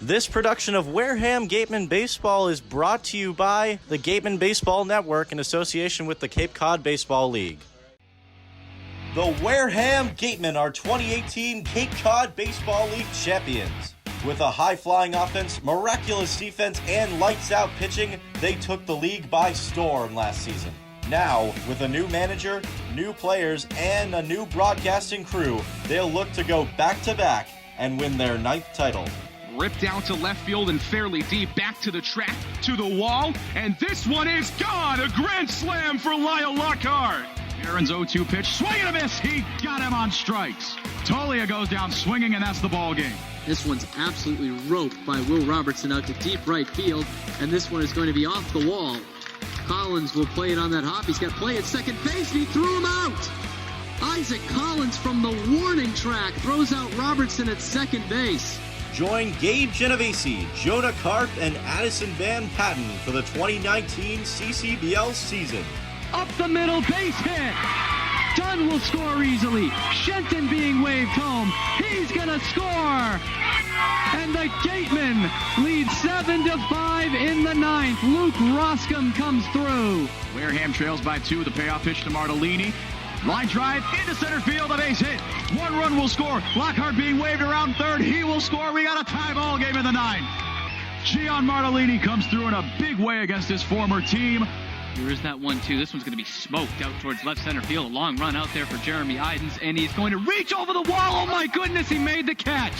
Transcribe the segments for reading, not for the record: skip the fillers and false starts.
This production of Wareham Gatemen Baseball is brought to you by the Gatemen Baseball Network in association with the Cape Cod Baseball League. The Wareham Gatemen are 2018 Cape Cod Baseball League champions. With a high-flying offense, miraculous defense, and lights-out pitching, they took the league by storm last season. Now, with a new manager, new players, and a new broadcasting crew, they'll look to go back-to-back and win their 9th title. Ripped out to left field and fairly deep, back to the track, to the wall, and this one is gone! A grand slam for Lyle Lockhart! Aaron's 0-2 pitch, swing and a miss, he got him on strikes. Tolia goes down swinging, and that's the ball game. This one's absolutely roped by Will Robertson out to deep right field, and this one is going to be off the wall. Collins will play it on that hop. He's got play at second base, and he threw him out! Isaac Collins from the warning track throws out Robertson at second base. Join Gabe Genovesi, Jonah Karp, and Addison Van Patten for the 2019 CCBL season. Up the middle, base hit. Dunn will score easily. Shenton being waved home. He's gonna score. And the Gatemen lead 7-5 in the 9th. Luke Roscom comes through. Wareham trails by 2. The payoff pitch to Martellini. Line drive into center field, a base hit. 1 run will score. Lockhart being waved around third. He will score. We got a tie ball game in the 9th. Gian Martellini comes through in a big way against his former team. Here is that 1-2. This one's going to be smoked out towards left center field. A long run out there for Jeremy Idens, and he's going to reach over the wall. Oh my goodness, he made the catch.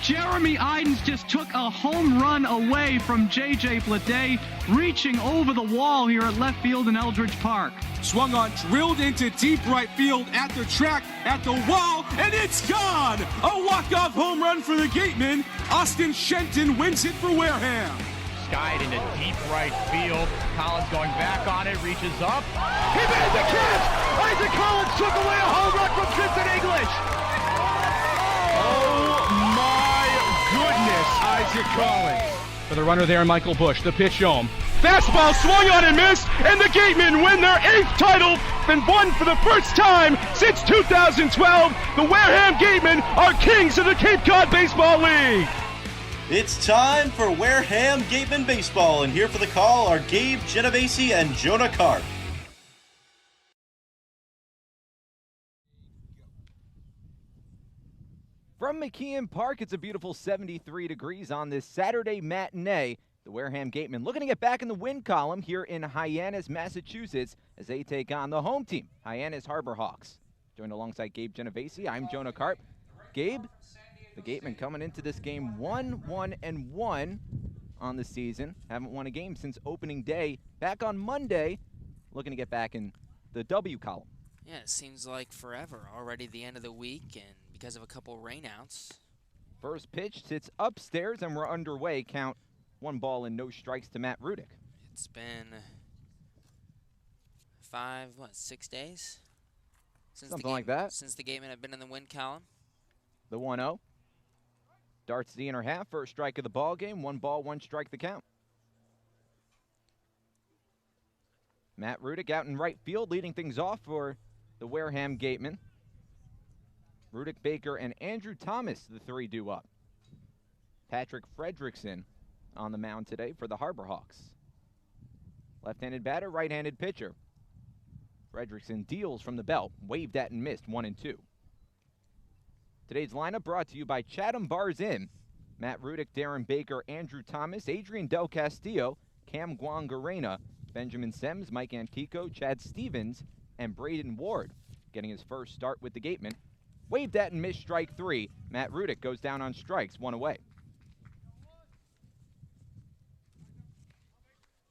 Jeremy Idens just took a home run away from J.J. Blade, reaching over the wall here at left field in Eldridge Park. Swung on, drilled into deep right field at the track, at the wall, and it's gone! A walk-off home run for the Gatemen. Austin Shenton wins it for Wareham. Skied into deep right field. Collins going back on it, reaches up. He made the catch! Isaac Collins took away a home run from Tristan English! Oh my goodness, Isaac Collins. For the runner there, Michael Bush, the pitch home. Fastball swung on and missed, and the Gatemen win their 8th title and won for the first time since 2012. The Wareham Gatemen are kings of the Cape Cod Baseball League. It's time for Wareham Gatemen Baseball, and here for the call are Gabe Genovesi and Jonah Karp. From Mckeon Park, it's a beautiful 73 degrees on this Saturday matinee. The Wareham Gatemen looking to get back in the win column here in Hyannis, Massachusetts, as they take on the home team, Hyannis Harbor Hawks. Joined alongside Gabe Genovesi, I'm Jonah Karp. Gabe, the Gatemen coming into this game 1-1-1 on the season. Haven't won a game since opening day. Back on Monday, looking to get back in the W column. Yeah, it seems like forever. Already the end of the week, and because of a couple rainouts. First pitch sits upstairs, and we're underway. Count 1 ball and no strikes to Matt Rudick. It's been 6 days? Something like that. Since the Gatemen have been in the win column. The 1-0. Darts the inner half, first strike of the ball game. 1 ball, 1 strike the count. Matt Rudick out in right field, leading things off for the Wareham Gatemen. Rudick, Baker, and Andrew Thomas, the 3 due up. Patrick Fredrickson on the mound today for the Harbor Hawks. Left-handed batter, right-handed pitcher. Fredrickson deals from the belt, waved at and missed, 1-2. Today's lineup brought to you by Chatham Bars Inn. Matt Rudick, Darren Baker, Andrew Thomas, Adrian Del Castillo, Cam Guangarena, Benjamin Sems, Mike Antico, Chad Stevens, and Braden Ward. Getting his first start with the Gatemen. Waved at and missed, strike 3. Matt Rudick goes down on strikes, 1 away.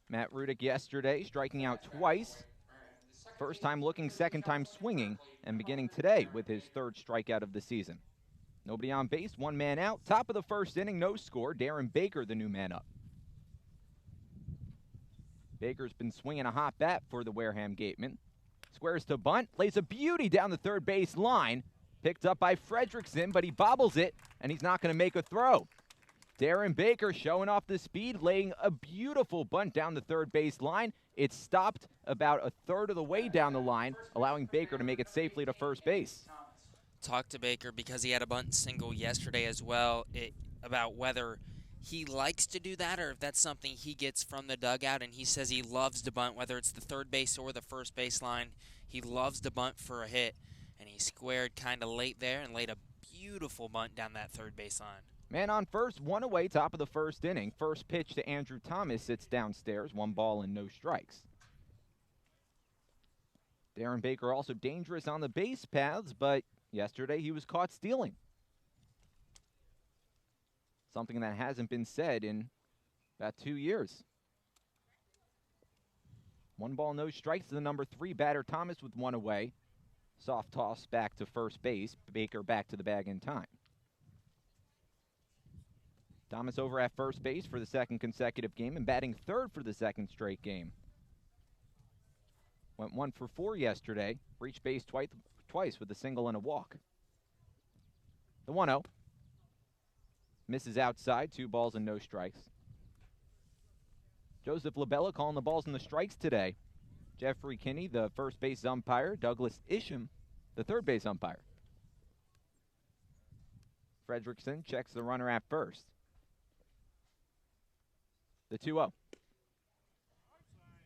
Matt Rudick yesterday striking out twice. First time looking, second time swinging, and beginning today with his 3rd strikeout of the season. Nobody on base, 1 man out. Top of the first inning, no score. Darren Baker, the new man up. Baker's been swinging a hot bat for the Wareham Gatemen. Squares to bunt, lays a beauty down the third base line. Picked up by Fredrickson, but he bobbles it, and he's not going to make a throw. Darren Baker showing off the speed, laying a beautiful bunt down the third base line. It stopped about a third of the way down the line, allowing Baker to make it safely to first base. Talked to Baker because he had a bunt single yesterday as well about whether he likes to do that or if that's something he gets from the dugout, and he says he loves to bunt, whether it's the third base or the first baseline. He loves to bunt for a hit, and he squared kind of late there and laid a beautiful bunt down that third baseline. Man on first, one away, top of the first inning. First pitch to Andrew Thomas sits downstairs, 1 ball and no strikes. Darren Baker also dangerous on the base paths, but yesterday he was caught stealing. Something that hasn't been said in about 2 years. 1 ball, no strikes to the number 3 batter, Thomas, with 1 away. Soft toss back to first base. Baker back to the bag in time. Thomas over at first base for the second consecutive game and batting third for the second straight game. Went 1 for 4 yesterday. Reached base twice with a single and a walk. The 1-0. Misses outside, 2 balls and no strikes. Joseph Labella calling the balls and the strikes today. Jeffrey Kinney, the first base umpire. Douglas Isham, the third base umpire. Fredrickson checks the runner at first. The 2-0.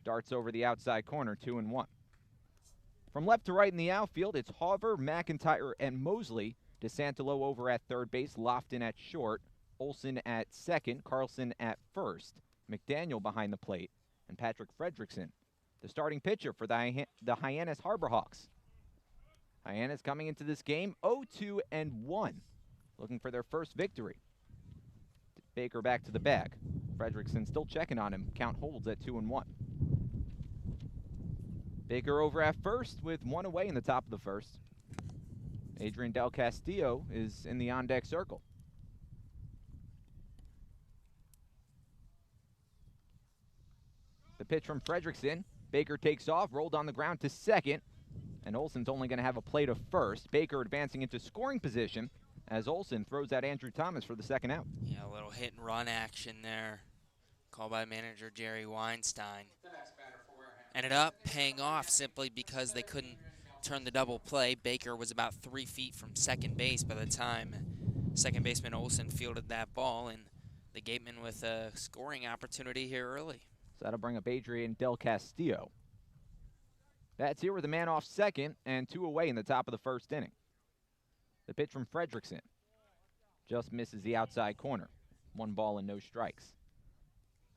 Darts over the outside corner, 2-1. From left to right in the outfield, it's Hauver, McIntyre, and Mosley. DeSantelo over at third base, Lofton at short, Olson at second, Carlson at first, McDaniel behind the plate, and Patrick Fredrickson, the starting pitcher for the Hyannis Harbor Hawks. Hyannis coming into this game 0-2-1, looking for their first victory. Baker back to the bag. Fredrickson still checking on him. Count holds at 2-1. Baker over at first with 1 away in the top of the first. Adrian Del Castillo is in the on-deck circle. The pitch from Fredrickson. Baker takes off, rolled on the ground to second, and Olson's only going to have a play to first. Baker advancing into scoring position as Olson throws out Andrew Thomas for the second out. Yeah, a little hit-and-run action there. Called by manager Jerry Weinstein. Ended up paying off simply because they couldn't turn the double play. Baker was about 3 feet from second base by the time second baseman Olson fielded that ball, and the Gatemen with a scoring opportunity here early. So that'll bring up Adrian Del Castillo. That's here with a man off second and 2 away in the top of the first inning. The pitch from Fredrickson just misses the outside corner. 1 ball and no strikes.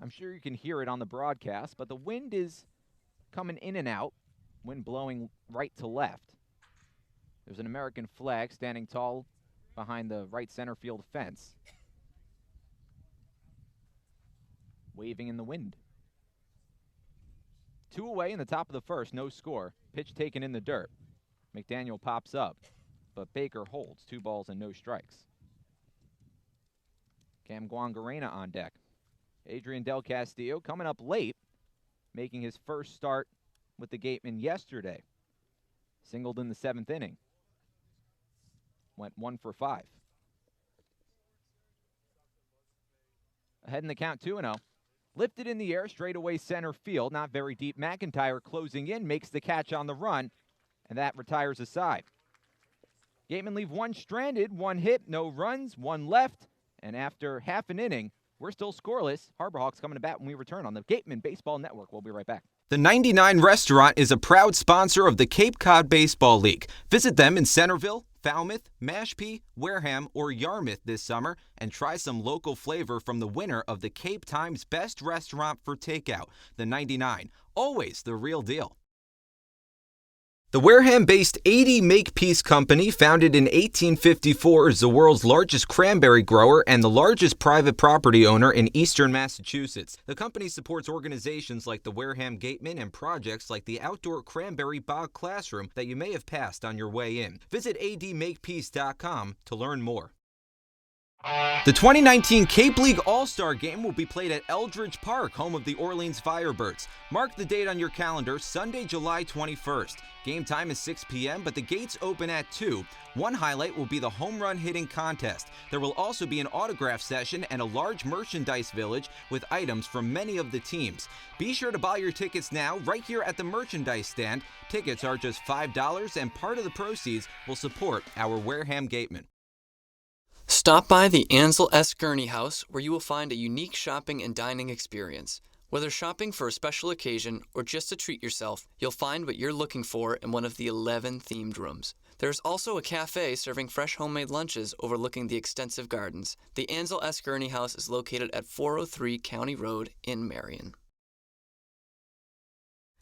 I'm sure you can hear it on the broadcast, but the wind is coming in and out. Wind blowing right to left. There's an American flag standing tall behind the right center field fence, waving in the wind. 2 away in the top of the first, no score. Pitch taken in the dirt. McDaniel pops up, but Baker holds. 2 balls and no strikes. Cam Guangarena on deck. Adrian Del Castillo coming up late, making his first start with the Gatemen yesterday. Singled in the 7th inning. Went 1 for 5. Ahead in the count, 2-0. Lifted in the air, straightaway center field, not very deep. McIntyre closing in, makes the catch on the run, and that retires a side. Gatemen leave 1 stranded, 1 hit, no runs, 1 left, and after half an inning, we're still scoreless. Harbor Hawks coming to bat when we return on the Gatemen Baseball Network. We'll be right back. The 99 Restaurant is a proud sponsor of the Cape Cod Baseball League. Visit them in Centerville, Falmouth, Mashpee, Wareham, or Yarmouth this summer and try some local flavor from the winner of the Cape Times Best Restaurant for Takeout, the 99. Always the real deal. The Wareham-based 80 Makepeace Company, founded in 1854, is the world's largest cranberry grower and the largest private property owner in eastern Massachusetts. The company supports organizations like the Wareham Gatemen and projects like the outdoor cranberry bog classroom that you may have passed on your way in. Visit admakepeace.com to learn more. The 2019 Cape League All-Star Game will be played at Eldridge Park, home of the Orleans Firebirds. Mark the date on your calendar, Sunday, July 21st. Game time is 6 p.m., but the gates open at 2. One highlight will be the home run hitting contest. There will also be an autograph session and a large merchandise village with items from many of the teams. Be sure to buy your tickets now right here at the merchandise stand. Tickets are just $5, and part of the proceeds will support our Wareham Gatemen. Stop by the Ansel S. Gurney House, where you will find a unique shopping and dining experience. Whether shopping for a special occasion or just to treat yourself, you'll find what you're looking for in one of the 11 themed rooms. There's also a cafe serving fresh homemade lunches overlooking the extensive gardens. The Ansel S. Gurney House is located at 403 County Road in Marion.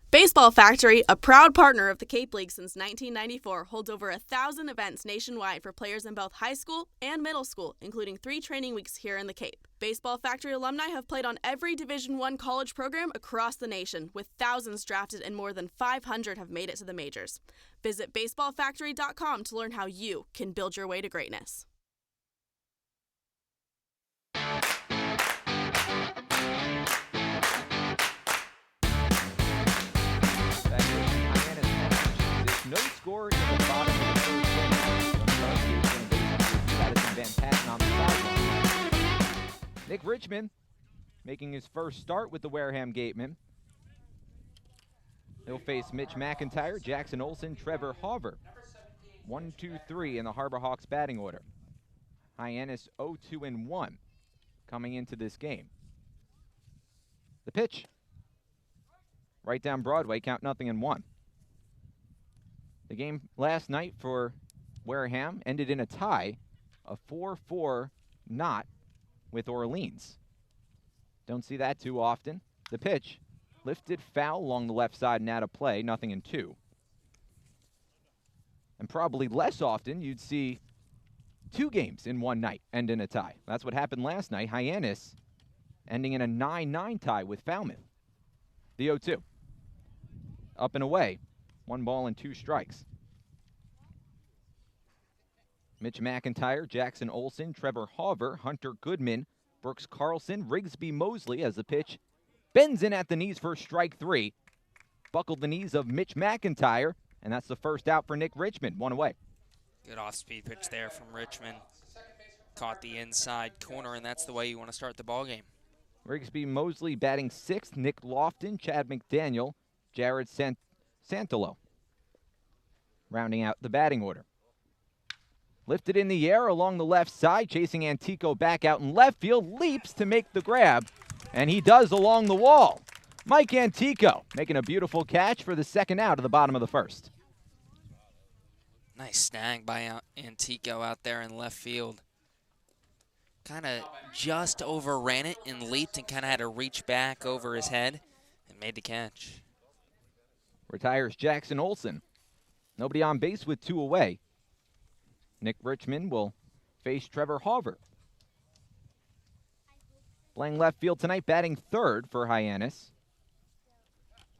Baseball Factory, a proud partner of the Cape League since 1994, holds over 1,000 events nationwide for players in both high school and middle school, including 3 training weeks here in the Cape. Baseball Factory alumni have played on every Division I college program across the nation, with thousands drafted and more than 500 have made it to the majors. Visit baseballfactory.com to learn how you can build your way to greatness. No score in the bottom of the first inning. Madison Van Patten on the sideline. Nick Richmond making his first start with the Wareham Gatemen. He'll face Mitch McIntyre, Jackson Olsen, Trevor Hauver. 1, 2, 3 in the Harbor Hawks batting order. Hyannis 0-2-1 coming into this game. The pitch. Right down Broadway, count 0-1. The game last night for Wareham ended in a tie, a 4-4 knot with Orleans. Don't see that too often. The pitch, lifted foul along the left side and out of play, 0-2. And probably less often you'd see 2 games in one night end in a tie. That's what happened last night. Hyannis ending in a 9-9 tie with Falmouth. The 0-2. Up and away. 1 ball and 2 strikes. Mitch McIntyre, Jackson Olsen, Trevor Hauver, Hunter Goodman, Brooks Carlson, Rigsby Mosley as the pitch bends in at the knees for strike 3. Buckled the knees of Mitch McIntyre, and that's the first out for Nick Richmond. 1 away. Good off-speed pitch there from Richmond. Caught the inside corner, and that's the way you want to start the ball game. Rigsby Mosley batting 6th, Nick Lofton, Chad McDaniel, Jared Santolo rounding out the batting order. Lifted in the air along the left side, chasing Antico back out in left field, leaps to make the grab, and he does along the wall. Mike Antico making a beautiful catch for the second out of the bottom of the first. Nice snag by Antico out there in left field. Kind of just overran it and leaped and kind of had to reach back over his head and made the catch. Retires Jackson Olsen. Nobody on base with 2 away. Nick Richmond will face Trevor Hauver. Playing left field tonight, batting 3rd for Hyannis.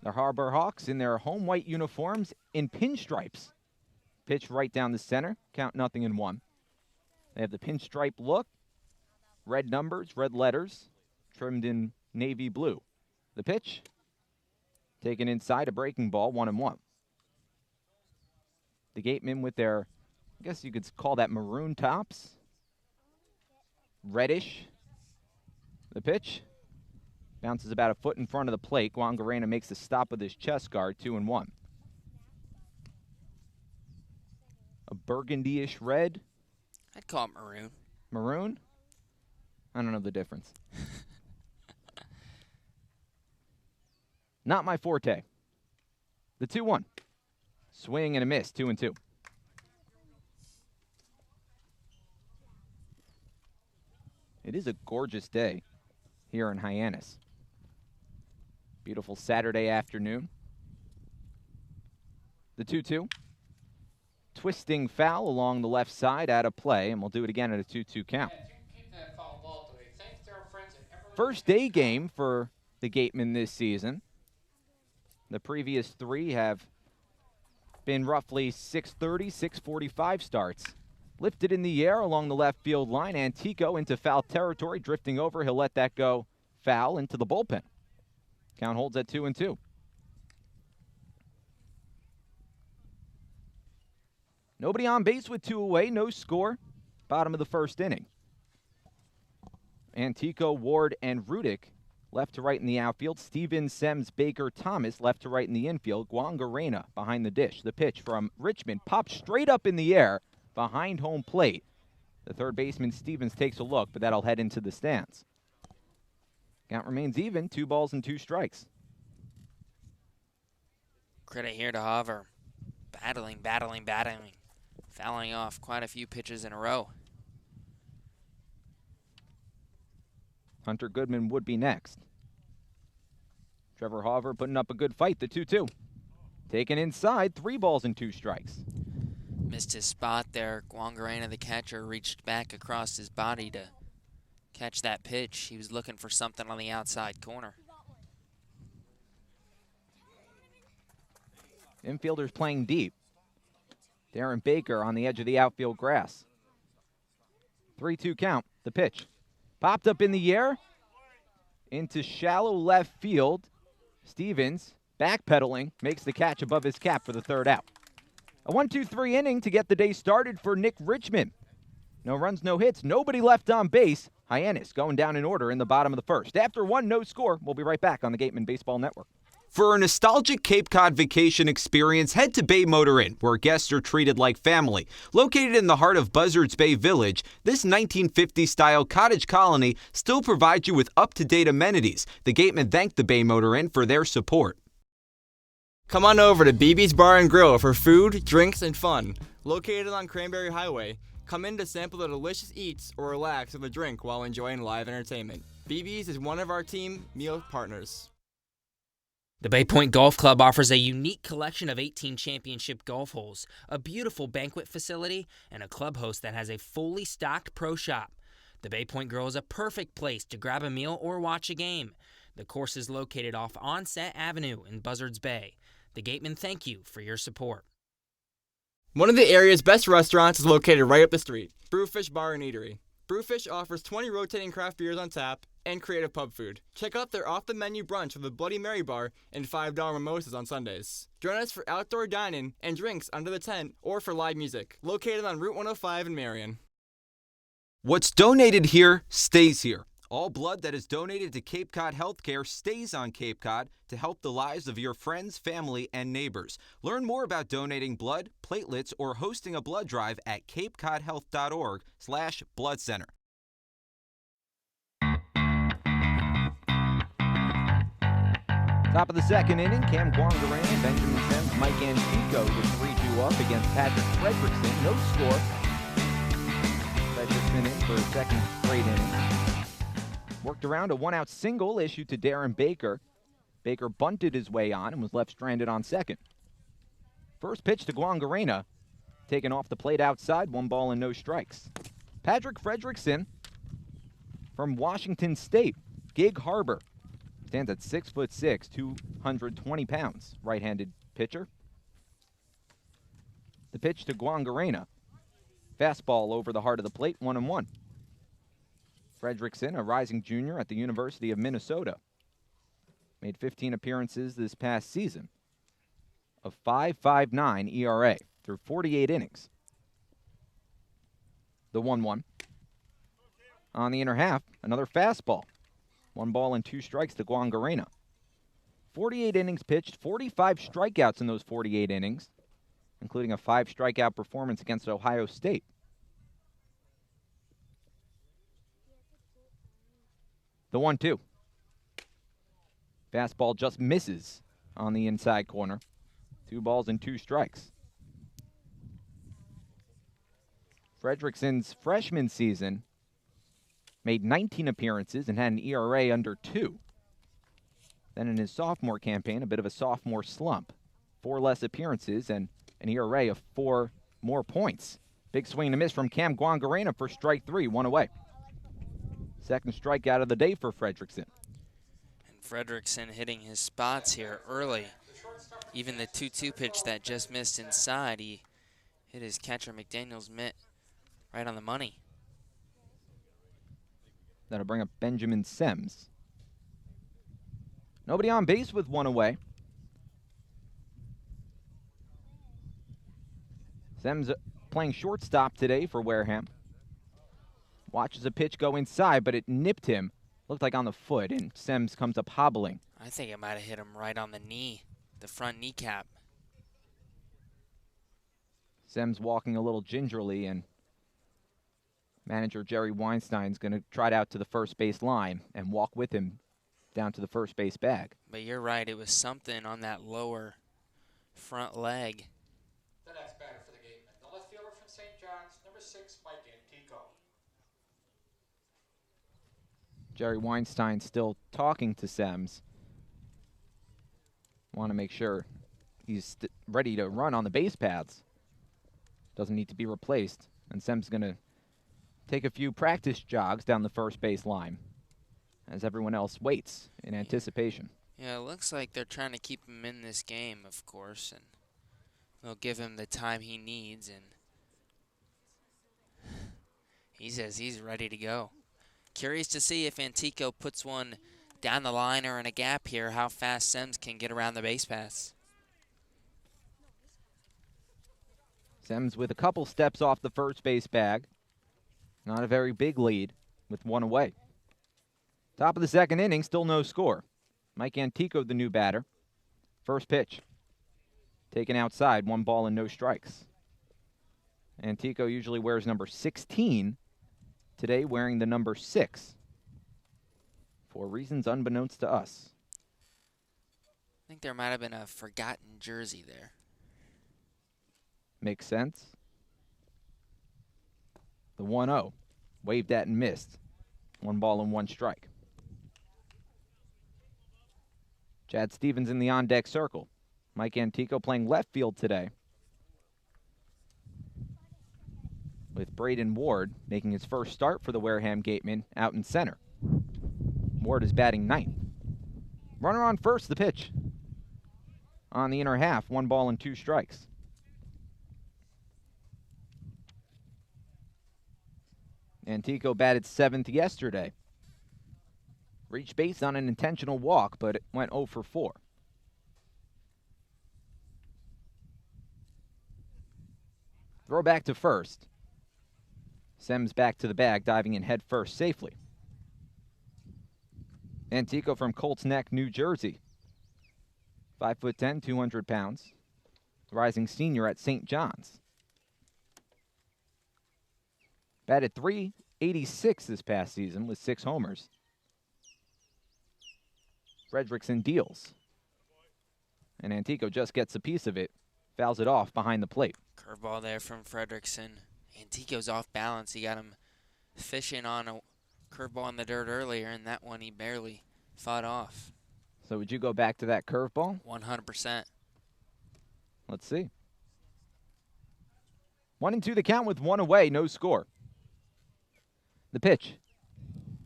The Harbor Hawks in their home white uniforms in pinstripes. Pitch right down the center, count 0-1. They have the pinstripe look, red numbers, red letters, trimmed in navy blue. The pitch, taken inside, a breaking ball, 1-1. The Gatemen with their, I guess you could call that maroon tops. Reddish. The pitch bounces about a foot in front of the plate. Guangarena makes the stop with his chest guard, 2-1. A burgundy-ish red. I'd call it maroon. Maroon? I don't know the difference. Not my forte. The 2-1. Swing and a miss, 2-2. It is a gorgeous day here in Hyannis. Beautiful Saturday afternoon. The 2-2. Twisting foul along the left side, out of play, and we'll do it again at a 2-2 count. First day game for the Gatemen this season. The previous 3 have been roughly 6:30, 6:45 starts. Lifted in the air along the left field line. Antico into foul territory, drifting over. He'll let that go foul into the bullpen. Count holds at 2-2. Nobody on base with 2 away, no score. Bottom of the first inning. Antico, Ward, and Rudick left to right in the outfield. Stevens, Sems, Baker, Thomas left to right in the infield. Guangarena behind the dish. The pitch from Richmond pops straight up in the air behind home plate. The third baseman, Stevens, takes a look, but that'll head into the stands. Count remains even, 2 balls and 2 strikes. Credit here to Hover. Battling. Fouling off quite a few pitches in a row. Hunter Goodman would be next. Trevor Hover putting up a good fight, the 2-2. Taken inside, 3 balls and 2 strikes. Missed his spot there. Guangarena, the catcher, reached back across his body to catch that pitch. He was looking for something on the outside corner. Infielders playing deep. Darren Baker on the edge of the outfield grass. 3-2 count, the pitch. Popped up in the air into shallow left field. Stevens, backpedaling, makes the catch above his cap for the 3rd out. A 1-2-3 inning to get the day started for Nick Richmond. No runs, no hits, nobody left on base. Hyannis going down in order in the bottom of the 1st. After 1, no score. We'll be right back on the Gatemen Baseball Network. For a nostalgic Cape Cod vacation experience, head to Bay Motor Inn, where guests are treated like family. Located in the heart of Buzzards Bay Village, this 1950s-style cottage colony still provides you with up-to-date amenities. The Gatemen thank the Bay Motor Inn for their support. Come on over to BB's Bar and Grill for food, drinks, and fun. Located on Cranberry Highway, come in to sample the delicious eats or relax with a drink while enjoying live entertainment. BB's is one of our team meal partners. The Bay Point Golf Club offers a unique collection of 18 championship golf holes, a beautiful banquet facility, and a club host that has a fully stocked pro shop. The Bay Point Grill is a perfect place to grab a meal or watch a game. The course is located off Onset Avenue in Buzzards Bay. The Gatemen thank you for your support. One of the area's best restaurants is located right up the street, Brewfish Bar and Eatery. Brewfish offers 20 rotating craft beers on tap and creative pub food. Check out their off-the-menu brunch with a Bloody Mary bar and $5 mimosas on Sundays. Join us for outdoor dining and drinks under the tent or for live music. Located on Route 105 in Marion. What's donated here stays here. All blood that is donated to Cape Cod Healthcare stays on Cape Cod to help the lives of your friends, family, and neighbors. Learn more about donating blood, platelets, or hosting a blood drive at capecodhealth.org/blood center. Top of the 2nd inning, Cam Guangarena, Benjamin Sims, Mike Antico with 3-2 up against Patrick Fredrickson. No score. Fredrickson in for a 2nd straight inning. Worked around a 1-out single issued to Darren Baker. Baker bunted his way on and was left stranded on 2nd. First pitch to Guangarena, taken off the plate outside, 1 ball and no strikes. Patrick Fredrickson from Washington State, Gig Harbor. Stands at 6'6", 220 pounds. Right-handed pitcher. The pitch to Guangarena. Fastball over the heart of the plate, 1-1. Fredrickson, a rising junior at the University of Minnesota. Made 15 appearances this past season. A 5.59 ERA through 48 innings. The 1-1. On the inner half, another fastball. 1 ball and 2 strikes to Guangarena. 48 innings pitched, 45 strikeouts in those 48 innings, including a 5-strikeout performance against Ohio State. The 1-2. Fastball just misses on the inside corner. 2 balls and 2 strikes. Fredrickson's freshman season made 19 appearances and had an ERA under 2. Then in his sophomore campaign, a bit of a sophomore slump. 4 less appearances and an ERA of 4 more points. Big swing and a miss from Cam Guangarena for strike 3, 1 away. 2nd strikeout of the day for Fredrickson. And Fredrickson hitting his spots here early. Even the 2-2 pitch that just missed inside, he hit his catcher McDaniel's mitt right on the money. That'll bring up Benjamin Sims. Nobody on base with 1 away. Sims playing shortstop today for Wareham. Watches a pitch go inside, but it nipped him. Looked like on the foot, and Sims comes up hobbling. I think it might have hit him right on the knee, the front kneecap. Sims walking a little gingerly and Manager Jerry Weinstein's going to trot out to the first base line and walk with him down to the first base bag. But you're right, it was something on that lower front leg. The next batter for the Gatemen, the left fielder from St. John's, number 6, Mckeon Park. Jerry Weinstein still talking to Sems. Want to make sure he's ready to run on the base paths. Doesn't need to be replaced. And Sems going to take a few practice jogs down the first base line as everyone else waits in anticipation. Yeah, it looks like they're trying to keep him in this game, of course, and they'll give him the time he needs, and he says he's ready to go. Curious to see if Antico puts one down the line or in a gap here, how fast Sems can get around the base paths. Sems with a couple steps off the first base bag. Not a very big lead with one away. Top of the second inning, still no score. Mike Antico, the new batter. First pitch. Taken outside, 1 ball and no strikes. Antico usually wears number 16. Today wearing the number 6. For reasons unbeknownst to us. I think there might have been a forgotten jersey there. Makes sense. The 1-0. Waved at and missed. 1 ball and 1 strike. Chad Stevens in the on-deck circle. Mike Antico playing left field today. With Braden Ward making his first start for the Wareham Gatemen out in center. Ward is batting 9th. Runner on first, the pitch. On the inner half, 1 ball and 2 strikes. Antico batted 7th yesterday. Reached base on an intentional walk, but it went 0 for 4. Throw back to first. Sems back to the bag, diving in head first safely. Antico from Colts Neck, New Jersey. 5'10", 200 pounds. Rising senior at St. John's. Batted .386 this past season with 6 homers. Fredrickson deals. And Antico just gets a piece of it. Fouls it off behind the plate. Curveball there from Fredrickson. Antico's off balance. He got him fishing on a curveball in the dirt earlier, and that one he barely fought off. So would you go back to that curveball? 100%. Let's see. 1-2 the count with 1 away, no score. The pitch.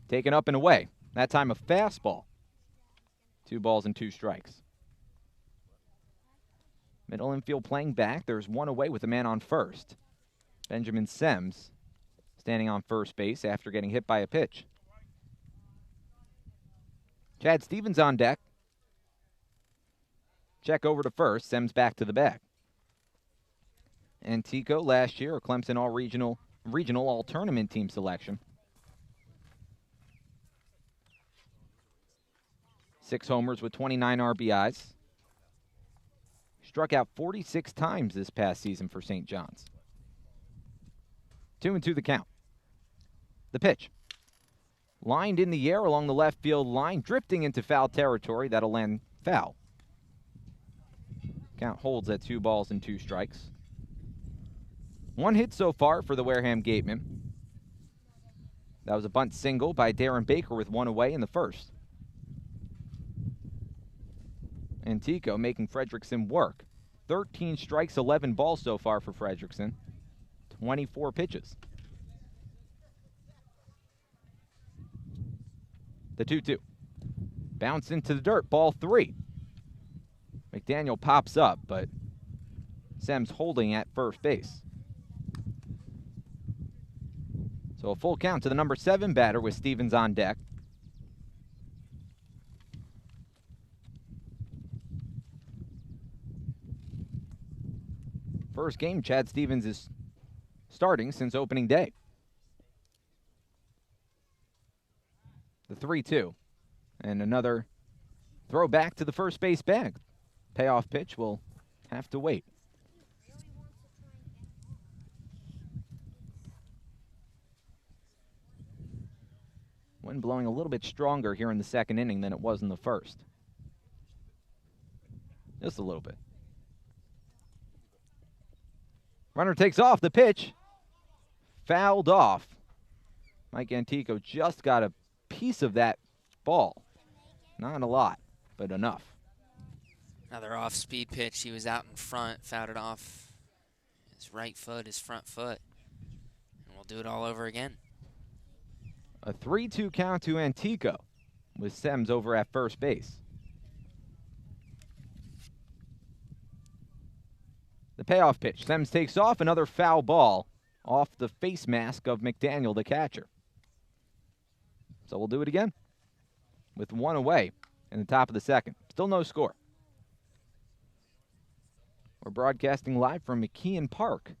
Taken up and away. That time a fastball. 2 balls and 2 strikes. Middle infield playing back. There's 1 away with a man on first. Benjamin Sems standing on first base after getting hit by a pitch. Chad Stevens on deck. Check over to first. Sems back to the bag. Antico last year, a Clemson All-Regional All-Tournament team selection. 6 homers with 29 RBIs. Struck out 46 times this past season for St. John's. 2-2 the count. The pitch. Lined in the air along the left field line, drifting into foul territory. That'll land foul. Count holds at 2 balls and 2 strikes. 1 hit so far for the Wareham Gatemen. That was a bunt single by Darren Baker with 1 away in the first. Antico making Fredrickson work. 13 strikes, 11 balls so far for Fredrickson. 24 pitches. The 2-2. Bounce into the dirt, ball 3. McDaniel pops up, but Sems holding at first base. So a full count to the number 7 batter with Stevens on deck. First game Chad Stevens is starting since opening day. The 3-2. And another throw back to the first base bag. Payoff pitch will have to wait. Wind blowing a little bit stronger here in the second inning than it was in the first. Just a little bit. Runner takes off. The pitch. Fouled off. Mike Antico just got a piece of that ball. Not a lot, but enough. Another off-speed pitch. He was out in front, fouled it off his right foot, his front foot. And we'll do it all over again. A 3-2 count to Antico with Sems over at first base. The payoff pitch. Sems takes off. Another foul ball off the face mask of McDaniel, the catcher. So we'll do it again with one away in the top of the second. Still no score. We're broadcasting live from Mckeon Park,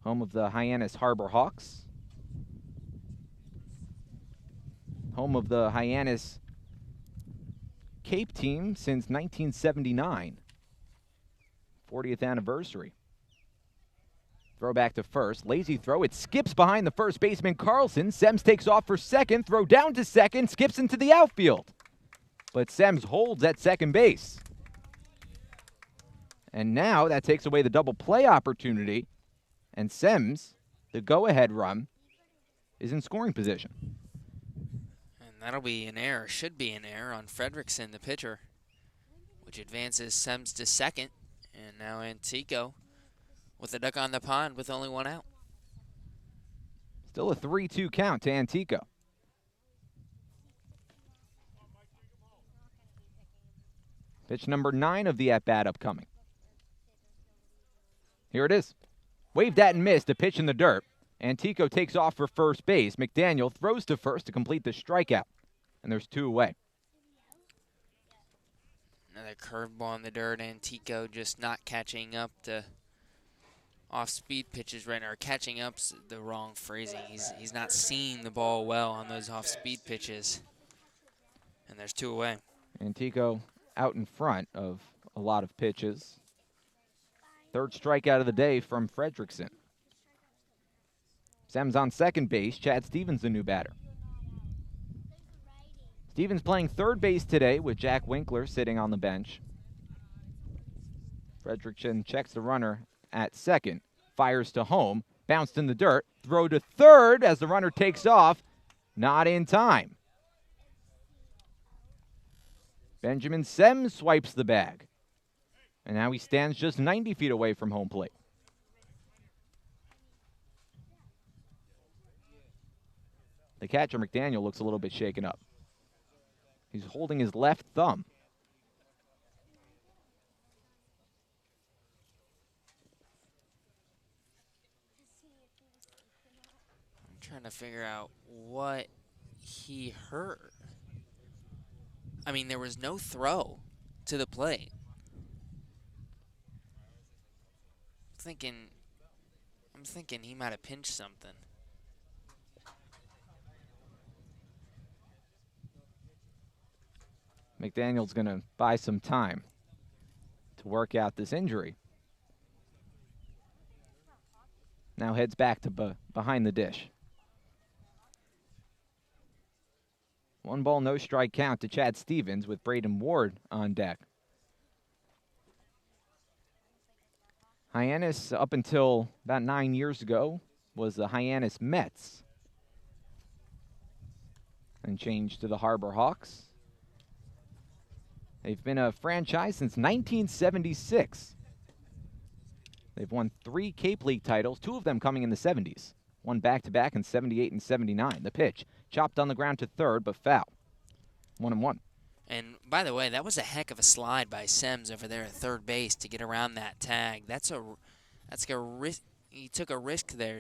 home of the Hyannis Harbor Hawks, home of the Hyannis Cape team since 1979. 40th anniversary. Throw back to first. Lazy throw. It skips behind the first baseman, Carlson. Sems takes off for second. Throw down to second. Skips into the outfield. But Sems holds at second base. And now that takes away the double play opportunity. And Sems, the go-ahead run, is in scoring position. And that'll be an error. Should be an error on Fredrickson, the pitcher, which advances Sems to second. And now Antico with a duck on the pond with only one out. Still a 3-2 count to Antico. Pitch number 9 of the at-bat upcoming. Here it is. Waved at and missed, a pitch in the dirt. Antico takes off for first base. McDaniel throws to first to complete the strikeout. And there's 2 away. Another curveball in the dirt. Antico just not catching up to off-speed pitches right now. Or catching up's the wrong phrasing. He's not seeing the ball well on those off-speed pitches. And there's 2 away. Antico out in front of a lot of pitches. 3rd strikeout of the day from Fredrickson. Sems on second base. Chad Stevens, the new batter. Stevens playing third base today with Jack Winkler sitting on the bench. Fredrickson checks the runner at second. Fires to home. Bounced in the dirt. Throw to third as the runner takes off. Not in time. Benjamin Sems swipes the bag. And now he stands just 90 feet away from home plate. The catcher, McDaniel, looks a little bit shaken up. He's holding his left thumb. I'm trying to figure out what he heard. I mean, there was no throw to the plate. I'm thinking he might have pinched something. McDaniel's going to buy some time to work out this injury. Now heads back to behind the dish. 1 ball, no strike count to Chad Stevens with Braden Ward on deck. Hyannis, up until about 9 years ago, was the Hyannis Mets and changed to the Harbor Hawks. They've been a franchise since 1976. They've won 3 Cape League titles, 2 of them coming in the 70s. One back-to-back in 78 and 79. The pitch, chopped on the ground to third, but foul. 1-1. And by the way, that was a heck of a slide by Sems over there at third base to get around that tag. That's a risk. He took a risk there,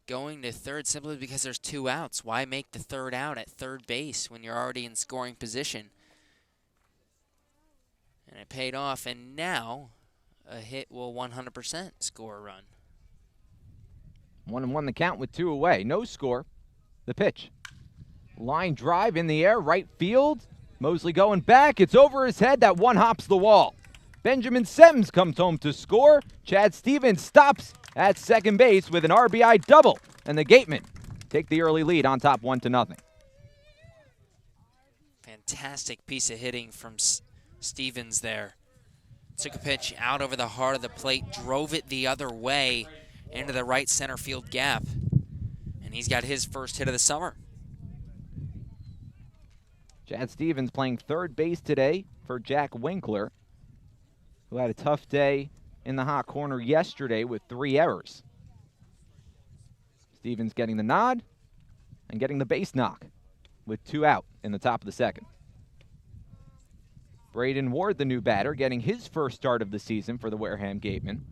going to third simply because there's 2 outs. Why make the 3rd out at third base when you're already in scoring position? And it paid off, and now a hit will 100% score a run. 1-1 the count with 2 away. No score. The pitch. Line drive in the air, right field. Mosley going back. It's over his head. That one hops the wall. Benjamin Sems comes home to score. Chad Stevens stops at second base with an RBI double. And the Gatemen take the early lead on top 1-0. Fantastic piece of hitting from Stevens there. Took a pitch out over the heart of the plate, drove it the other way into the right center field gap. And he's got his first hit of the summer. Chad Stevens playing third base today for Jack Winkler, who had a tough day in the hot corner yesterday with 3 errors. Stevens getting the nod and getting the base knock with 2 out in the top of the second. Braden Ward, the new batter, getting his first start of the season for the Wareham Gatemen.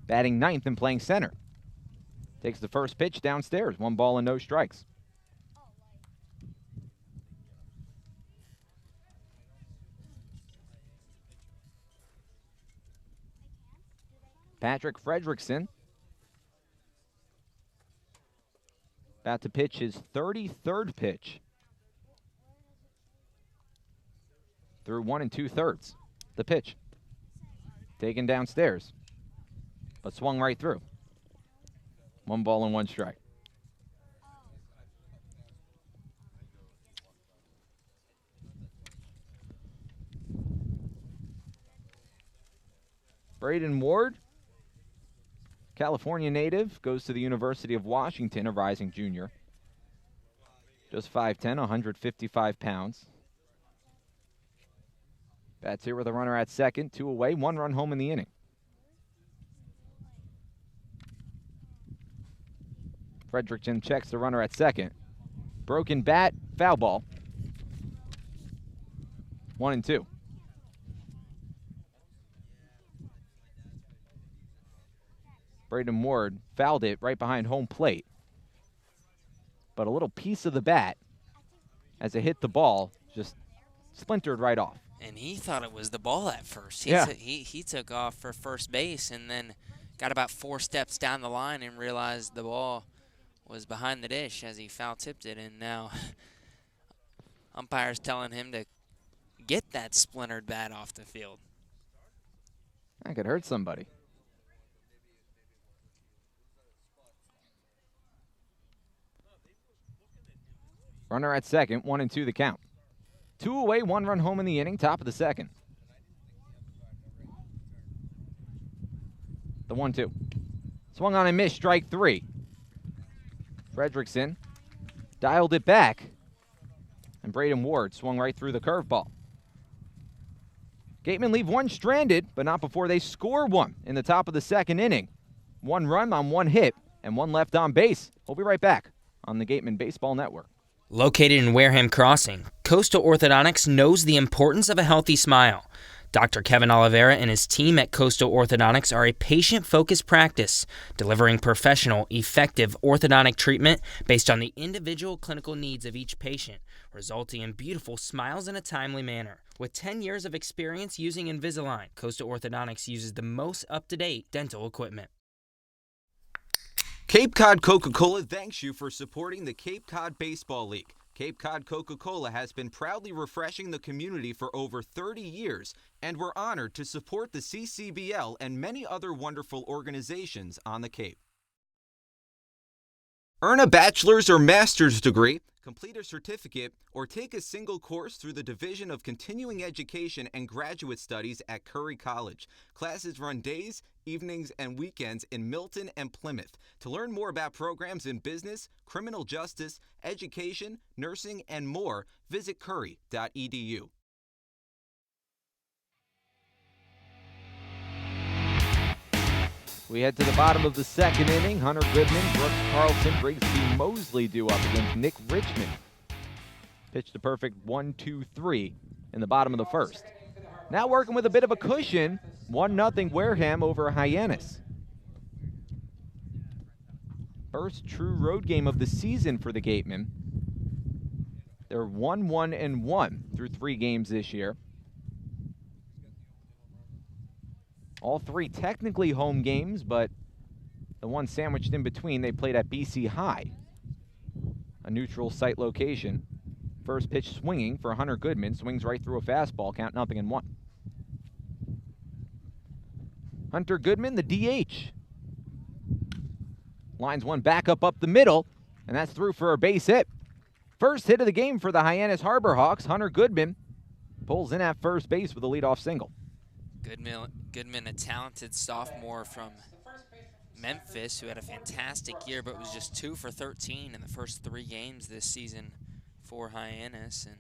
Batting ninth and playing center. Takes the first pitch downstairs, 1 ball and no strikes. Patrick Fredrickson about to pitch his 33rd pitch. Through 1 2/3. The pitch. Taken downstairs, but swung right through. 1 ball and 1 strike. Braden Ward, California native, goes to the University of Washington, a rising junior. Just 5'10", 155 pounds. Bats here with a runner at second, 2 away, 1 run home in the inning. Fredrickson checks the runner at second. Broken bat, foul ball. 1-2. Braden Ward fouled it right behind home plate. But a little piece of the bat, as it hit the ball, just splintered right off. And he thought it was the ball at first. He took off for first base and then got about 4 steps down the line and realized the ball was behind the dish as he foul-tipped it. And now umpire's telling him to get that splintered bat off the field. That could hurt somebody. Runner at second, 1-2 the count. 2 away, 1 run home in the inning, top of the second. The 1-2. Swung on and missed, strike 3. Fredrickson dialed it back, and Braden Ward swung right through the curveball. Gatemen leave 1 stranded, but not before they score 1 in the top of the second inning. 1 run on 1 hit, and 1 left on base. We'll be right back on the Gatemen Baseball Network. Located in Wareham Crossing, Coastal Orthodontics knows the importance of a healthy smile. Dr. Kevin Oliveira and his team at Coastal Orthodontics are a patient-focused practice, delivering professional, effective orthodontic treatment based on the individual clinical needs of each patient, resulting in beautiful smiles in a timely manner. With 10 years of experience using Invisalign, Coastal Orthodontics uses the most up-to-date dental equipment. Cape Cod Coca-Cola thanks you for supporting the Cape Cod Baseball League. Cape Cod Coca-Cola has been proudly refreshing the community for over 30 years, and we're honored to support the CCBL and many other wonderful organizations on the Cape. Earn a bachelor's or master's degree, complete a certificate, or take a single course through the Division of Continuing Education and Graduate Studies at Curry College. Classes run days, evenings, and weekends in Milton and Plymouth. To learn more about programs in business, criminal justice, education, nursing, and more, visit curry.edu. We head to the bottom of the second inning. Hunter Goodman, Brooks Carlson, Briggs B. Mosley due up against Nick Richmond. Pitched a perfect 1-2-3 in the bottom of the first. Now working with a bit of a cushion, 1-0 Wareham over Hyannis. First true road game of the season for the Gatemen. They're 1-1-1 through 3 games this year. All 3 technically home games, but the one sandwiched in between, they played at BC High, a neutral site location. First pitch swinging for Hunter Goodman, swings right through a fastball, count 0-1. Hunter Goodman, the DH. Lines one back up the middle, And that's through for a base hit. First hit of the game for the Hyannis Harbor Hawks. Hunter Goodman pulls in at first base with a leadoff single. Goodman, a talented sophomore from Memphis who had a fantastic year, but was just 2 for 13 in the first 3 games this season for Hyannis, and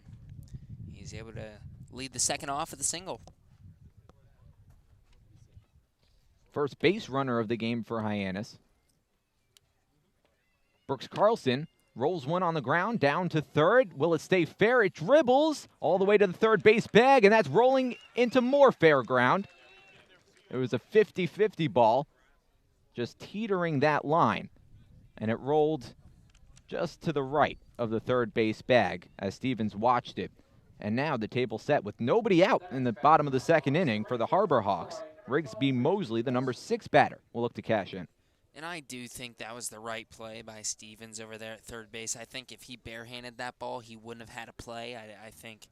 he's able to lead the second off with a single. First base runner of the game for Hyannis. Brooks Carlson rolls one on the ground, down to third. Will it stay fair? It dribbles all the way to the third base bag, and that's rolling into more fair ground. It was a 50-50 ball, just teetering that line, and it rolled just to the right of the third base bag as Stevens watched it. And now the table set with nobody out in the bottom of the second inning for the Harbor Hawks. Rigsby Mosley, the number 6 batter, will look to cash in. And I do think that was the right play by Stevens over there at third base. I think if he barehanded that ball, he wouldn't have had a play. I think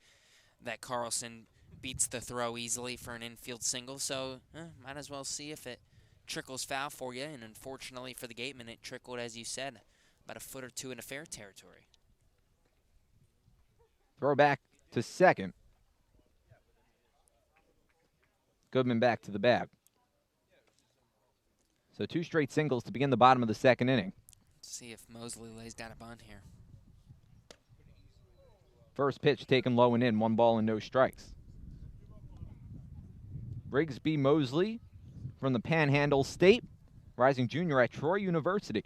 that Carlson beats the throw easily for an infield single, so might as well see if it trickles foul for you. And unfortunately for the Gatemen, it trickled, as you said, about a foot or two into fair territory. Throw back to second. Goodman back to the bag. So 2 straight singles to begin the bottom of the second inning. Let's see if Mosley lays down a bunt here. First pitch taken low and in, 1 ball and no strikes. Rigsby Mosley from the Panhandle State, rising junior at Troy University.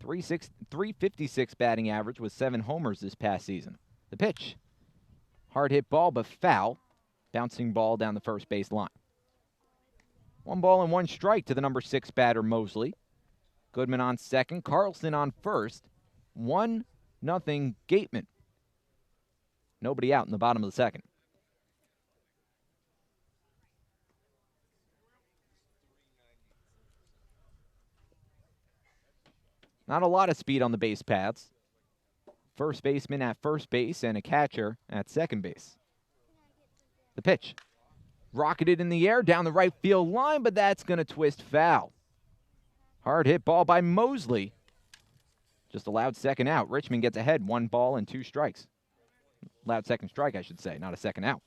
356 batting average with 7 homers this past season. The pitch, hard hit ball but foul, bouncing ball down the first base line. 1 ball and 1 strike to the number 6 batter, Mosley. Goodman on second, Carlson on first. 1-0 Gatemen. Nobody out in the bottom of the second. Not a lot of speed on the base paths. First baseman at first base and a catcher at second base. The pitch. Rocketed in the air down the right field line, but that's going to twist foul. Hard hit ball by Mosley. Just allowed second out. Richmond gets ahead, 1 ball and 2 strikes. Allowed second strike, I should say, not a second out.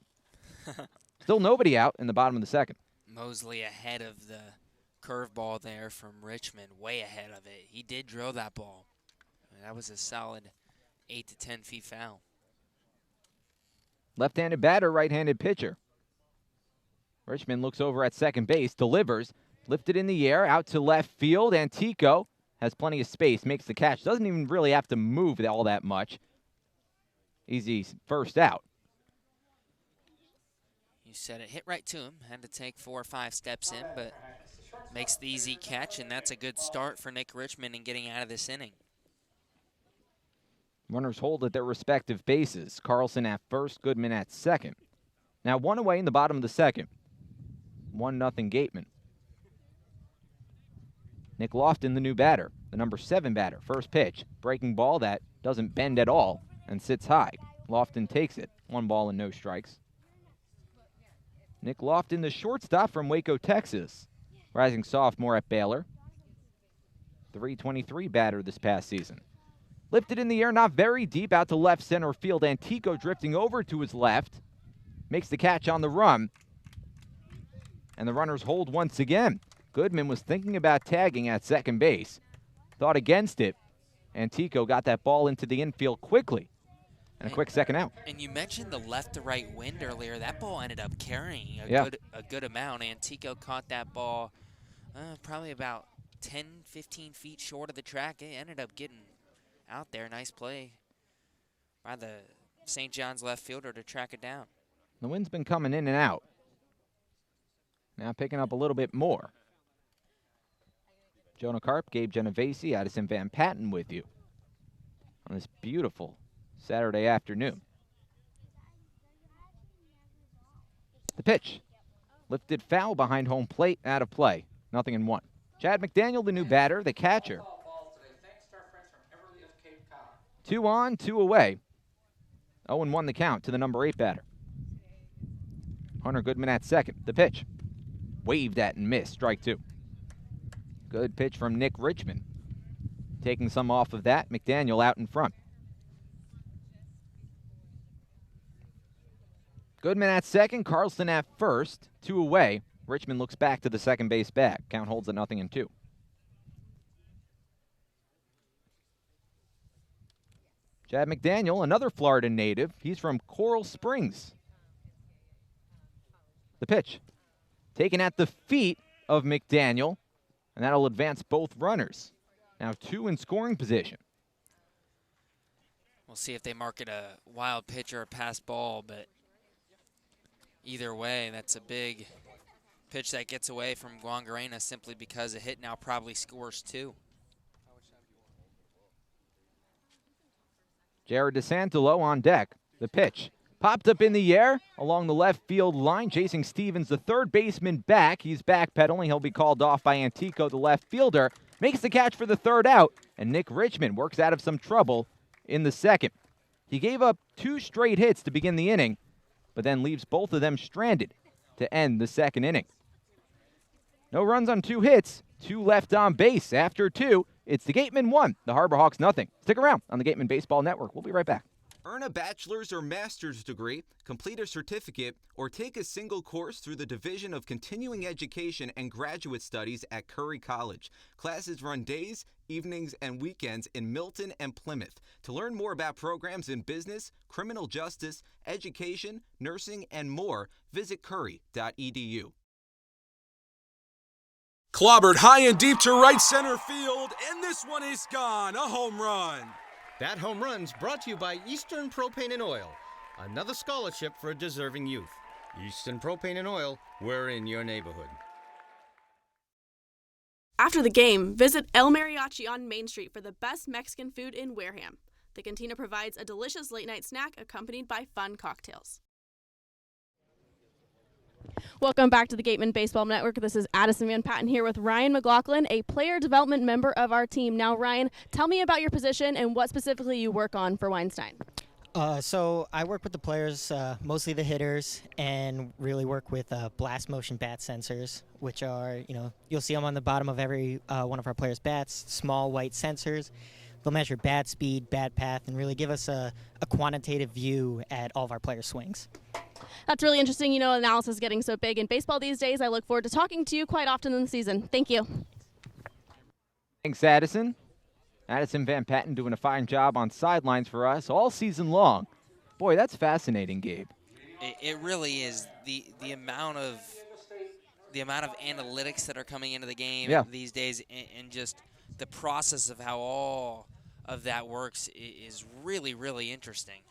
Still nobody out in the bottom of the second. Mosley ahead of the curveball there from Richmond, way ahead of it. He did drill that ball. That was a solid 8 to 10 feet foul. Left-handed batter, right-handed pitcher. Richmond looks over at second base, delivers, lifted in the air, out to left field. Antico has plenty of space, makes the catch. Doesn't even really have to move all that much. Easy first out. You said it, hit right to him. Had to take 4 or 5 steps in, but makes the easy catch, and that's a good start for Nick Richmond in getting out of this inning. Runners hold at their respective bases. Carlson at first, Goodman at second. Now 1 away in the bottom of the second. 1-0 Gatemen. Nick Lofton, the new batter, the number 7 batter. First pitch, breaking ball that doesn't bend at all and sits high. Lofton takes it. 1 ball and no strikes. Nick Lofton, the shortstop from Waco, Texas. Rising sophomore at Baylor. 323 batter this past season. Lifted in the air, not very deep, out to left center field. Antico drifting over to his left. Makes the catch on the run. And the runners hold once again. Goodman was thinking about tagging at second base. Thought against it. Antico got that ball into the infield quickly. And a quick second out. And you mentioned the left to right wind earlier. That ball ended up carrying a good amount. Antico caught that ball probably about 10, 15 feet short of the track. It ended up getting out there. Nice play by the St. John's left fielder to track it down. The wind's been coming in and out. Now picking up a little bit more. Jonah Karp, Gabe Genovesi, Addison Van Patten with you on this beautiful Saturday afternoon. The pitch. Lifted foul behind home plate, out of play. 0-1. Chad McDaniel, the new batter, the catcher. 2 on, 2 away. 0-1 the count to the number 8 batter. Hunter Goodman at second. The pitch. Waved at and missed. Strike 2. Good pitch from Nick Richmond. Taking some off of that, McDaniel out in front. Goodman at second, Carlson at first, 2 away. Richmond looks back to the second base bag. Count holds at 0-2. Chad McDaniel, another Florida native. He's from Coral Springs. The pitch. Taken at the feet of McDaniel, and that'll advance both runners. Now 2 in scoring position. We'll see if they mark it a wild pitch or a pass ball, but either way, that's a big pitch that gets away from Guangarena simply because a hit now probably scores 2. Jared DeSantolo on deck. The pitch. Popped up in the air along the left field line. Jason Stevens, the third baseman, back. He's backpedaling. He'll be called off by Antico, the left fielder. Makes the catch for the third out, and Nick Richmond works out of some trouble in the second. He gave up 2 straight hits to begin the inning, but then leaves both of them stranded to end the second inning. No runs on 2 hits, 2 left on base. After 2, it's the Gatemen 1, the Harbor Hawks nothing. Stick around on the Gatemen Baseball Network. We'll be right back. Earn a bachelor's or master's degree, complete a certificate, or take a single course through the Division of Continuing Education and Graduate Studies at Curry College. Classes run days, evenings, and weekends in Milton and Plymouth. To learn more about programs in business, criminal justice, education, nursing, and more, visit curry.edu. Clobbered high and deep to right center field, and this one is gone. A home run. That home run's brought to you by Eastern Propane and Oil. Another scholarship for a deserving youth. Eastern Propane and Oil, we're in your neighborhood. After the game, visit El Mariachi on Main Street for the best Mexican food in Wareham. The cantina provides a delicious late-night snack accompanied by fun cocktails. Welcome back to the Gatemen Baseball Network. This is Addison Van Patten here with Ryan McLaughlin, a player development member of our team. Now, Ryan, tell me about your position and what specifically you work on for Weinstein. So I work with the players, mostly the hitters, and really work with blast motion bat sensors, which are, you'll see them on the bottom of every one of our players' bats, small white sensors. They'll measure bat speed, bat path, and really give us a quantitative view at all of our players' swings. That's really interesting. Analysis is getting so big in baseball these days. I look forward to talking to you quite often in the season. Thank you. Thanks, Addison. Addison Van Patten doing a fine job on sidelines for us all season long. Boy, that's fascinating, Gabe. It really is. The amount of analytics that are coming into the game these days, and just the process of how all of that works is really, really interesting.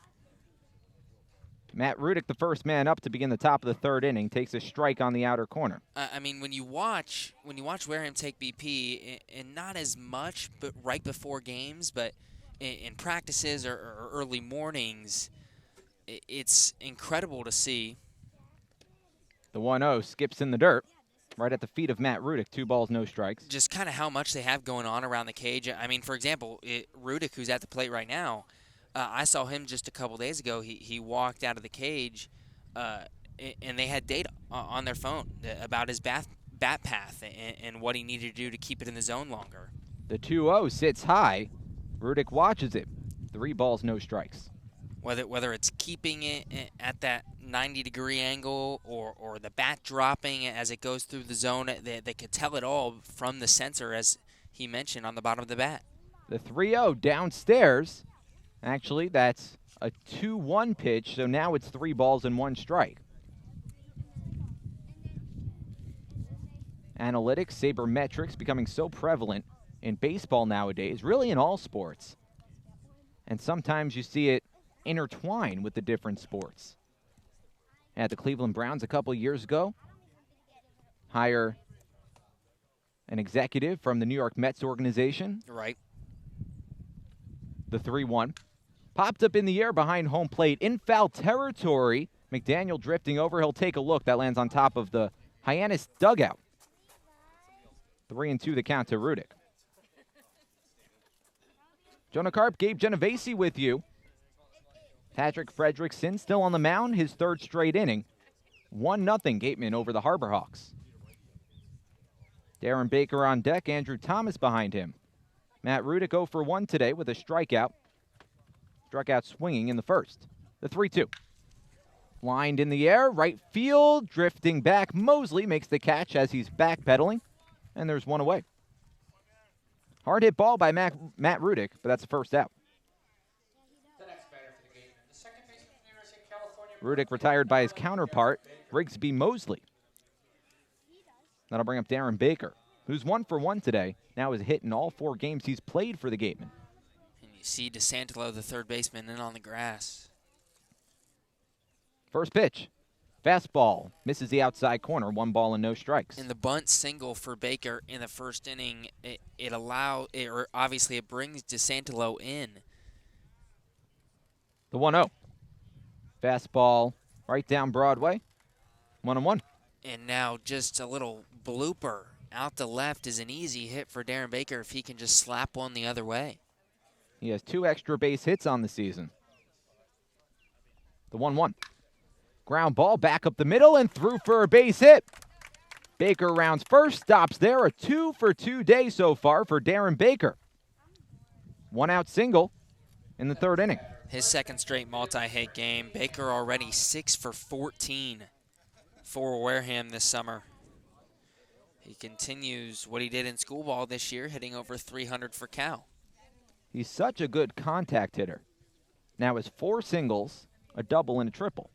Matt Rudick, the first man up to begin the top of the third inning, takes a strike on the outer corner. When you watch Wareham take BP, and not as much, but right before games, but in practices or early mornings, it's incredible to see. The 1-0 skips in the dirt, right at the feet of Matt Rudick. 2 balls, no strikes. Just kind of how much they have going on around the cage. For example, Rudick, who's at the plate right now, I saw him just a couple days ago. He walked out of the cage, and they had data on their phone about his bat path and what he needed to do to keep it in the zone longer. The 2-0 sits high. Rudick watches it. 3 balls, no strikes. Whether it's keeping it at that 90-degree angle or the bat dropping as it goes through the zone, they could tell it all from the sensor, as he mentioned, on the bottom of the bat. The 3-0 downstairs. Actually, that's a 2-1 pitch, so now it's 3 balls and 1 strike. Analytics, sabermetrics becoming so prevalent in baseball nowadays, really in all sports. And sometimes you see it intertwine with the different sports. At the Cleveland Browns a couple years ago, hire an executive from the New York Mets organization. Right. The 3-1. Popped up in the air behind home plate in foul territory. McDaniel drifting over. He'll take a look. That lands on top of the Hyannis dugout. 3-2 the count to Rudick. Jonah Karp, Gabe Genovesi with you. Patrick Fredrickson still on the mound, his 3rd straight inning. 1-0 Gatemen over the Harbor Hawks. Darren Baker on deck, Andrew Thomas behind him. Matt Rudick 0 for 1 today with a strikeout. Struck out swinging in the first. The 3-2. Lined in the air, right field, drifting back. Mosley makes the catch as he's backpedaling, and there's one away. Hard hit ball by Matt Rudick, but that's the first out. The next batter for the Gatemen, the second baseman from the University of California. Rudick retired by his counterpart, Rigsby Mosley. That'll bring up Darren Baker, who's 1 for 1 today. Now has hit in all 4 games he's played for the Gatemen. And you see DeSantolo, the third baseman, in on the grass. First pitch. Fastball. Misses the outside corner. 1 ball and no strikes. In the bunt single for Baker in the first inning, obviously it brings DeSantolo in. The 1-0. Fastball right down Broadway. 1-1. And now just a little blooper out to left is an easy hit for Darren Baker if he can just slap one the other way. He has 2 extra base hits on the season. The 1-1. Ground ball back up the middle and through for a base hit. Baker rounds first, stops there. A 2 for 2 day so far for Darren Baker. 1 out single in the 3rd inning. His second straight multi-hit game. Baker already 6 for 14 for Wareham this summer. He continues what he did in school ball this year, hitting over 300 for Cal. He's such a good contact hitter. Now has 4 singles, a double, and a triple.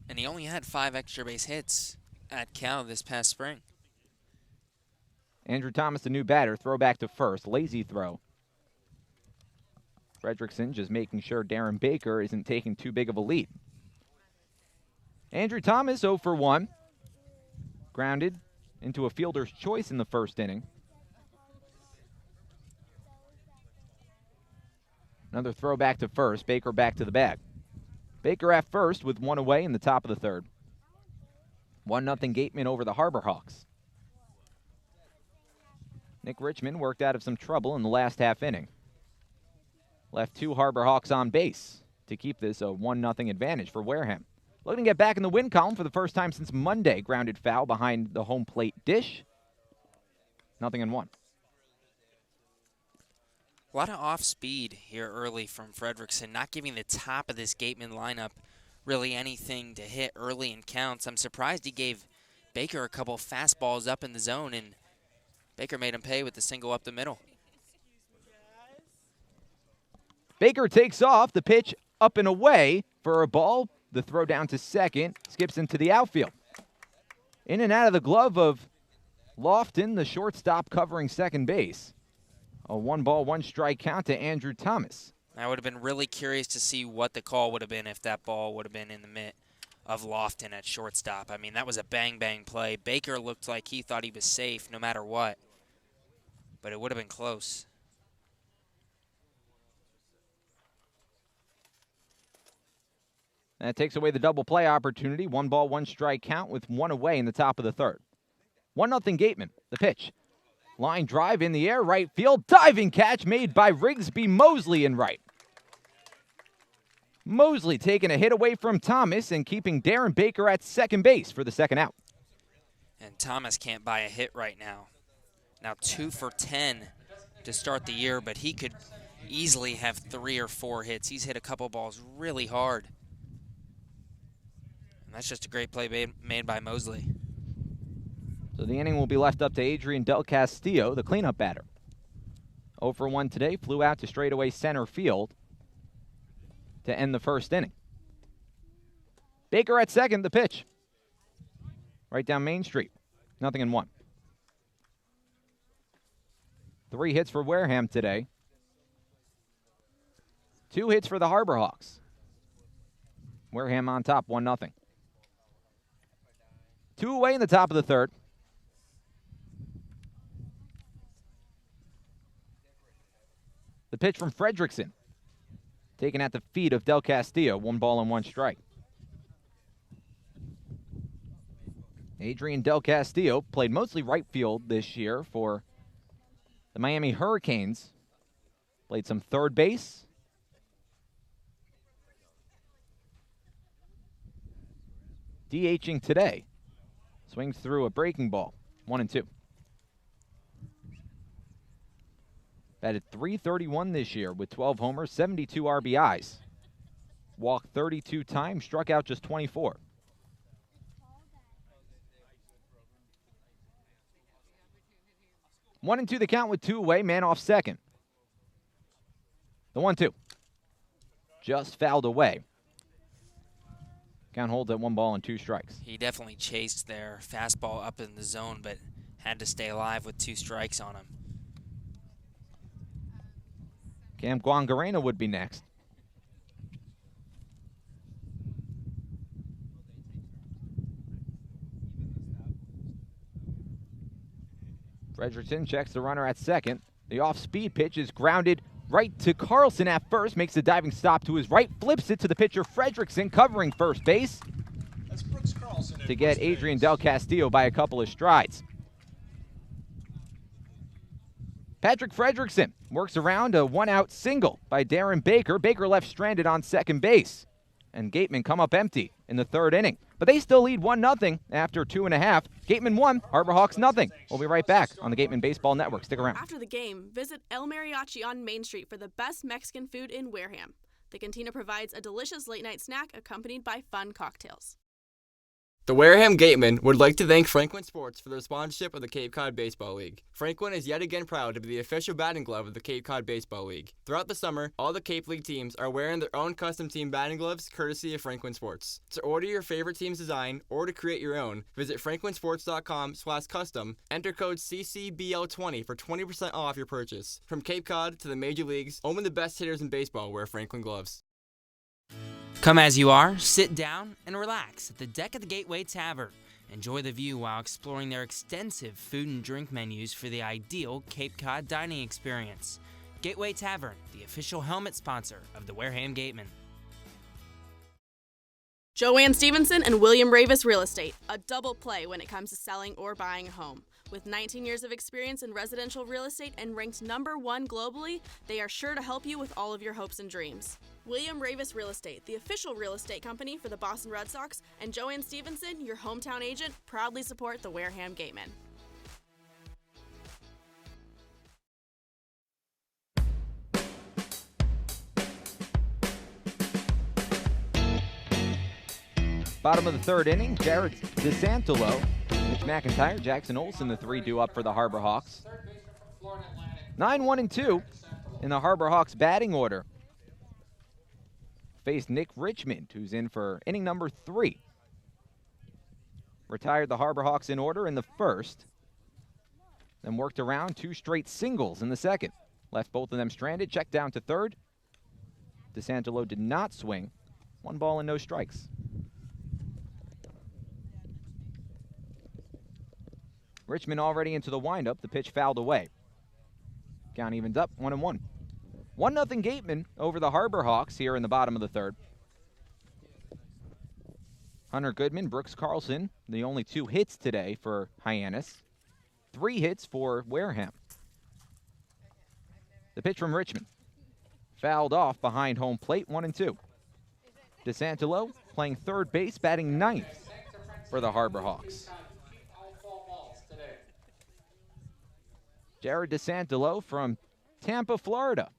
And he only had 5 extra base hits at Cal this past spring. Andrew Thomas, the new batter, throw back to first, lazy throw. Fredrickson just making sure Darren Baker isn't taking too big of a lead. Andrew Thomas 0 for 1. Grounded into a fielder's choice in the first inning. Another throw back to first, Baker back to the bag. Baker at first with 1 away in the top of the 3rd. 1-0 Gatemen over the Harbor Hawks. Nick Richmond worked out of some trouble in the last half inning. Left 2 Harbor Hawks on base to keep this a 1-0 advantage for Wareham. Looking to get back in the win column for the first time since Monday. Grounded foul behind the home plate dish. 0-1. A lot of off speed here early from Fredrickson, not giving the top of this Gateman lineup really anything to hit early in counts. I'm surprised he gave Baker a couple fastballs up in the zone, and Baker made him pay with the single up the middle. Baker takes off, the pitch up and away for a ball. The throw down to second, skips into the outfield. In and out of the glove of Lofton, the shortstop covering second base. A 1-ball, 1-strike count to Andrew Thomas. I would have been really curious to see what the call would have been if that ball would have been in the mitt of Lofton at shortstop. I mean, that was a bang-bang play. Baker looked like he thought he was safe no matter what, but it would have been close. That takes away the double play opportunity. 1-ball, 1-strike count with 1 away in the top of the 3rd. 1-0 Gatemen. The pitch. Line drive in the air, right field. Diving catch made by Rigsby Mosley in right. Mosley taking a hit away from Thomas and keeping Darren Baker at second base for the 2nd out. And Thomas can't buy a hit right now. Now 2 for 10 to start the year, but he could easily have 3 or 4 hits. He's hit a couple balls really hard. And that's just a great play made by Mosley. So the inning will be left up to Adrian Del Castillo, the cleanup batter. 0 for 1 today, flew out to straightaway center field to end the 1st inning. Baker at second, the pitch. Right down Main Street, 0-1. 3 hits for Wareham today. 2 hits for the Harbor Hawks. Wareham on top, 1-0. 2 away in the top of the 3rd. The pitch from Fredrickson. Taken at the feet of Del Castillo. 1-ball and 1-strike. Adrian Del Castillo played mostly right field this year for the Miami Hurricanes. Played some third base. DHing today. Swings through a breaking ball. 1-2. Batted .331 this year with 12 homers, 72 RBIs. Walked 32 times, struck out just 24. One and two the count with two away, man off second. The 1-2. Just fouled away. Count holds at 1 ball and 2 strikes. He definitely chased their fastball up in the zone, but had to stay alive with 2 strikes on him. Cam Guangarena would be next. Fredrickson checks the runner at second. The off-speed pitch is grounded right to Carlson at first, makes a diving stop to his right, flips it to the pitcher Fredrickson, covering first base to get Adrian Del Castillo by a couple of strides. Patrick Fredrickson works around a 1-out single by Darren Baker. Baker left stranded on second base. And Gatemen come up empty in the 3rd inning. But they still lead 1-0 after 2.5. Gatemen 1, Harbor Hawks 0. We'll be right back on the Gatemen Baseball Network. Stick around. After the game, visit El Mariachi on Main Street for the best Mexican food in Wareham. The cantina provides a delicious late-night snack accompanied by fun cocktails. The Wareham Gatemen would like to thank Franklin Sports for their sponsorship of the Cape Cod Baseball League. Franklin is yet again proud to be the official batting glove of the Cape Cod Baseball League. Throughout the summer, all the Cape League teams are wearing their own custom team batting gloves courtesy of Franklin Sports. To order your favorite team's design or to create your own, visit franklinsports.com/custom, enter code CCBL20 for 20% off your purchase. From Cape Cod to the major leagues, only the best hitters in baseball wear Franklin gloves. Come as you are, sit down, and relax at the deck of the Gateway Tavern. Enjoy the view while exploring their extensive food and drink menus for the ideal Cape Cod dining experience. Gateway Tavern, the official helmet sponsor of the Wareham Gatemen. Joanne Stevenson and William Ravis Real Estate, a double play when it comes to selling or buying a home. With 19 years of experience in residential real estate and ranked #1 globally, they are sure to help you with all of your hopes and dreams. William Ravis Real Estate, the official real estate company for the Boston Red Sox, and Joanne Stevenson, your hometown agent, proudly support the Wareham Gatemen. Bottom of the 3rd inning, Jared DeSantolo, Mitch McIntyre, Jackson Olsen, the 3 due up for the Harbor Hawks. 9-1-2 in the Harbor Hawks batting order. Faced Nick Richmond, who's in for inning number 3. Retired the Harbor Hawks in order in the 1st. Then worked around 2 straight singles in the 2nd. Left both of them stranded, checked down to 3rd. DeSantolo did not swing. 1 ball and no strikes. Richmond already into the windup. The pitch fouled away. Count evens up, 1-1. 1-0 Gatemen over the Harbor Hawks here in the bottom of the 3rd. Hunter Goodman, Brooks Carlson, the only 2 hits today for Hyannis. 3 hits for Wareham. The pitch from Richmond. Fouled off behind home plate, 1-2. DeSantolo playing 3rd base, batting 9th for the Harbor Hawks. Jared DeSantolo from Tampa, Florida.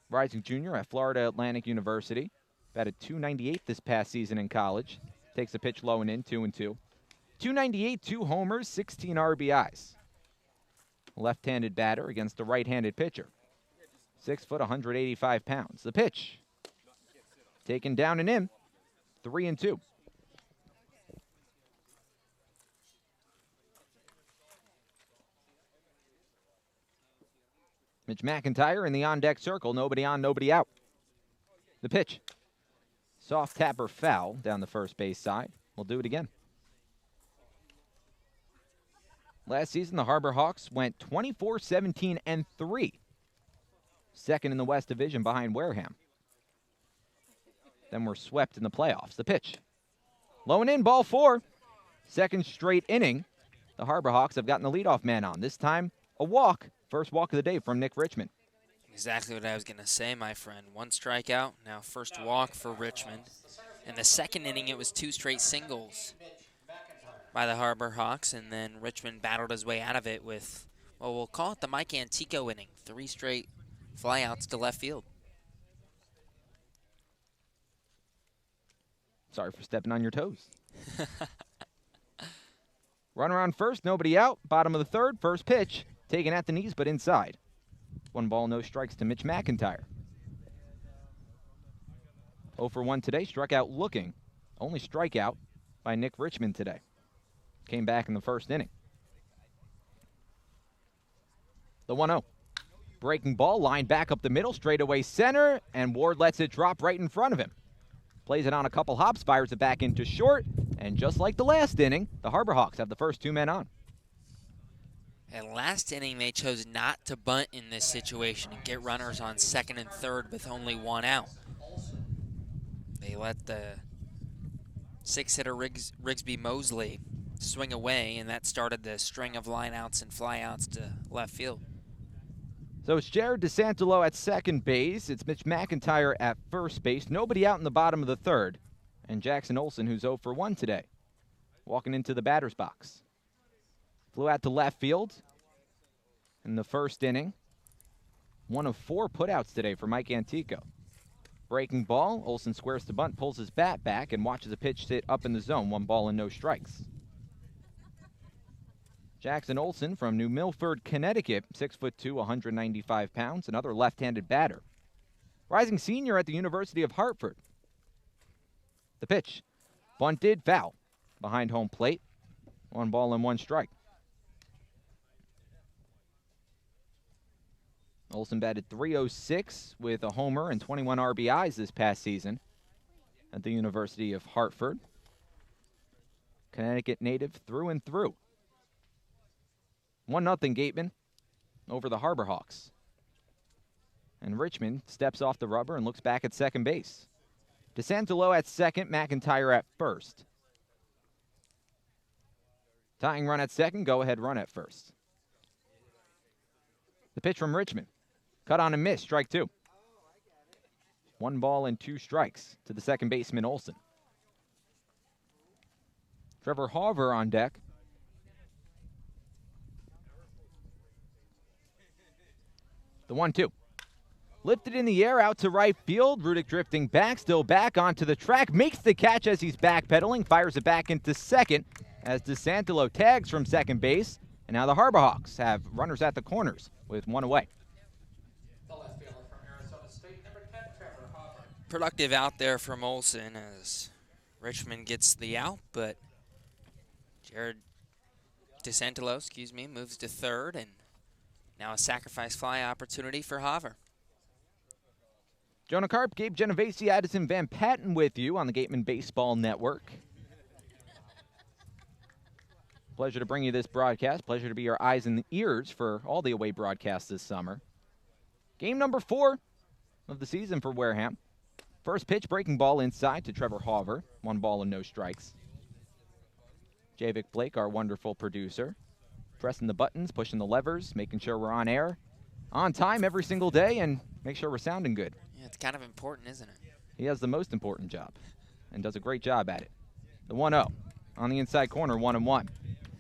Rising junior at Florida Atlantic University. Batted .298 this past season in college. Takes a pitch low and in, 2-2. .298, 2 homers, 16 RBIs. Left-handed batter against a right-handed pitcher. 6 foot, 185 pounds. The pitch. Taken down and in, 3-2. Mitch McIntyre in the on-deck circle. Nobody on, nobody out. The pitch. Soft tapper foul down the first base side. We'll do it again. Last season, the Harbor Hawks went 24-17-3. Second in the West Division behind Wareham. Then were swept in the playoffs. The pitch. Low and in, ball 4. Second straight inning. The Harbor Hawks have gotten the leadoff man on. This time, a walk. First walk of the day from Nick Richmond. Exactly what I was going to say, my friend. 1 strikeout, now first walk for Richmond. In the 2nd inning, it was 2 straight singles by the Harbor Hawks, and then Richmond battled his way out of it with Well, we'll call it the Mike Antico inning. 3 straight flyouts to left field. Sorry for stepping on your toes. Runner on first, nobody out. Bottom of the third, first pitch. Taken at the knees, but inside. 1 ball, no strikes to Mitch McIntyre. 0 for 1 today, struck out looking. Only strikeout by Nick Richmond today. Came back in the first inning. The 1-0. Breaking ball, line back up the middle, straightaway center, and Ward lets it drop right in front of him. Plays it on a couple hops, fires it back into short, and just like the last inning, the Harbor Hawks have the first 2 men on. And last inning, they chose not to bunt in this situation and get runners on second and third with only 1 out. They let the 6-hitter Rigsby Mosley swing away, and that started the string of lineouts and flyouts to left field. So it's Jared DeSantolo at second base. It's Mitch McIntyre at first base. Nobody out in the bottom of the third. And Jackson Olsen, who's 0 for 1 today, walking into the batter's box. Flew out to left field in the first inning. 1 of 4 putouts today for Mike Antico. Breaking ball, Olsen squares to bunt, pulls his bat back, and watches a pitch sit up in the zone. 1 ball and no strikes. Jackson Olsen from New Milford, Connecticut, 6'2", 195 pounds, another left-handed batter. Rising senior at the University of Hartford. The pitch, bunted, foul, behind home plate. 1 ball and 1 strike. Olsen batted .306 with a homer and 21 RBIs this past season at the University of Hartford. Connecticut native through and through. 1-0 Gatemen over the Harbor Hawks. And Richmond steps off the rubber and looks back at second base. DeSantolo at second, McIntyre at first. Tying run at second, go-ahead run at first. The pitch from Richmond. Cut on and miss, strike 2. 1 ball and 2 strikes to the second baseman, Olsen. Trevor Hauver on deck. The 1-2. Lifted in the air out to right field. Rudick drifting back, still back onto the track. Makes the catch as he's backpedaling. Fires it back into second as DeSantolo tags from second base. And now the Harbor Hawks have runners at the corners with 1 away. The left fielder from Arizona State, number 10, Trevor Hopper. Productive out there from Olsen as Richmond gets the out, but Jared DeSantolo, moves to third, and now a sacrifice fly opportunity for Hauver. Jonah Karp, Gabe, Genovesi, Addison Van Patten with you on the Gatemen Baseball Network. Pleasure to bring you this broadcast. Pleasure to be your eyes and ears for all the away broadcasts this summer. Game number 4 of the season for Wareham. First pitch, breaking ball inside to Trevor Hauver. 1 ball and no strikes. Javik Blake, our wonderful producer, pressing the buttons, pushing the levers, making sure we're on air, on time every single day, and make sure we're sounding good. Yeah, it's kind of important, isn't it? He has the most important job and does a great job at it. The 1-0 on the inside corner, 1-1.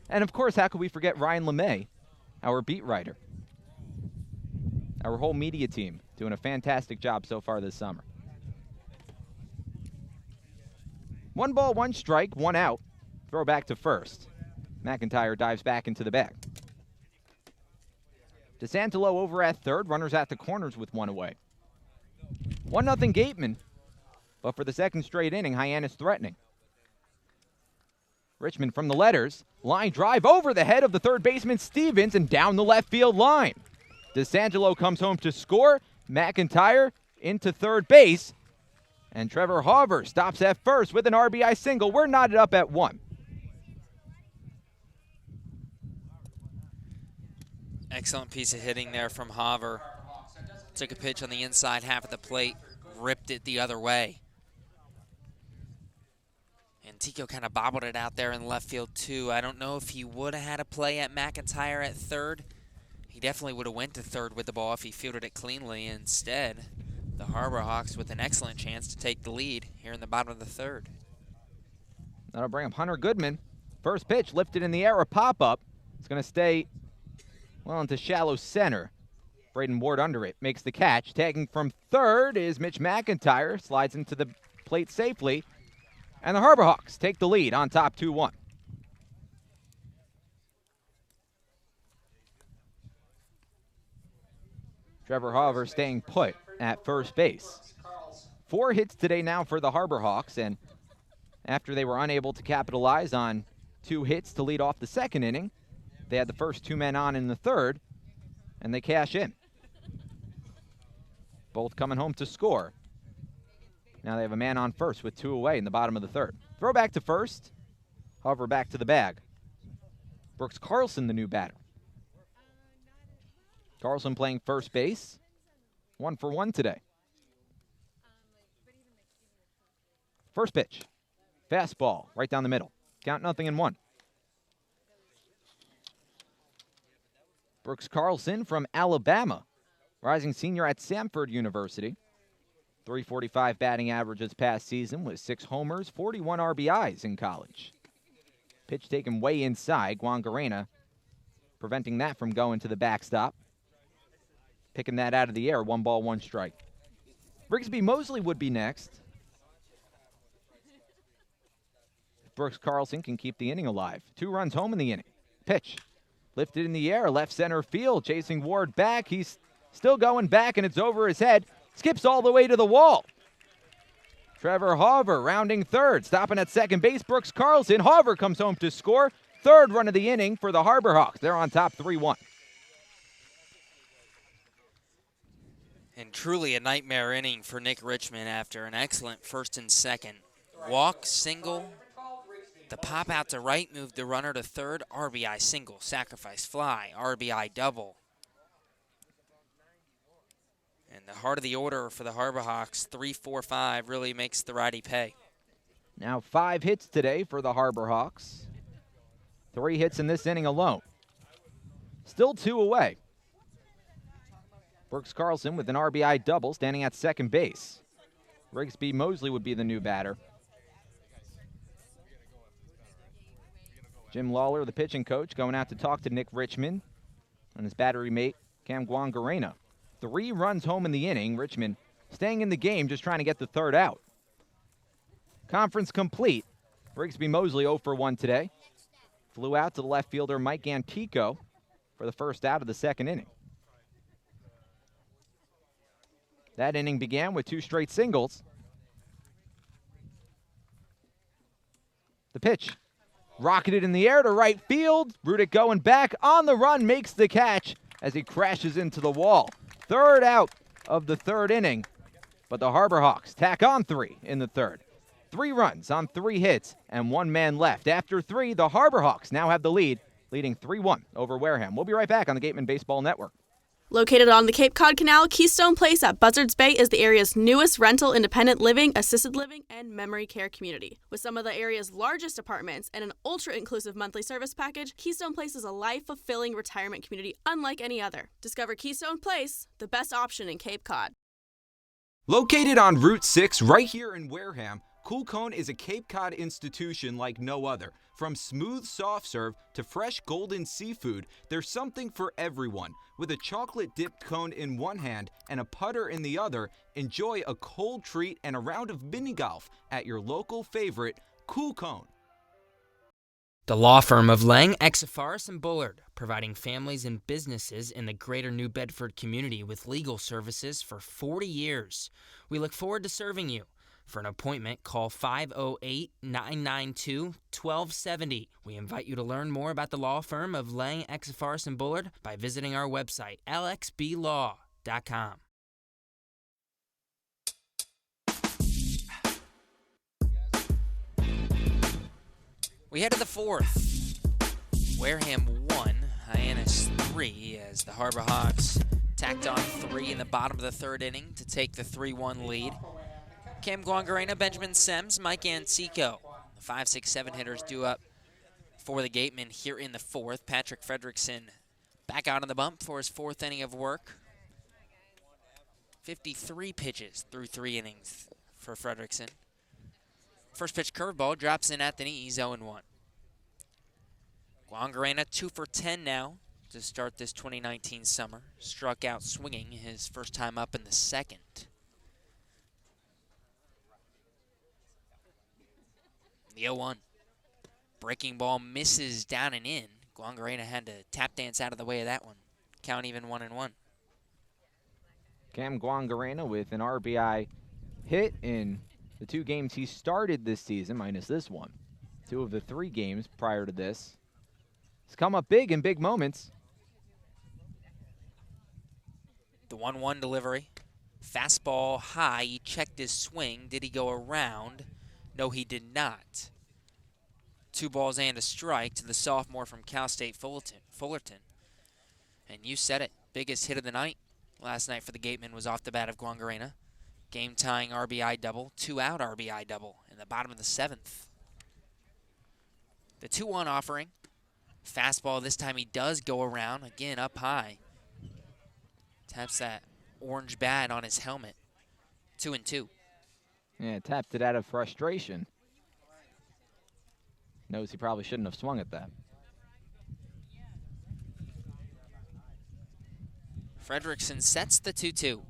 And, of course, how could we forget Ryan LeMay, our beat writer? Our whole media team doing a fantastic job so far this summer. 1 ball, 1 strike, 1 out. Throw back to first. McIntyre dives back into the bag. DeSantolo over at third. Runners at the corners with 1 away. 1-0 Gatemen. But for the second straight inning, Hyannis threatening. Richmond from the letters. Line drive over the head of the third baseman Stevens and down the left field line. DeSantolo comes home to score. McIntyre into third base. And Trevor Hauver stops at first with an RBI single. We're knotted up at 1. Excellent piece of hitting there from Hauver. Took a pitch on the inside half of the plate, ripped it the other way. And Tico kind of bobbled it out there in left field too. I don't know if he would have had a play at McIntyre at third. He definitely would have went to third with the ball if he fielded it cleanly. Instead, the Harbor Hawks with an excellent chance to take the lead here in the bottom of the third. That'll bring up Hunter Goodman. First pitch lifted in the air, a pop-up. It's going to stay Well into shallow center. Braden Ward under it, makes the catch. Tagging from third is Mitch McIntyre, slides into the plate safely. And the Harbor Hawks take the lead on top 2-1. Trevor Hauver staying put at first base. 4 hits today now for the Harbor Hawks, and after they were unable to capitalize on 2 hits to lead off the second inning, they had the first 2 men on in the third, and they cash in. Both coming home to score. Now they have a man on first with 2 away in the bottom of the third. Throw back to first. Hauver back to the bag. Brooks Carlson, the new batter. Carlson playing first base. 1 for 1 today. First pitch. Fastball right down the middle. Count 0-1. Brooks Carlson from Alabama. Rising senior at Samford University. .345 batting average this past season with 6 homers, 41 RBIs in college. Pitch taken way inside. Guangarena preventing that from going to the backstop. Picking that out of the air. 1 ball, 1 strike. Brigsby Mosley would be next. Brooks Carlson can keep the inning alive. 2 runs home in the inning. Pitch. Lifted in the air. Left center field. Chasing Ward back. He's still going back, and it's over his head. Skips all the way to the wall. Trevor Hauver rounding third. Stopping at second base. Brooks Carlson. Hauver comes home to score. 3rd run of the inning for the Harbor Hawks. They're on top 3-1. And truly a nightmare inning for Nick Richmond after an excellent first and second. Walk, single, the pop out to right, moved the runner to third, RBI single, sacrifice fly, RBI double. And the heart of the order for the Harbor Hawks, 3-4-5, really makes the righty pay. Now 5 hits today for the Harbor Hawks. 3 hits in this inning alone. Still 2 away. Brooks Carlson with an RBI double, standing at second base. Brigsby Mosley would be the new batter. Jim Lawler, the pitching coach, going out to talk to Nick Richmond and his battery mate, Cam Guangarena. 3 runs home in the inning. Richmond staying in the game, just trying to get the 3rd out. Conference complete. Brigsby Mosley 0 for 1 today. Flew out to the left fielder Mike Antico for the first out of the second inning. That inning began with 2 straight singles. The pitch. Rocketed in the air to right field. Rudick going back on the run, makes the catch as he crashes into the wall. 3rd out of the 3rd inning. But the Harbor Hawks tack on 3 in the 3rd. 3 runs on 3 hits and 1 man left. After 3, the Harbor Hawks now have the lead, leading 3-1 over Wareham. We'll be right back on the Gatemen Baseball Network. Located on the Cape Cod Canal, Keystone Place at Buzzards Bay is the area's newest rental independent living, assisted living, and memory care community. With some of the area's largest apartments and an ultra-inclusive monthly service package, Keystone Place is a life-fulfilling retirement community unlike any other. Discover Keystone Place, the best option in Cape Cod. Located on Route 6 right here in Wareham, Cool Cone is a Cape Cod institution like no other. From smooth soft serve to fresh golden seafood, there's something for everyone. With a chocolate-dipped cone in one hand and a putter in the other, enjoy a cold treat and a round of mini golf at your local favorite, Cool Cone. The law firm of Lang, Exafaris & Bullard, providing families and businesses in the greater New Bedford community with legal services for 40 years. We look forward to serving you. For an appointment, call 508-992-1270. We invite you to learn more about the law firm of Lang, Exafaris & Bullard by visiting our website, lxblaw.com. We head to the 4th. Wareham 1, Hyannis 3, as the Harbor Hawks tacked on 3 in the bottom of the 3rd inning to take the 3-1 lead. Cam Guangarena, Benjamin Sems, Mike Antico. The 5, 6, 7 hitters due up for the Gatemen here in the 4th. Patrick Fredrickson back out on the bump for his 4th inning of work. 53 pitches through 3 innings for Fredrickson. First pitch curveball drops in at the knees, 0-1. Guangarena 2 for 10 now to start this 2019 summer. Struck out swinging his first time up in the second. The 0-1. Breaking ball misses down and in. Guangarena had to tap dance out of the way of that one. Count even 1-1. Cam Guangarena with an RBI hit in the 2 games he started this season, minus this one. 2 of the 3 games prior to this. He's come up big in big moments. The 1-1 delivery. Fastball high. He checked his swing. Did he go around? No, he did not. 2 balls and a strike to the sophomore from Cal State Fullerton. And you said it. Biggest hit of the night last night for the Gatemen was off the bat of Guangarena. Game-tying RBI double. 2-out RBI double in the bottom of the 7th. The 2-1 offering. Fastball, this time he does go around, again up high. Taps that orange bat on his helmet. 2-2. Yeah, tapped it out of frustration. Knows he probably shouldn't have swung at that. Fredrickson sets the 2-2.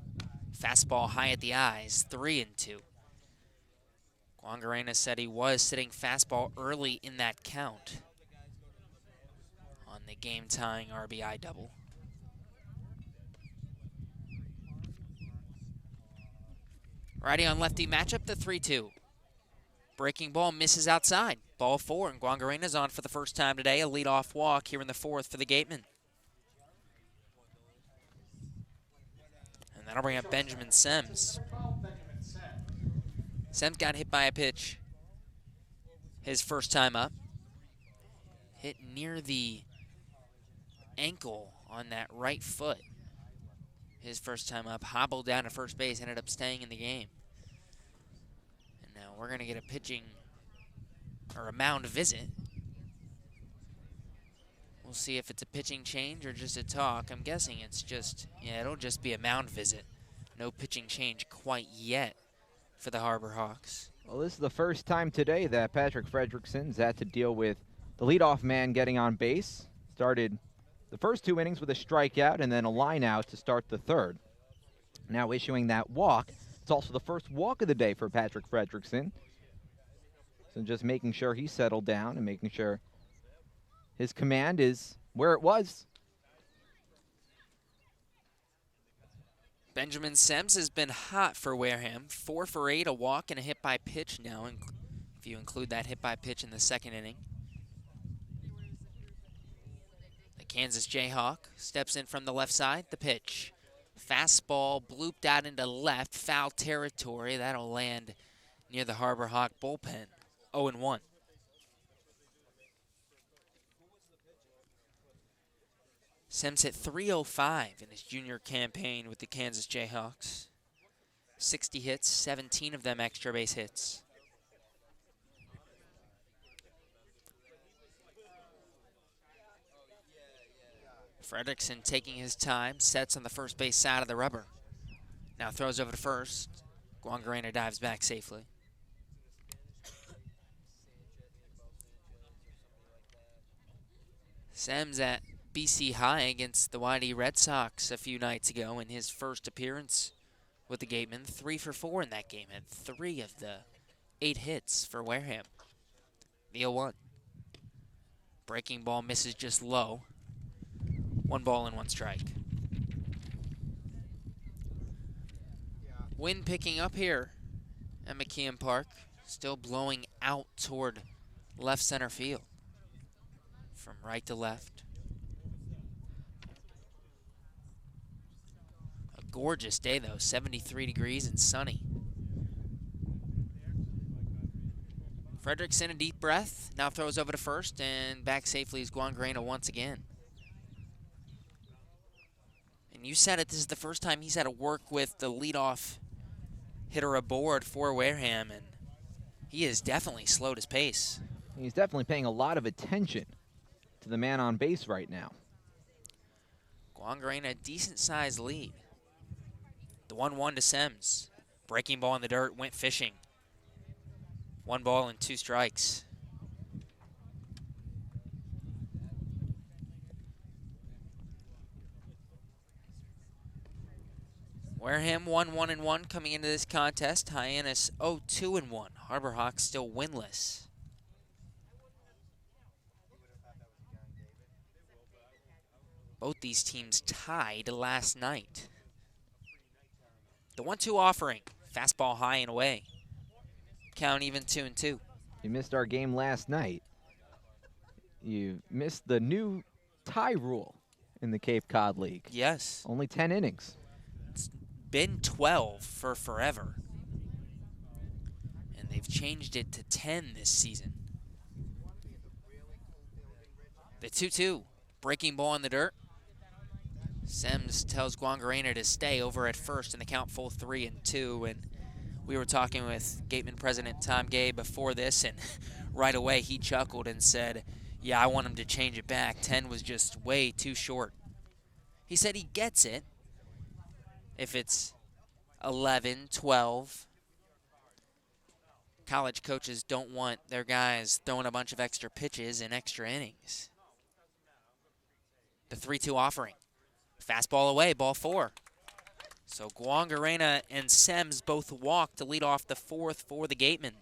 Fastball high at the eyes, 3-2. Guangarena said he was sitting fastball early in that count on the game-tying RBI double. Righty on lefty matchup, the 3-2. Breaking ball misses outside. Ball 4, and Guangarena's on for the first time today. A leadoff walk here in the 4th for the Gatemen. And that'll bring up Benjamin Sems. Sems got hit by a pitch his first time up. Hit near the ankle on that right foot. His first time up, hobbled down to first base, ended up staying in the game. And now we're going to get a pitching or a mound visit. We'll see if it's a pitching change or just a talk. I'm guessing it's just, yeah, it'll just be a mound visit. No pitching change quite yet for the Harbor Hawks. Well, this is the first time today that Patrick Fredrickson's had to deal with the leadoff man getting on base. Started the first 2 innings with a strikeout and then a line out to start the 3rd. Now issuing that walk. It's also the first walk of the day for Patrick Fredrickson. So just making sure he's settled down and making sure his command is where it was. Benjamin Sems has been hot for Wareham. 4 for 8, a walk and a hit by pitch now, if you include that hit by pitch in the 2nd inning. The Kansas Jayhawk steps in from the left side. The pitch. Fastball blooped out into left, foul territory. That'll land near the Harbor Hawk bullpen. 0-1. Sems hit .305 in his junior campaign with the Kansas Jayhawks. 60 hits, 17 of them extra base hits. Fredrickson taking his time, sets on the first base side of the rubber. Now throws over to first. Guangarena dives back safely. Sems at BC High against the YD Red Sox a few nights ago in his first appearance with the Gatemen. 3 for 4 in that game, had 3 of the 8 hits for Wareham. The 0-1. Breaking ball misses just low. 1 ball and 1 strike. Wind picking up here at Mckeon Park. Still blowing out toward left center field. From right to left. A gorgeous day though, 73 degrees and sunny. Fredrickson, a deep breath, now throws over to first, and back safely is Guangarena once again. And you said it, this is the first time he's had to work with the leadoff hitter aboard for Wareham, and he has definitely slowed his pace. He's definitely paying a lot of attention to the man on base right now. Guangarena, a decent-sized lead. The 1-1 to Sems. Breaking ball in the dirt, went fishing. 1 ball and 2 strikes. Wareham 1-1-1 coming into this contest. Hyannis 0-2-1. Harbor Hawks still winless. Both these teams tied last night. The 1-2 offering. Fastball high and away. Count even 2-2. You missed our game last night. You missed the new tie rule in the Cape Cod League. Yes. Only 10 innings. It's been 12 for forever. And they've changed it to 10 this season. The 2-2. Breaking ball in the dirt. Sims tells Guangarena to stay over at first in the count full 3-2. And we were talking with Gatemen President Tom Gabe before this, and right away he chuckled and said, yeah, I want him to change it back. 10 was just way too short. He said he gets it if it's 11, 12. College coaches don't want their guys throwing a bunch of extra pitches and extra innings. The 3-2 offering. Fastball away, ball 4. So Guangarena and Sems both walk to lead off the 4th for the Gatemen.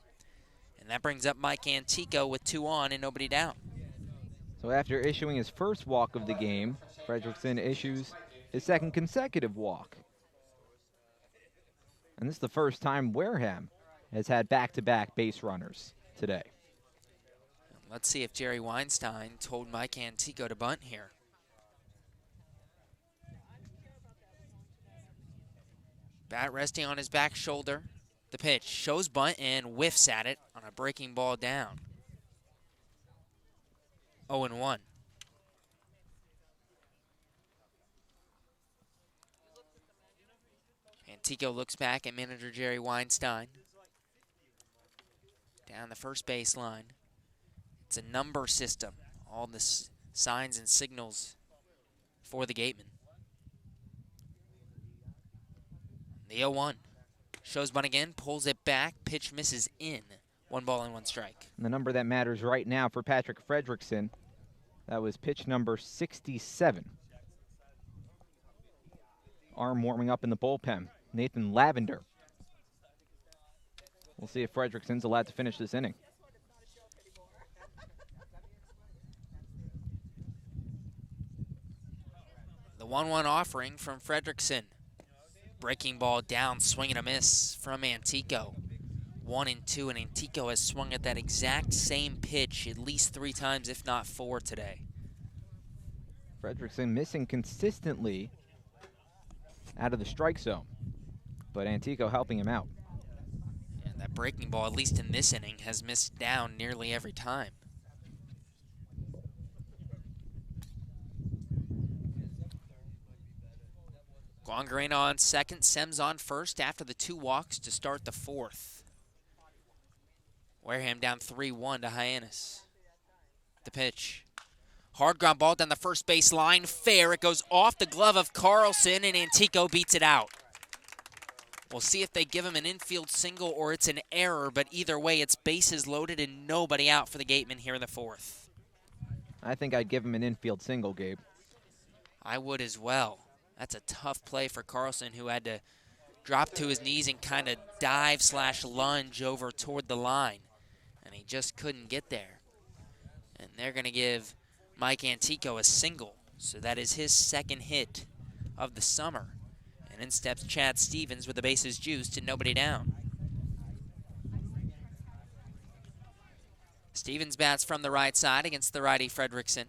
And that brings up Mike Antico with 2 on and nobody down. So after issuing his first walk of the game, Fredrickson issues his second consecutive walk. And this is the first time Wareham has had back-to-back base runners today. Let's see if Jerry Weinstein told Mike Antico to bunt here. Bat resting on his back shoulder. The pitch shows bunt and whiffs at it on a breaking ball down. 0-1. Antico looks back at manager Jerry Weinstein. Down the first baseline. It's a number system. All the signs and signals for the Gatemen. The 0-1. Shows bunt again, pulls it back, pitch misses in. 1 ball and 1 strike. And the number that matters right now for Patrick Fredrickson, that was pitch number 67. Arm warming up in the bullpen. Nathan Lavender. We'll see if Fredrickson's allowed to finish this inning. The 1-1 offering from Fredrickson. Breaking ball down, swing and a miss from Antico. 1-2, and Antico has swung at that exact same pitch at least 3 times, if not 4 today. Fredrickson missing consistently out of the strike zone, but Antico helping him out. And that breaking ball, at least in this inning, has missed down nearly every time. Guangarena on second, Sems on first after the 2 walks to start the 4th. Wareham down 3-1 to Hyannis. The pitch. Hard ground ball down the first base line. Fair. It goes off the glove of Carlson, and Antico beats it out. We'll see if they give him an infield single or it's an error, but either way, it's bases loaded and nobody out for the Gatemen here in the 4th. I think I'd give him an infield single, Gabe. I would as well. That's a tough play for Carlson, who had to drop to his knees and kind of dive/lunge over toward the line. And he just couldn't get there. And they're going to give Mike Antico a single. So that is his 2nd hit of the summer. And in steps Chad Stevens with the bases juiced and nobody down. Stevens bats from the right side against the righty Fredrickson.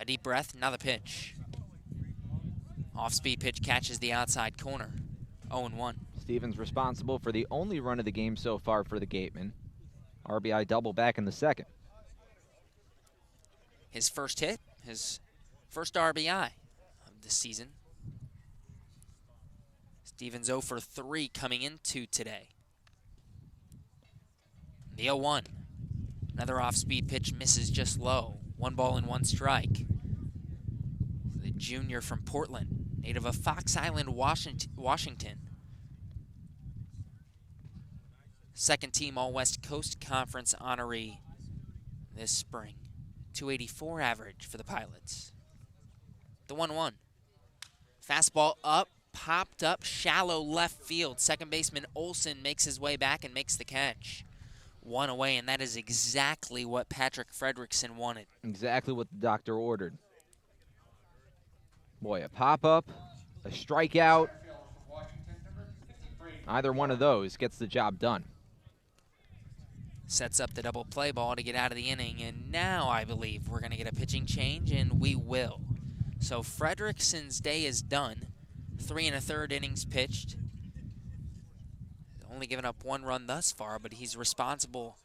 A deep breath, now the pitch. Off-speed pitch catches the outside corner. 0-1. Stevens responsible for the only run of the game so far for the Gatemen. RBI double back in the 2nd. His first hit, his first RBI of the season. Stevens 0 for 3 coming into today. The 0-1. Another off-speed pitch misses just low. 1 ball and 1 strike. The junior from Portland, native of Fox Island, Washington. 2nd team All-West Coast Conference honoree this spring. 284 average for the Pilots. The 1-1. Fastball up, popped up shallow left field. Second baseman Olsen makes his way back and makes the catch. One away, and that is exactly what Patrick Fredrickson wanted. Exactly what the doctor ordered. Boy, a pop-up, a strikeout. Either one of those gets the job done. Sets up the double play ball to get out of the inning, and now I believe we're going to get a pitching change, and we will. So Fredrickson's day is done. 3 1/3 innings pitched. Only given up 1 run thus far, but he's responsible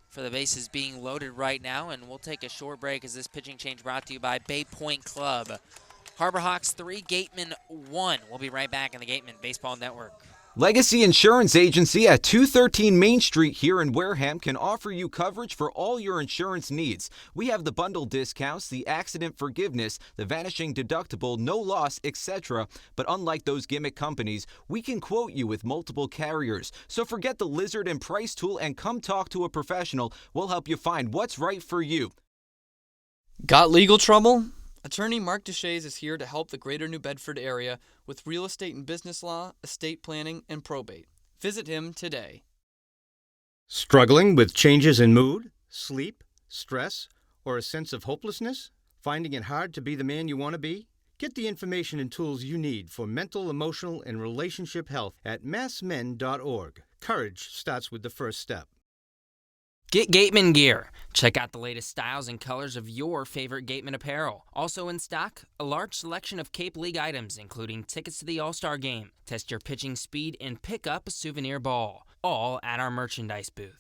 for the bases being loaded right now, and we'll take a short break as this pitching change brought to you by Bay Point Club. Harbor Hawks 3, Gatemen 1. We'll be right back on the Gatemen Baseball Network. Legacy Insurance Agency at 213 Main Street here in Wareham can offer you coverage for all your insurance needs. We have the bundle discounts, the accident forgiveness, the vanishing deductible, no loss, etc. But unlike those gimmick companies, we can quote you with multiple carriers. So forget the lizard and price tool and come talk to a professional. We'll help you find what's right for you. Got legal trouble? Attorney Mark Deshays is here to help the greater New Bedford area with real estate and business law, estate planning, and probate. Visit him today. Struggling with changes in mood, sleep, stress, or a sense of hopelessness? Finding it hard to be the man you want to be? Get the information and tools you need for mental, emotional, and relationship health at massmen.org. Courage starts with the first step. Get Gatemen gear. Check out the latest styles and colors of your favorite Gatemen apparel. Also in stock, a large selection of Cape League items, including tickets to the All-Star Game. Test your pitching speed and pick up a souvenir ball, all at our merchandise booth.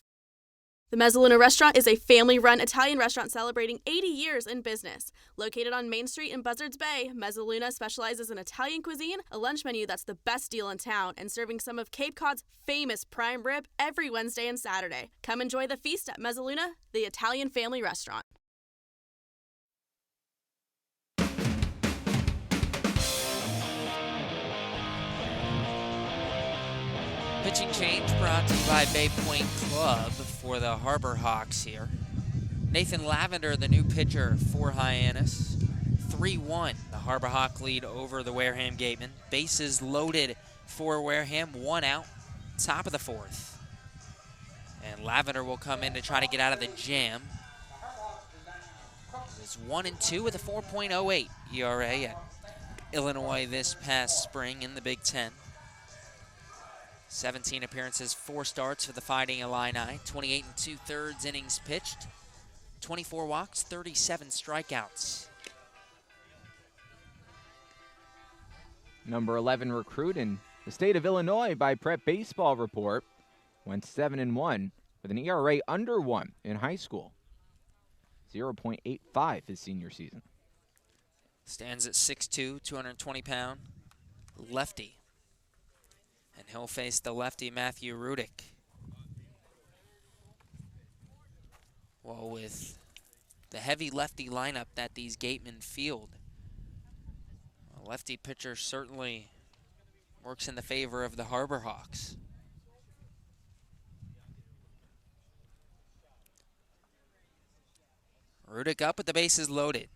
The Mezzaluna Restaurant is a family-run Italian restaurant celebrating 80 years in business. Located on Main Street in Buzzards Bay, Mezzaluna specializes in Italian cuisine, a lunch menu that's the best deal in town, and serving some of Cape Cod's famous prime rib every Wednesday and Saturday. Come enjoy the feast at Mezzaluna, the Italian family restaurant. Pitching change brought to you by Bay Point Club for the Harbor Hawks here. Nathan Lavender, the new pitcher for Hyannis. 3-1, the Harbor Hawk lead over the Wareham Gatemen. Bases loaded for Wareham, 1 out, top of the 4th. And Lavender will come in to try to get out of the jam. It's 1-2 with a 4.08 ERA at Illinois this past spring in the Big Ten. 17 appearances, 4 starts for the Fighting Illini. 28 2/3 innings pitched. 24 walks, 37 strikeouts. Number 11 recruit in the state of Illinois by Prep Baseball Report. Went 7-1 with an ERA under 1 in high school. 0.85 his senior season. Stands at 6'2", 220-pound lefty. And he'll face the lefty Matthew Rudick. Well, with the heavy lefty lineup that these Gatemen field, a lefty pitcher certainly works in the favor of the Harbor Hawks. Rudick up with the bases loaded.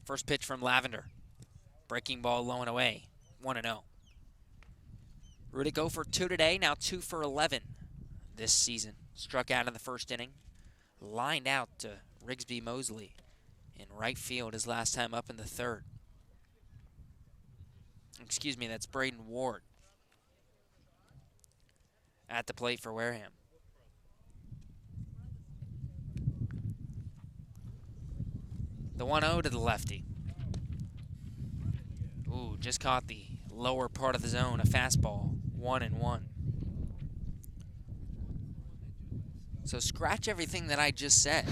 First pitch from Lavender. Breaking ball low and away, 1-0. Rudick 0 for 2 today, now 2 for 11 this season. Struck out in the first inning. Lined out to Rigsby Mosley in right field his last time up in the 3rd. Excuse me, that's Braden Ward at the plate for Wareham. The 1-0 to the lefty. Ooh, just caught the lower part of the zone, a fastball, 1-1. So scratch everything that I just said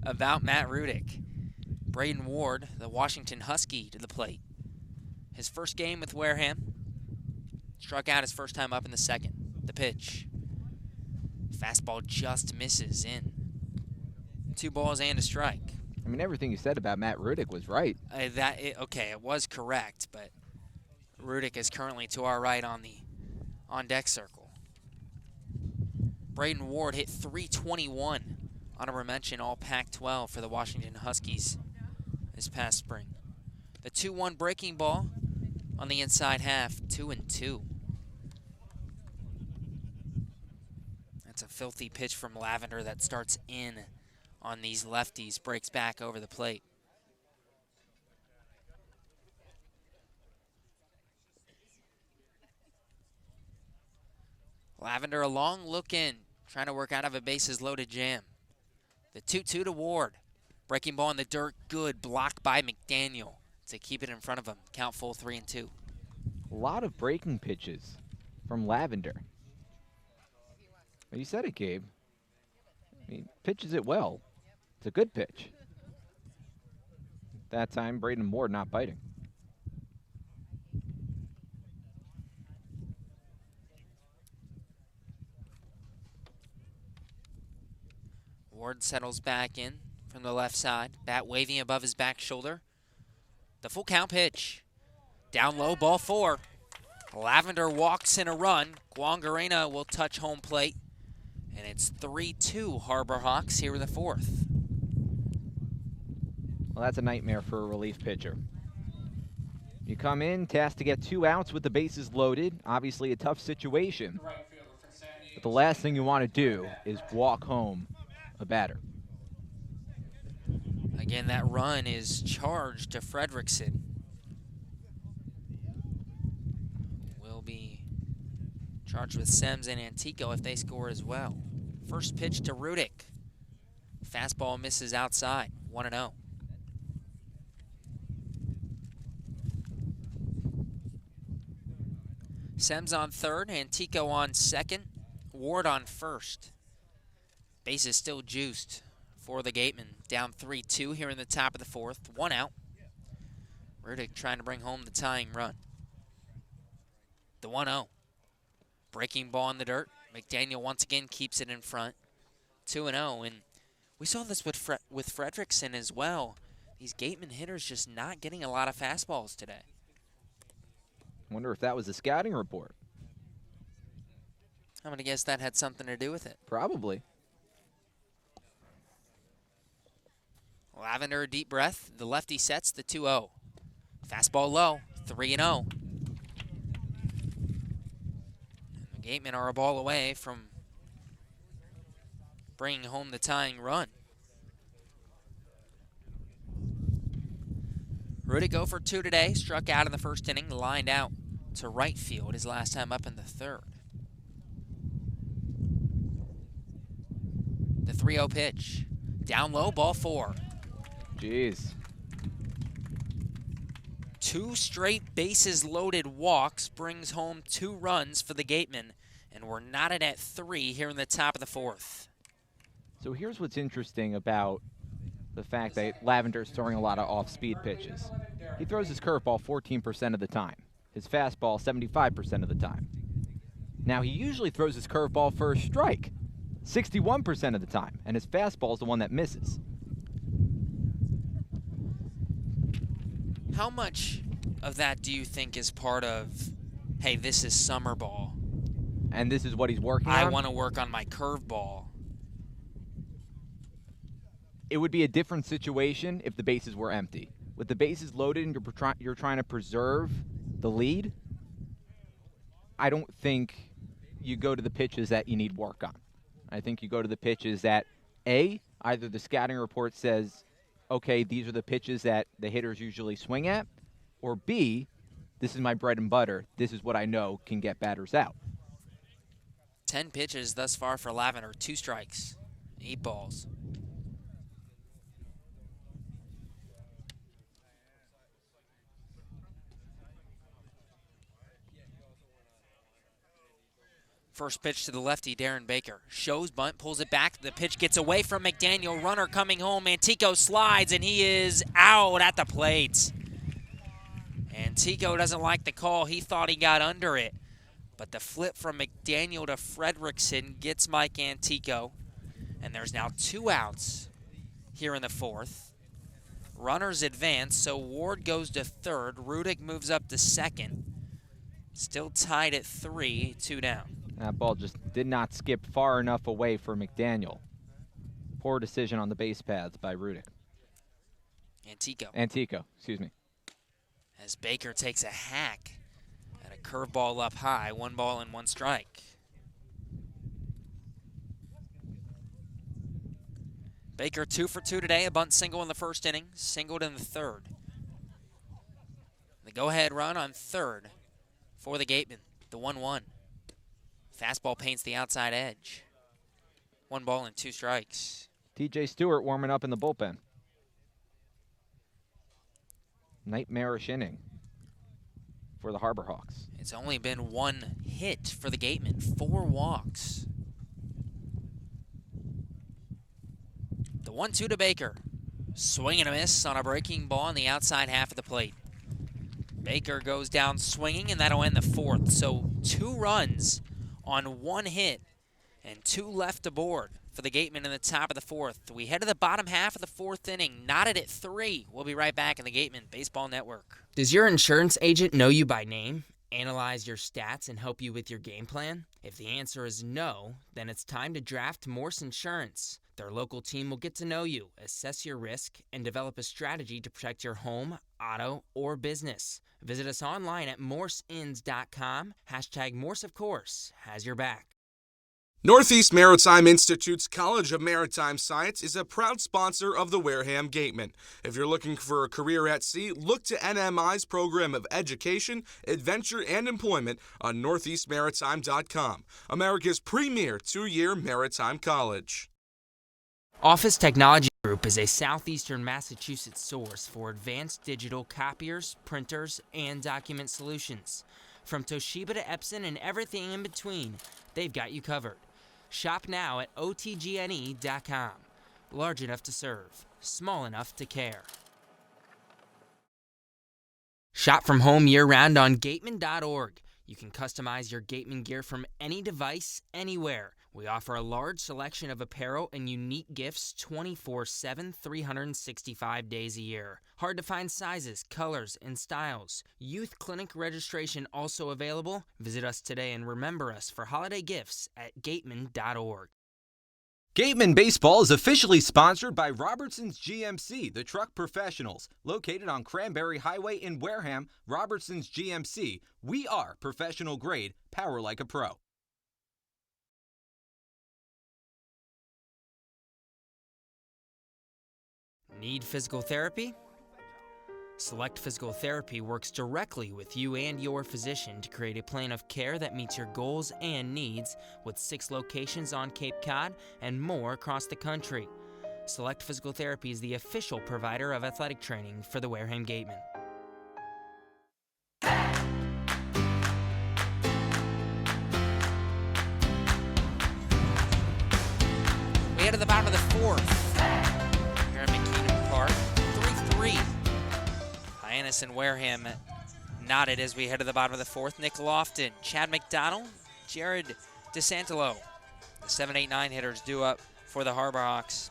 about Matt Rudick. Braden Ward, the Washington Husky, to the plate. His first game with Wareham. Struck out his first time up in the 2nd. The pitch. Fastball just misses in. 2 balls and a strike. I mean, everything you said about Matt Rudick was right. Okay, it was correct, but Rudick is currently to our right on the on-deck circle. Braden Ward hit .321, honorable mention All Pac-12 for the Washington Huskies this past spring. The 2-1 breaking ball on the inside half, 2-2. That's a filthy pitch from Lavender that starts in on these lefties, breaks back over the plate. Lavender a long look in, trying to work out of a bases loaded jam. The 2-2 to Ward. Breaking ball in the dirt, good. Blocked by McDaniel to keep it in front of him. Count full 3-2. A lot of breaking pitches from Lavender. Well, you said it, Gabe. I mean, pitches it well. It's a good pitch. That time, Braden Ward not biting. Ward settles back in from the left side. Bat waving above his back shoulder. The full count pitch. Down low, ball 4. Lavender walks in a run. Guangarena will touch home plate. And it's 3-2 Harbor Hawks here in the 4th. Well, that's a nightmare for a relief pitcher. You come in, tasked to get 2 outs with the bases loaded. Obviously a tough situation. But the last thing you want to do is walk home a batter. Again, that run is charged to Fredrickson. Will be charged with Sems and Antico if they score as well. First pitch to Rudick. Fastball misses outside, 1-0. Sems on third, Antico on second, Ward on first. Base is still juiced for the Gatemen. Down 3-2 here in the top of the 4th. 1 out. Rudick trying to bring home the tying run. The 1-0. Breaking ball in the dirt. McDaniel once again keeps it in front. 2-0. And we saw this with Fredrickson as well. These Gatemen hitters just not getting a lot of fastballs today. Wonder if that was a scouting report. I'm going to guess that had something to do with it. Probably. Lavender, a deep breath. The lefty sets the 2-0. Fastball low, 3-0. The Gatemen are a ball away from bringing home the tying run. Rudick 0 for 2 today. Struck out in the first inning, lined out to right field his last time up in the 3rd. The 3-0 pitch. Down low, ball 4. Jeez. 2 straight bases loaded walks brings home 2 runs for the Gatemen, and we're knotted at 3 here in the top of the 4th. So here's what's interesting about the fact that Lavender's throwing a lot of off-speed pitches. He throws his curveball 14% of the time, his fastball 75% of the time. Now, he usually throws his curveball for a strike 61% of the time, and his fastball is the one that misses. How much of that do you think is part of, hey, this is summer ball? And this is what he's working on? I want to work on my curveball. It would be a different situation if the bases were empty. With the bases loaded and you're trying to preserve the lead, I don't think you go to the pitches that you need work on. I think you go to the pitches that, A, either the scouting report says, okay, these are the pitches that the hitters usually swing at, or B, this is my bread and butter. This is what I know can get batters out. 10 pitches thus far for Lavender, 2 strikes, 8 balls. First pitch to the lefty, Darren Baker. Shows bunt, pulls it back. The pitch gets away from McDaniel. Runner coming home. Antico slides, and he is out at the plate. Antico doesn't like the call. He thought he got under it. But the flip from McDaniel to Fredrickson gets Mike Antico. And there's now 2 outs here in the 4th. Runners advance, so Ward goes to 3rd. Rudick moves up to 2nd. Still tied at 3, 2 down. That ball just did not skip far enough away for McDaniel. Poor decision on the base paths by Rudick. Antico, excuse me. as Baker takes a hack at a curveball up high, 1 ball and 1 strike. Baker 2 for 2 today, a bunt single in the first inning, singled in the third. The go-ahead run on third for the Gatemen, the 1-1. Fastball paints the outside edge. 1 ball and 2 strikes. TJ Stewart warming up in the bullpen. Nightmarish inning for the Harbor Hawks. It's only been 1 hit for the Gatemen, 4 walks. The 1-2 to Baker. Swing and a miss on a breaking ball on the outside half of the plate. Baker goes down swinging, and that'll end the 4th. So 2 runs on 1 hit and 2 left aboard for the Gatemen in the top of the 4th. We head to the bottom half of the 4th inning, knotted at 3. We'll be right back in the Gatemen Baseball Network. Does your insurance agent know you by name, analyze your stats, and help you with your game plan? If the answer is no, then it's time to draft Morse Insurance. Their local team will get to know you, assess your risk, and develop a strategy to protect your home, auto, or business. Visit us online at morseins.com. #Morse, of course, has your back. Northeast Maritime Institute's College of Maritime Science is a proud sponsor of the Wareham Gatemen. If you're looking for a career at sea, look to NMI's program of education, adventure, and employment on northeastmaritime.com, America's premier 2-year maritime college. Office Technology Group is a southeastern Massachusetts source for advanced digital copiers, printers, and document solutions. From Toshiba to Epson and everything in between, they've got you covered. Shop now at otgne.com. Large enough to serve, small enough to care. Shop from home year-round on gateman.org. You can customize your Gateman gear from any device, anywhere. We offer a large selection of apparel and unique gifts 24/7, 365 days a year. Hard to find sizes, colors, and styles. Youth clinic registration also available. Visit us today and remember us for holiday gifts at gateman.org. Gatemen Baseball is officially sponsored by Robertson's GMC, the truck professionals. Located on Cranberry Highway in Wareham, Robertson's GMC. We are professional grade, power like a pro. Need physical therapy? Select Physical Therapy works directly with you and your physician to create a plan of care that meets your goals and needs, with 6 locations on Cape Cod and more across the country. Select Physical Therapy is the official provider of athletic training for the Wareham Gatemen. We head to the bottom of the 4th. Here at Mckeon Park, 3-3. Hyannis and Wareham knotted as we head to the bottom of the 4th. Nick Lofton, Chad McDonald, Jared DeSantolo. The 7-8-9 hitters due up for the Harbor Hawks.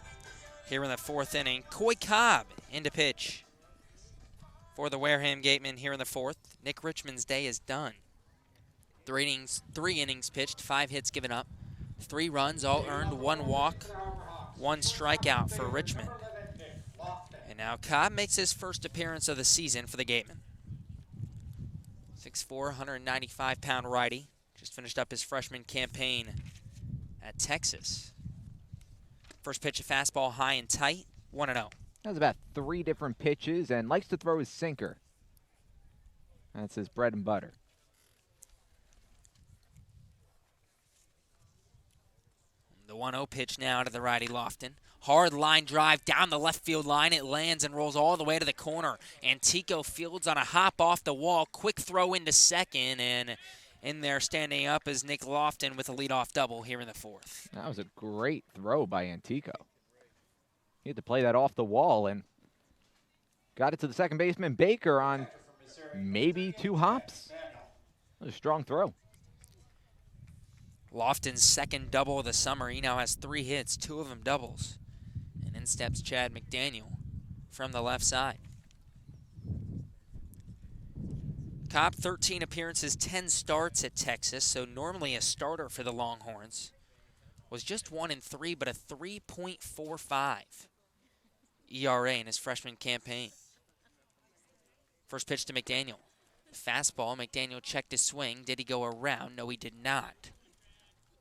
Here in the 4th inning, Coy Cobb into pitch for the Wareham Gatemen here in the 4th. Nick Richmond's day is done. 3 innings pitched, 5 hits given up, 3 runs, all earned, 1 walk, 1 strikeout for Richmond. And now Cobb makes his first appearance of the season for the Gatemen. 6'4", 195-pound righty. Just finished up his freshman campaign at Texas. First pitch, a fastball high and tight, 1-0. Has about 3 different pitches and likes to throw his sinker. That's his bread and butter. The 1-0 pitch now to the righty Lofton. Hard line drive down the left field line. It lands and rolls all the way to the corner. Antico fields on a hop off the wall. Quick throw into second, and in there standing up is Nick Lofton with a leadoff double here in the 4th. That was a great throw by Antico. He had to play that off the wall and got it to the second baseman Baker on maybe 2 hops. That was a strong throw. Lofton's second double of the summer. He now has 3 hits, 2 of them doubles. And in steps Chad McDaniel from the left side. Cobb, 13 appearances, 10 starts at Texas, so normally a starter for the Longhorns. Was just 1-3, but a 3.45 ERA in his freshman campaign. First pitch to McDaniel. Fastball, McDaniel checked his swing. Did he go around? No, he did not.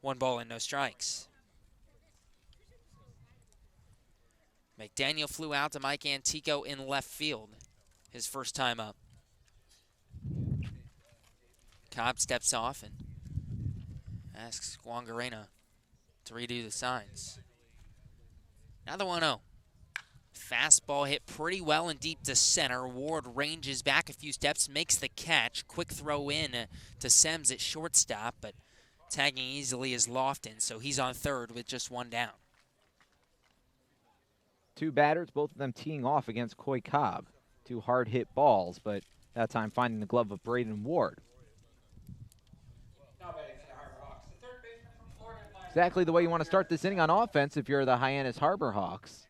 1 ball and no strikes. McDaniel flew out to Mike Antico in left field. His first time up. Cobb steps off and asks Guangarena to redo the signs. Now the 1-0. Fastball hit pretty well and deep to center. Ward ranges back a few steps, makes the catch. Quick throw in to Sems at shortstop, but tagging easily is Lofton, so he's on third with just 1 down. 2 batters, both of them teeing off against Coy Cobb. 2 hard-hit balls, but that time finding the glove of Braden Ward. Exactly the way you want to start this inning on offense if you're the Hyannis Harbor Hawks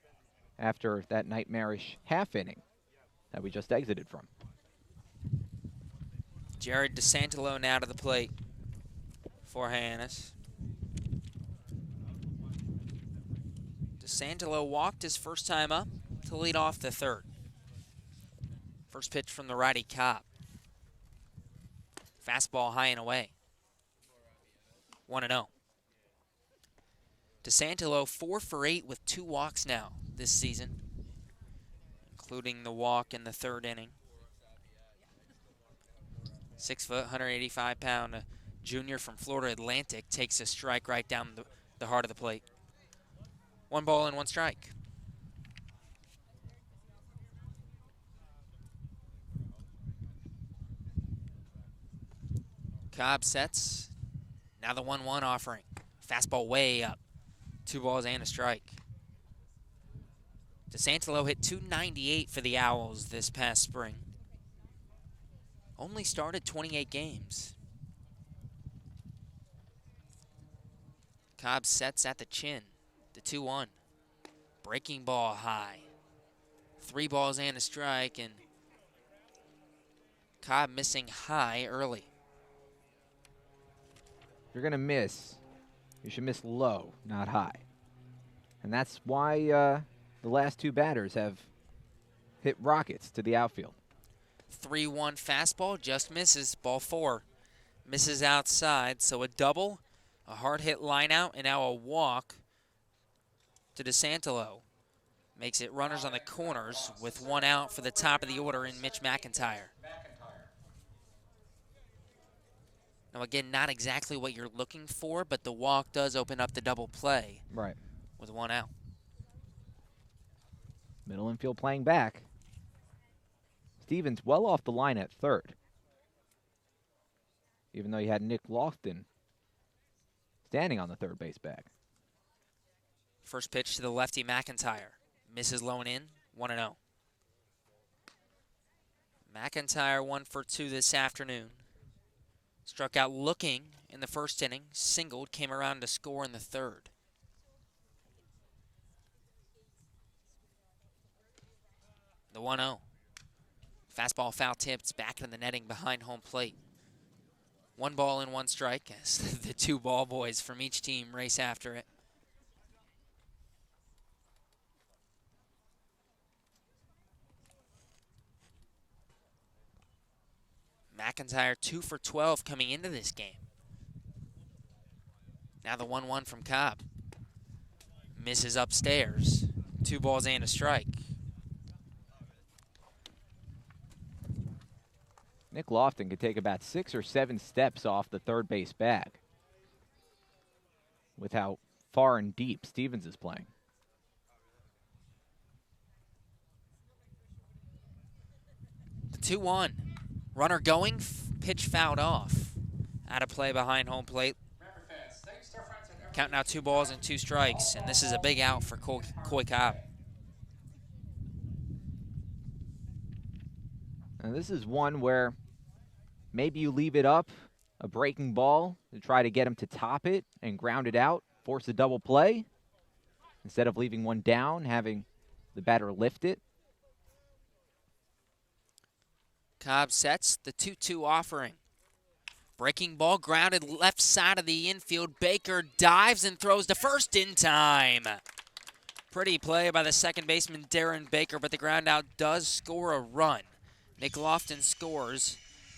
after that nightmarish half inning that we just exited from. Jared DeSantolo now to the plate for Hyannis. DeSantolo walked his first time up to lead off the third. First pitch from the righty Karp. Fastball high and away. 1-0. DeSantolo 4 for 8 with 2 walks now this season, including the walk in the third inning. 6 foot, 185-pound junior from Florida Atlantic takes a strike right down the heart of the plate. 1 ball and 1 strike. Cobb sets. Now the 1-1 offering. Fastball way up. 2 balls and a strike. DeSantolo hit .298 for the Owls this past spring. Only started 28 games. Cobb sets at the chin. The 2-1. Breaking ball high. 3 balls and a strike, and Cobb missing high early. If you're going to miss, you should miss low, not high. And that's why the last 2 batters have hit rockets to the outfield. 3-1 fastball, just misses. Ball 4. Misses outside, so a double, a hard hit line out, and now a walk to DeSantolo. Makes it runners on the corners with 1 out for the top of the order in Mitch McIntyre. Now, again, not exactly what you're looking for, but the walk does open up the double play. Right. With 1 out. Middle infield playing back. Stevens well off the line at third. Even though you had Nick Lofton standing on the third base bag. First pitch to the lefty McIntyre. Misses low and in, 1-0. McIntyre 1 for 2 this afternoon. Struck out looking in the first inning, singled, came around to score in the third. The 1-0. Fastball foul tipped back into the netting behind home plate. 1 ball and 1 strike as the 2 ball boys from each team race after it. McIntyre 2 for 12 coming into this game. Now the 1-1 from Cobb. Misses upstairs. 2 balls and a strike. Nick Lofton could take about 6 or 7 steps off the third base bag with how far and deep Stevens is playing. The 2-1. Runner going, pitch fouled off. Out of play behind home plate. Count now 2 balls and 2 strikes, and this is a big out for Coy Cobb. And this is one where maybe you leave it up, a breaking ball, to try to get him to top it and ground it out, force a double play, instead of leaving one down, having the batter lift it. Cobb sets the 2-2 offering. Breaking ball grounded left side of the infield. Baker dives and throws to first in time. Pretty play by the second baseman, Darren Baker, but the ground out does score a run. Nick Lofton scores.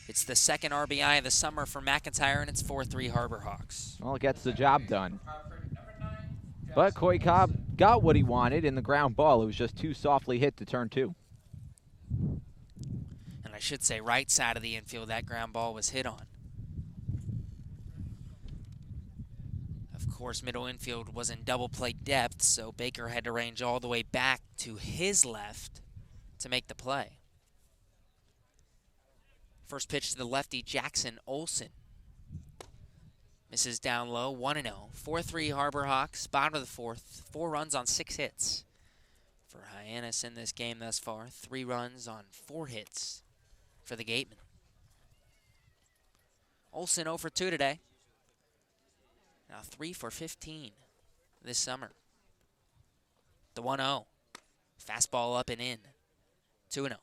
It's the second RBI of the summer for McIntyre, and it's 4-3 Harbor Hawks. Well, gets the job done. But Coy Cobb got what he wanted in the ground ball. It was just too softly hit to turn 2. And I should say right side of the infield that ground ball was hit on. Of course, middle infield was in double play depth, so Baker had to range all the way back to his left to make the play. First pitch to the lefty, Jackson Olsen. Misses down low, 1-0. 4-3 Harbor Hawks, bottom of the fourth. 4 runs on 6 hits for Hyannis in this game thus far. 3 runs on 4 hits for the Gatemen. Olsen 0 for 2 today. Now 3 for 15 this summer. The 1-0. Fastball up and in. 2-0.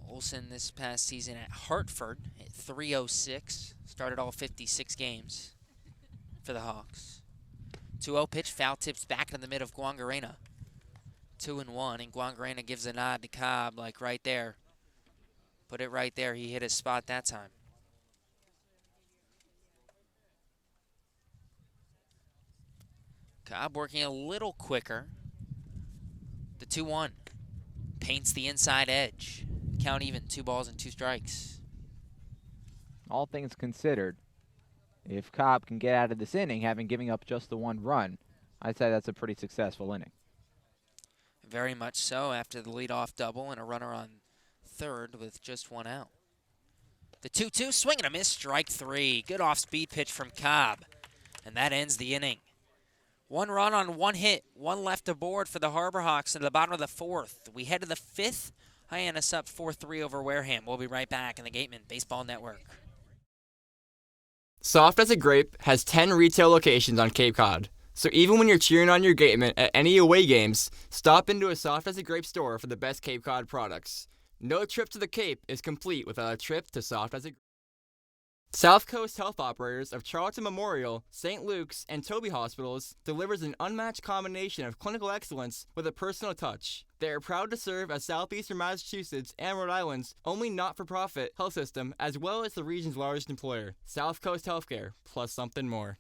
Olsen this past season at Hartford at .306. Started all 56 games for the Hawks. 2-0 pitch, foul tips back into the mid of Guangarena. 2-1, and Guangarena gives a nod to Cobb, like right there. Put it right there. He hit his spot that time. Cobb working a little quicker. The 2-1 paints the inside edge. Count even, 2 balls and 2 strikes. All things considered, if Cobb can get out of this inning, having giving up just the 1 run, I'd say that's a pretty successful inning. Very much so after the leadoff double and a runner on third with just 1 out. The 2-2, swing and a miss, strike 3. Good off-speed pitch from Cobb, and that ends the inning. 1 run on 1 hit, 1 left aboard for the Harbor Hawks in the bottom of the 4th. We head to the 5th. Hyannis up 4-3 over Wareham. We'll be right back in the Gatemen Baseball Network. Soft as a Grape has 10 retail locations on Cape Cod. So even when you're cheering on your Gatemen at any away games, stop into a Soft as a Grape store for the best Cape Cod products. No trip to the Cape is complete without a trip to Soft as a Grape. South Coast Health Operators of Charlton Memorial, St. Luke's, and Toby Hospitals delivers an unmatched combination of clinical excellence with a personal touch. They are proud to serve as Southeastern Massachusetts and Rhode Island's only not-for-profit health system, as well as the region's largest employer. South Coast Healthcare, plus something more.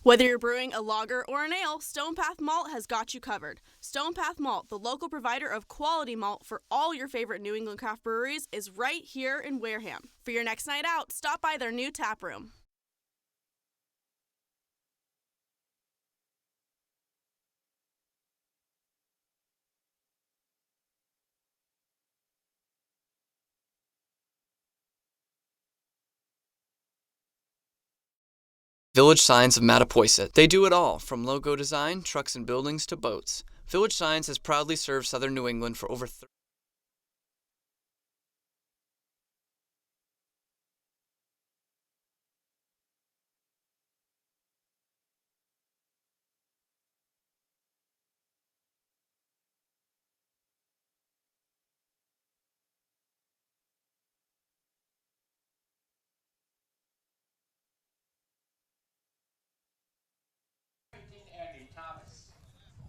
Whether you're brewing a lager or an ale, Stonepath Malt has got you covered. Stonepath Malt, the local provider of quality malt for all your favorite New England craft breweries, is right here in Wareham. For your next night out, stop by their new tap room. Village Signs of Mattapoisett. They do it all, from logo design, trucks and buildings, to boats. Village Signs has proudly served southern New England for over 30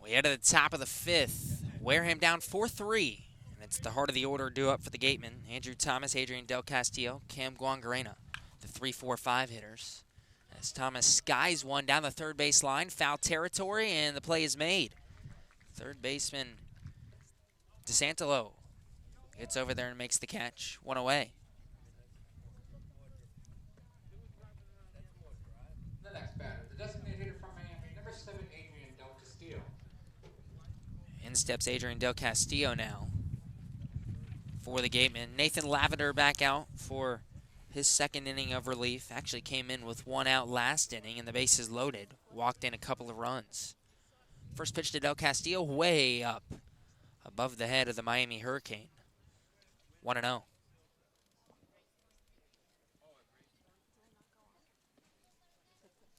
We head to the top of the 5th. Wareham down 4-3. And it's the heart of the order due up for the Gatemen. Andrew Thomas, Adrian Del Castillo, Cam Guangarena, the 3-4-5 hitters. As Thomas skies one down the third base line, foul territory, and the play is made. Third baseman DeSantolo gets over there and makes the catch. 1 away. The next batter, the designated hitter from Miami, number 7, Adrian Del Castillo. In steps Adrian Del Castillo now for the Gatemen. Nathan Lavender back out for his second inning of relief. Actually came in with 1 out last inning and the bases loaded. Walked in a couple of runs. First pitch to Del Castillo, way up above the head of the Miami Hurricane. 1-0.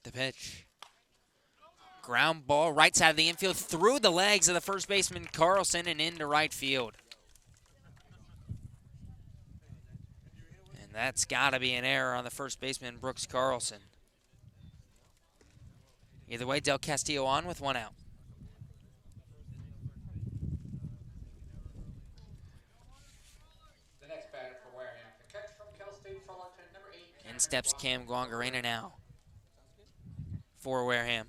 The pitch. Ground ball right side of the infield through the legs of the first baseman Carlson and into right field. And that's got to be an error on the first baseman Brooks Carlson. Either way, Del Castillo on with 1 out. The next batter for Wareham. The catch from Cal State Fullerton, number 8. In steps Cam Guangarena now for Wareham.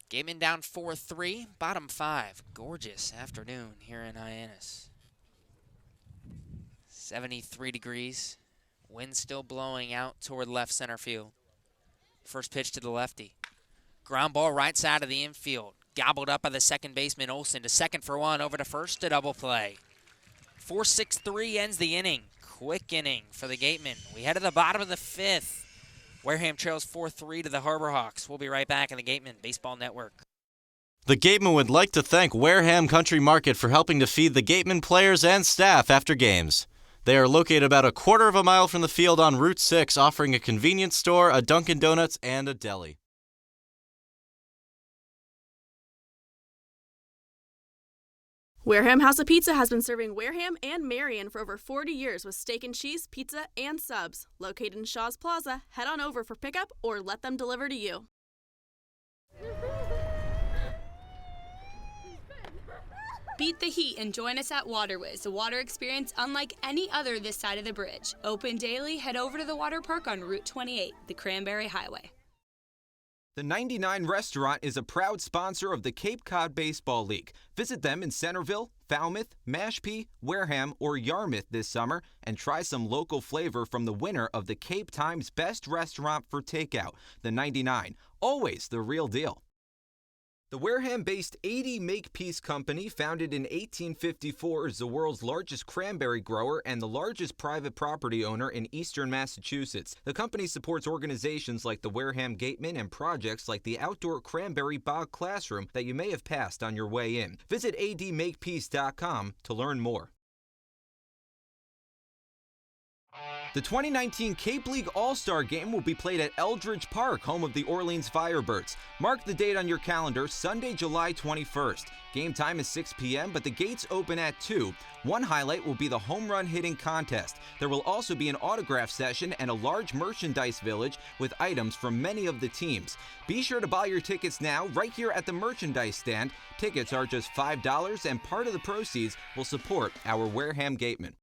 Gatemen down 4-3, bottom 5. Gorgeous afternoon here in Hyannis. 73 degrees. Wind still blowing out toward left center field. First pitch to the lefty. Ground ball right side of the infield. Gobbled up by the second baseman Olsen to second for 1, over to first to double play. 4-6-3 ends the inning. Quick inning for the Gatemen. We head to the bottom of the 5th. Wareham trails 4-3 to the Harbor Hawks. We'll be right back in the Gatemen Baseball Network. The Gatemen would like to thank Wareham Country Market for helping to feed the Gatemen players and staff after games. They are located about a quarter of a mile from the field on Route 6, offering a convenience store, a Dunkin' Donuts, and a deli. Wareham House of Pizza has been serving Wareham and Marion for over 40 years with steak and cheese, pizza, and subs. Located in Shaw's Plaza, head on over for pickup or let them deliver to you. Beat the heat and join us at Waterways, a water experience unlike any other this side of the bridge. Open daily, head over to the water park on Route 28, the Cranberry Highway. The 99 Restaurant is a proud sponsor of the Cape Cod Baseball League. Visit them in Centerville, Falmouth, Mashpee, Wareham, or Yarmouth this summer and try some local flavor from the winner of the Cape Times Best Restaurant for Takeout, the 99. Always the real deal. The Wareham-based 80 Makepeace Company, founded in 1854, is the world's largest cranberry grower and the largest private property owner in eastern Massachusetts. The company supports organizations like the Wareham Gatemen and projects like the outdoor cranberry bog classroom that you may have passed on your way in. Visit admakepeace.com to learn more. The 2019 Cape League All-Star Game will be played at Eldridge Park, home of the Orleans Firebirds. Mark the date on your calendar, Sunday, July 21st. Game time is 6 p.m., but the gates open at 2. One highlight will be the home run hitting contest. There will also be an autograph session and a large merchandise village with items from many of the teams. Be sure to buy your tickets now right here at the merchandise stand. Tickets are just $5, and part of the proceeds will support our Wareham Gatemen.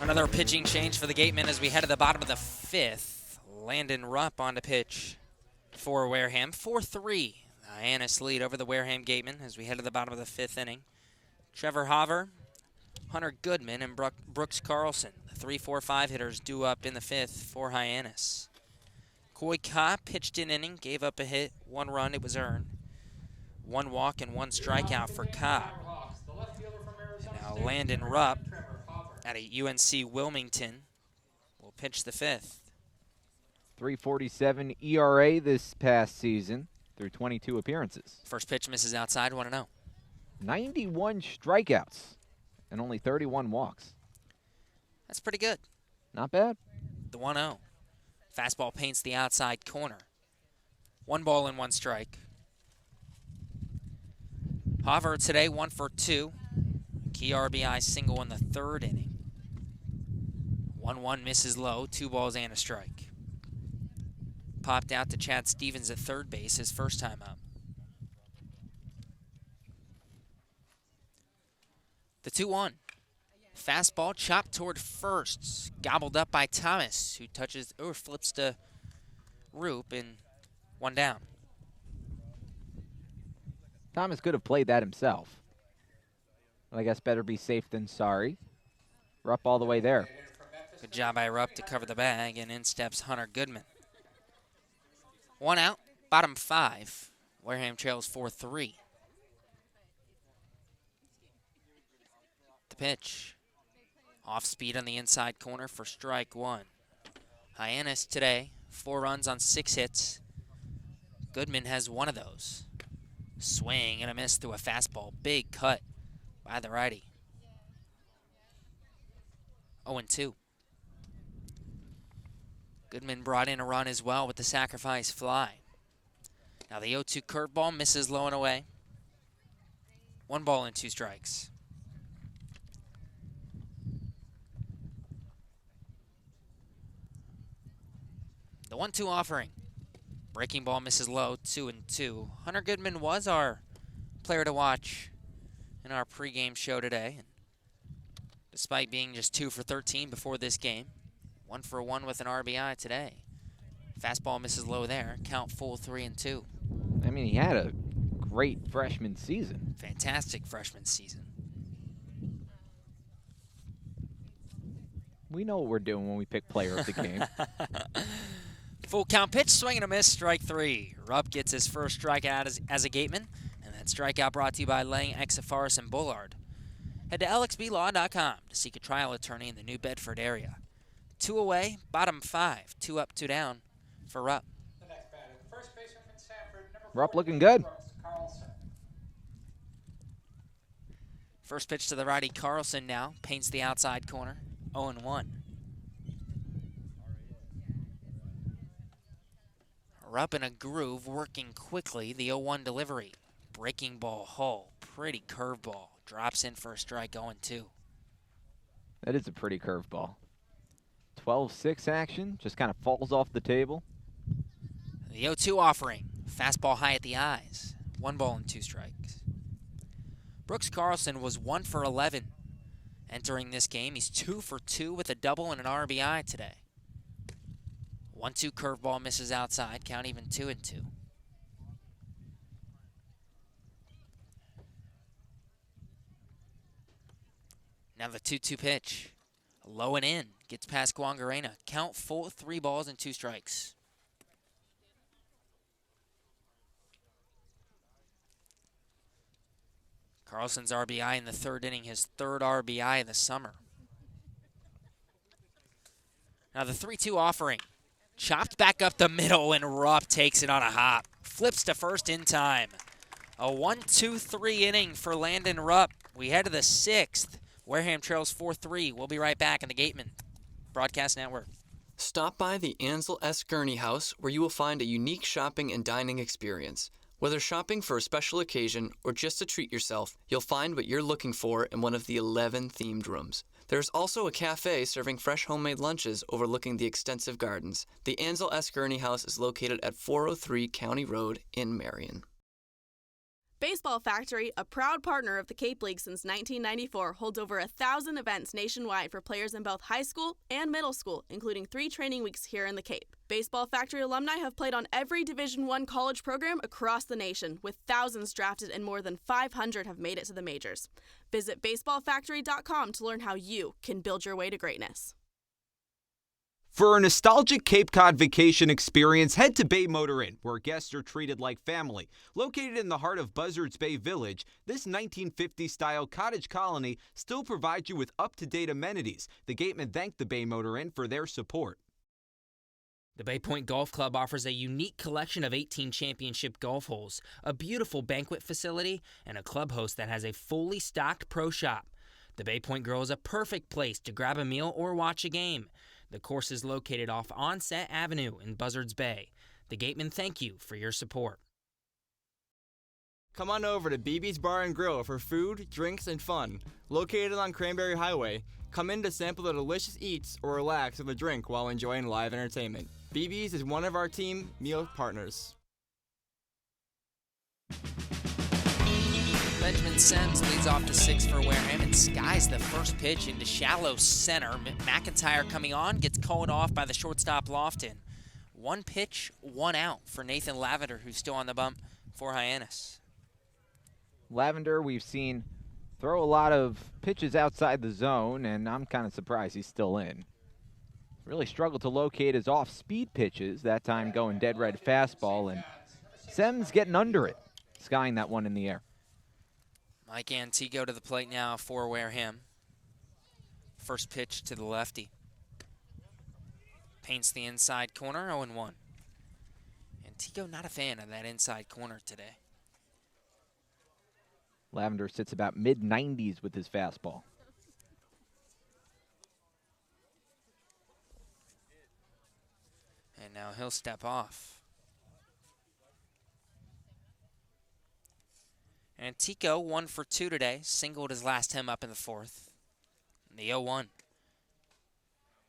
Another pitching change for the Gatemen as we head to the bottom of the 5th. Landon Rupp on to pitch for Wareham. 4-3. Hyannis lead over the Wareham Gatemen as we head to the bottom of the 5th inning. Trevor Hover, Hunter Goodman, and Brooks Carlson. The 3-4-5 hitters due up in the 5th for Hyannis. Coy Kopp pitched an inning, gave up a hit, 1 run, it was earned. 1 walk and 1 strikeout for Kopp. And now Landon Rupp at a UNC Wilmington will pitch the 5th. 3.47 ERA this past season through 22 appearances. First pitch misses outside, 1-0. 91 strikeouts and only 31 walks. That's pretty good. Not bad. The 1-0. Fastball paints the outside corner. 1 ball and 1 strike. Hover today 1 for 2. Key RBI single in the 3rd inning. 1-1 misses low, 2 balls and a strike. Popped out to Chad Stevens at third base, his first time up. The 2-1. Fastball chopped toward first. Gobbled up by Thomas, who touches or flips to Roop, and 1 down. Thomas could have played that himself. But I guess better be safe than sorry. Rupp all the way there. Good job by Rupp to cover the bag, and in steps Hunter Goodman. 1 out, bottom 5. Wareham trails 4-3. The pitch. Off speed on the inside corner for strike 1. Hyannis today, 4 runs on 6 hits. Goodman has 1 of those. Swing and a miss through a fastball. Big cut by the righty. 0-2. Goodman brought in a run as well with the sacrifice fly. Now the 0-2 curveball misses low and away. 1 ball and 2 strikes. The 1-2 offering. Breaking ball misses low, 2-2. Hunter Goodman was our player to watch in our pregame show today. And despite being just 2 for 13 before this game, 1 for 1 with an RBI today. Fastball misses low there. Count full 3-2. I mean, he had a great freshman season. Fantastic freshman season. We know what we're doing when we pick player of the game. Full count pitch, swing and a miss, strike 3. Rupp gets his first strikeout as a Gateman, and that strikeout brought to you by Lang, Exafaris, and Bullard. Head to lxblaw.com to seek a trial attorney in the New Bedford area. 2 away, bottom 5, 2 up, 2 down for Rupp. Rupp looking good. First pitch to the righty Carlson now, paints the outside corner, 0-1. Rupp in a groove, working quickly, the 0-1 delivery. Breaking ball Hull, pretty curveball. Drops in for a strike, 0-2. That is a pretty curveball. 12-6 action, just kind of falls off the table. The 0-2 offering, fastball high at the eyes. 1 ball and 2 strikes. Brooks Carlson was 1 for 11 entering this game. He's 2 for 2 with a double and an RBI today. 1-2 curveball misses outside, count even 2-2. Now the 2-2 pitch. Low and in. Gets past Guangarena. Count full, 3 balls and 2 strikes. Carlson's RBI in the 3rd inning, his 3rd RBI of the summer. Now the 3-2 offering. Chopped back up the middle, and Rupp takes it on a hop. Flips to first in time. A 1-2-3 inning for Landon Rupp. We head to the 6th. Wareham trails 4-3. We'll be right back on the Gatemen Broadcast Network. Stop by the Ansel S. Gurney House, where you will find a unique shopping and dining experience. Whether shopping for a special occasion or just to treat yourself, you'll find what you're looking for in one of the 11 themed rooms. There's also a cafe serving fresh homemade lunches overlooking the extensive gardens. The Ansel S. Gurney House is located at 403 County Road in Marion. Baseball Factory, a proud partner of the Cape League since 1994, holds over 1,000 events nationwide for players in both high school and middle school, including 3 training weeks here in the Cape. Baseball Factory alumni have played on every Division I college program across the nation, with thousands drafted and more than 500 have made it to the majors. Visit baseballfactory.com to learn how you can build your way to greatness. For a nostalgic Cape Cod vacation experience, head to Bay Motor Inn, where guests are treated like family. Located in the heart of Buzzards Bay Village, this 1950s-style cottage colony still provides you with up-to-date amenities. The Gatemen thank the Bay Motor Inn for their support. The Bay Point Golf Club offers a unique collection of 18 championship golf holes, a beautiful banquet facility, and a club host that has a fully stocked pro shop. The Bay Point Grill is a perfect place to grab a meal or watch a game. The course is located off Onset Avenue in Buzzards Bay. The Gatemen thank you for your support. Come on over to BB's Bar and Grill for food, drinks, and fun. Located on Cranberry Highway, come in to sample the delicious eats or relax with a drink while enjoying live entertainment. BB's is one of our team meal partners. Benjamin Sims leads off to 6 for Wareham and skies the first pitch into shallow center. McIntyre coming on, gets called off by the shortstop Lofton. 1 pitch, 1 out for Nathan Lavender, who's still on the bump for Hyannis. Lavender, we've seen throw a lot of pitches outside the zone, and I'm kind of surprised he's still in. Really struggled to locate his off-speed pitches, that time going dead red fastball, and Sims getting under it, skying that one in the air. Mike Antigo to the plate now for Wareham. First pitch to the lefty. Paints the inside corner, 0-1. Antigo not a fan of that inside corner today. Lavender sits about mid-90s with his fastball. And now he'll step off. Antico 1 for 2 today. Singled his last time up in the 4th. The 0-1.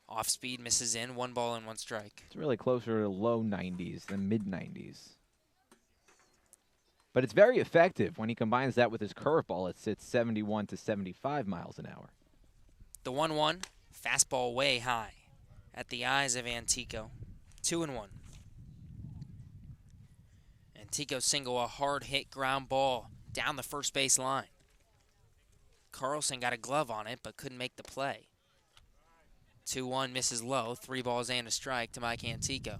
Off speed, misses in. 1 ball and 1 strike. It's really closer to low 90s than mid 90s. But it's very effective when he combines that with his curveball. It sits 71 to 75 miles an hour. The 1-1. Fastball way high at the eyes of Antico. 2-1. Antico single, a hard hit ground ball down the first base line. Carlson got a glove on it but couldn't make the play. 2-1 misses low. 3 balls and a strike to Mike Antico.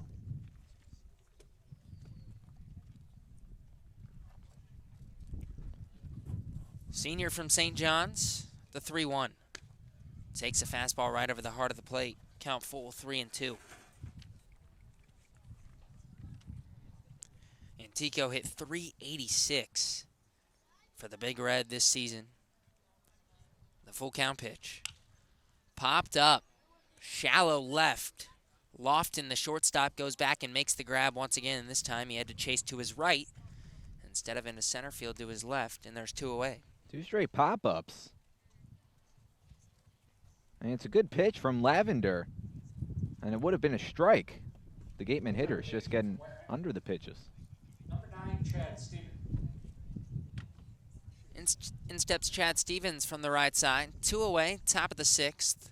Senior from St. John's, the 3-1. Takes a fastball right over the heart of the plate. Count full, 3-2. Antico hit .386 for the Big Red this season. The full count pitch. Popped up. Shallow left. Lofton, the shortstop, goes back and makes the grab once again. And this time he had to chase to his right instead of into center field to his left. And there's 2 away. 2 straight pop-ups. And it's a good pitch from Lavender. And it would have been a strike. The Gatemen hitters just getting under the pitches. Number 9, Chad Stevens. In steps Chad Stevens from the right side. 2 away, top of the 6th.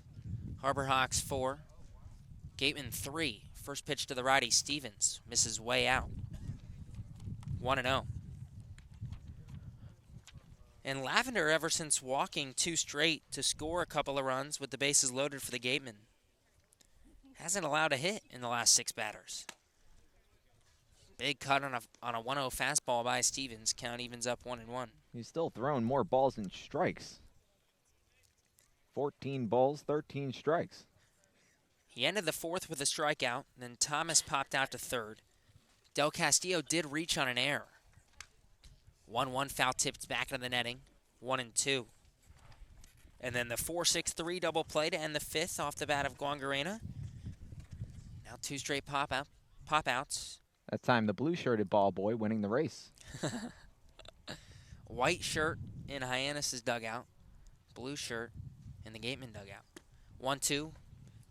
Harbor Hawks 4. Gatemen 3. First pitch to the righty, Stevens. Misses way out. 1-0. And Lavender, ever since walking 2 straight to score a couple of runs with the bases loaded for the Gatemen, hasn't allowed a hit in the last 6 batters. Big cut on a 1-0 fastball by Stevens. Count evens up 1-1. He's still throwing more balls than strikes. 14 balls, 13 strikes. He ended the 4th with a strikeout. Then Thomas popped out to 3rd. Del Castillo did reach on an error. 1-1 foul tipped back into the netting. 1-2. And then the 4-6-3 double play to end the 5th off the bat of Guangarena. Now 2 straight pop-outs. That time the blue-shirted ball boy winning the race. White shirt in Hyannis' dugout. Blue shirt in the Gatemen dugout. 1-2.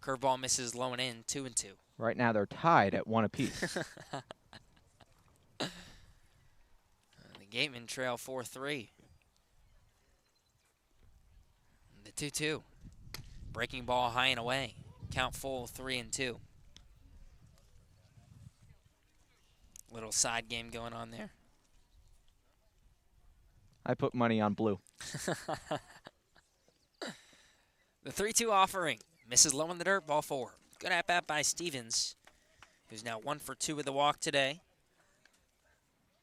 Curveball misses low and in. 2-2. Right now they're tied at 1 apiece. The Gatemen trail 4-3. The 2-2. Breaking ball high and away. Count full, 3-2. Little side game going on there. I put money on blue. The 3-2 offering. Misses low in the dirt, ball 4. Good at bat by Stevens, who's now 1 for 2 with a walk today.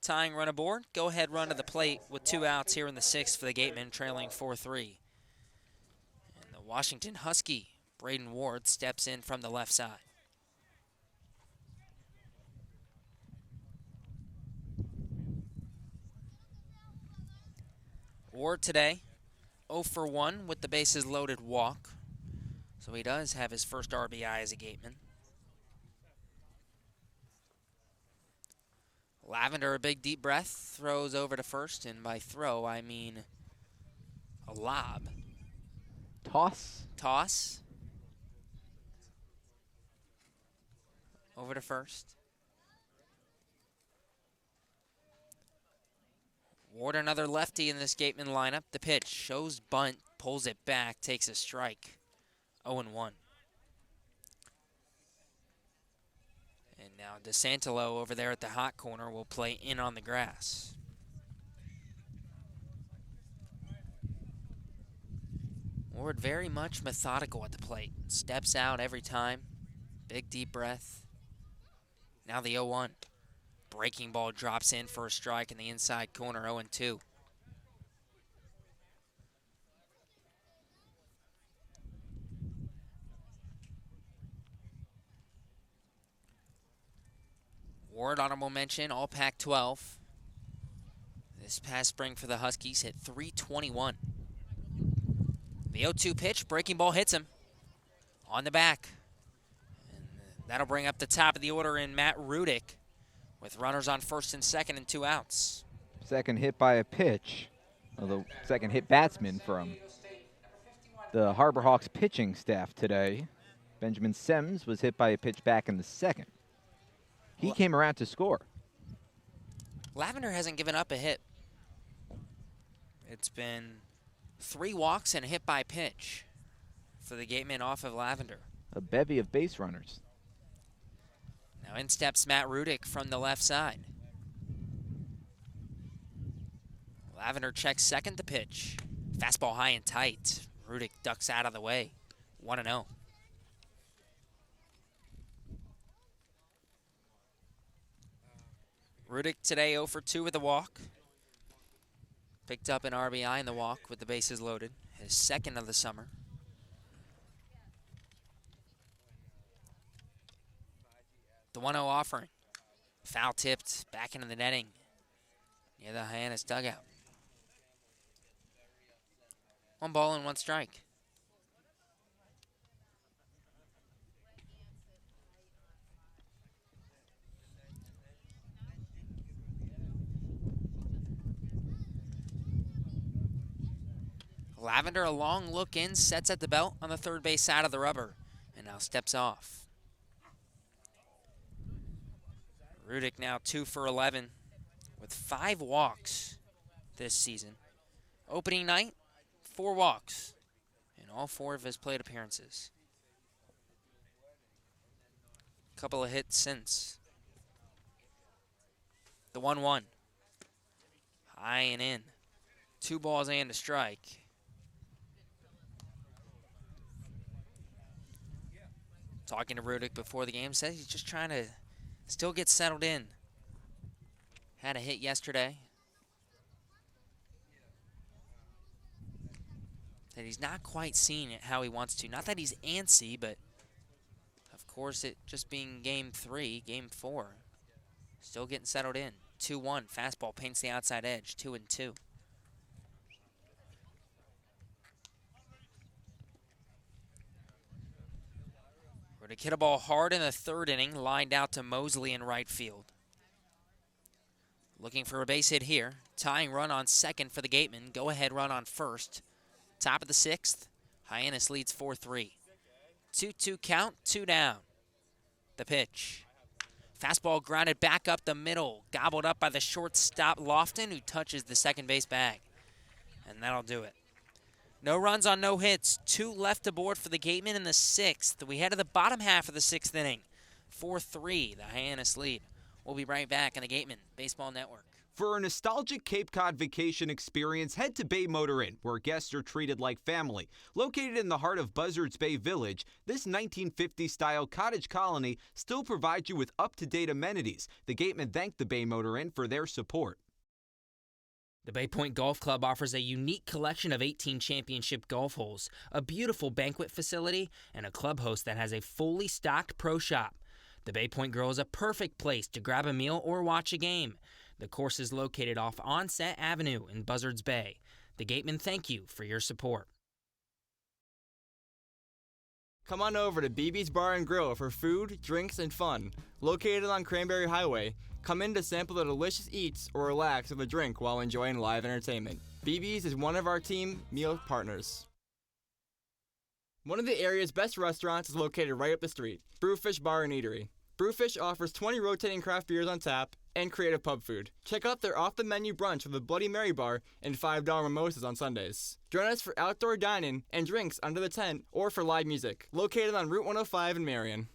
Tying run aboard. Go ahead run to the plate with 2 outs here in the 6th for the Gatemen, trailing 4-3. And the Washington Husky, Braden Ward, steps in from the left side. Ward today, 0 for 1 with the bases loaded walk. So he does have his first RBI as a Gateman. Lavender, a big deep breath, throws over to first, and by throw, I mean a lob. Toss. Over to first. Ward, another lefty in this Gateman lineup. The pitch shows bunt, pulls it back, takes a strike. 0-1. And now DeSantelo over there at the hot corner will play in on the grass. Ward very much methodical at the plate. Steps out every time. Big deep breath. Now the 0-1. Breaking ball drops in for a strike in the inside corner, 0-2. Ward, honorable mention, all Pac-12. This past spring for the Huskies hit .321. The 0-2 pitch, breaking ball hits him on the back. And that'll bring up the top of the order in Matt Rudick with runners on first and second and 2 outs. second hit by a pitch. Well, the second hit batsman from the Harbor Hawks pitching staff today. Benjamin Sims was hit by a pitch back in the second. He came around to score. Lavender hasn't given up a hit. It's been 3 walks and a hit by pitch for the Gatemen off of Lavender. A bevy of base runners. Now in steps Matt Rudick from the left side. Lavender checks second, the pitch. Fastball high and tight. Rudick ducks out of the way. 1-0. Rudick today 0 for 2 with a walk. Picked up an RBI in the walk with the bases loaded. His second of the summer. The 1-0 offering. Foul tipped back into the netting near the Hyannis dugout. 1 ball and 1 strike. Lavender, a long look in, sets at the belt on the third base side of the rubber, and now steps off. Rudick now 2 for 11 with 5 walks this season. Opening night, 4 walks in all 4 of his plate appearances. Couple of hits since. The 1-1. High and in. 2 balls and a strike. Talking to Rudick before the game, says he's just trying to still get settled in. Had a hit yesterday. That he's not quite seeing it how he wants to. Not that he's antsy, but of course it just being game 3, game 4. Still getting settled in. 2-1, fastball paints the outside edge, 2-2. Rudick hit a ball hard in the 3rd inning, lined out to Mosley in right field. Looking for a base hit here. Tying run on second for the Gatemen. Go-ahead run on first. Top of the 6th, Hyannis leads 4-3. 2-2 count, 2 down. The pitch. Fastball grounded back up the middle. Gobbled up by the shortstop Lofton, who touches the second base bag. And that'll do it. No runs on no hits. 2 left aboard for the Gatemen in the 6th. We head to the bottom half of the 6th inning. 4-3, the Hyannis lead. We'll be right back on the Gatemen Baseball Network. For a nostalgic Cape Cod vacation experience, head to Bay Motor Inn, where guests are treated like family. Located in the heart of Buzzards Bay Village, this 1950s-style cottage colony still provides you with up-to-date amenities. The Gatemen thank the Bay Motor Inn for their support. The Bay Point Golf Club offers a unique collection of 18 championship golf holes, a beautiful banquet facility, and a clubhouse that has a fully stocked pro shop. The Bay Point Grill is a perfect place to grab a meal or watch a game. The course is located off Onset Avenue in Buzzards Bay. The Gatemen thank you for your support. Come on over to BB's Bar and Grill for food, drinks, and fun. Located on Cranberry Highway, come in to sample the delicious eats or relax with a drink while enjoying live entertainment. BB's is one of our team meal partners. One of the area's best restaurants is located right up the street, Brewfish Bar and Eatery. Brewfish offers 20 rotating craft beers on tap and creative pub food. Check out their off-the-menu brunch with a Bloody Mary bar and $5 mimosas on Sundays. Join us for outdoor dining and drinks under the tent or for live music. Located on Route 105 in Marion.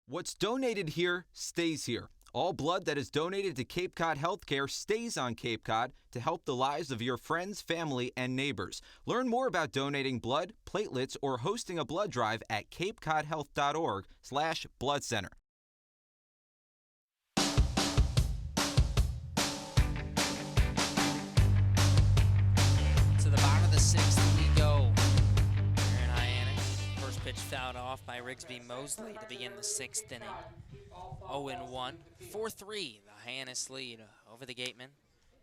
What's donated here stays here. All blood that is donated to Cape Cod Healthcare stays on Cape Cod to help the lives of your friends, family, and neighbors. Learn more about donating blood, platelets, or hosting a blood drive at capecodhealth.org/blood center. To the bottom of the 6th we go. Here in Hyannis. First pitch fouled off by Rigsby Mosley to begin the 6th inning. 0-1. 4-3, the Hyannis lead over the Gatemen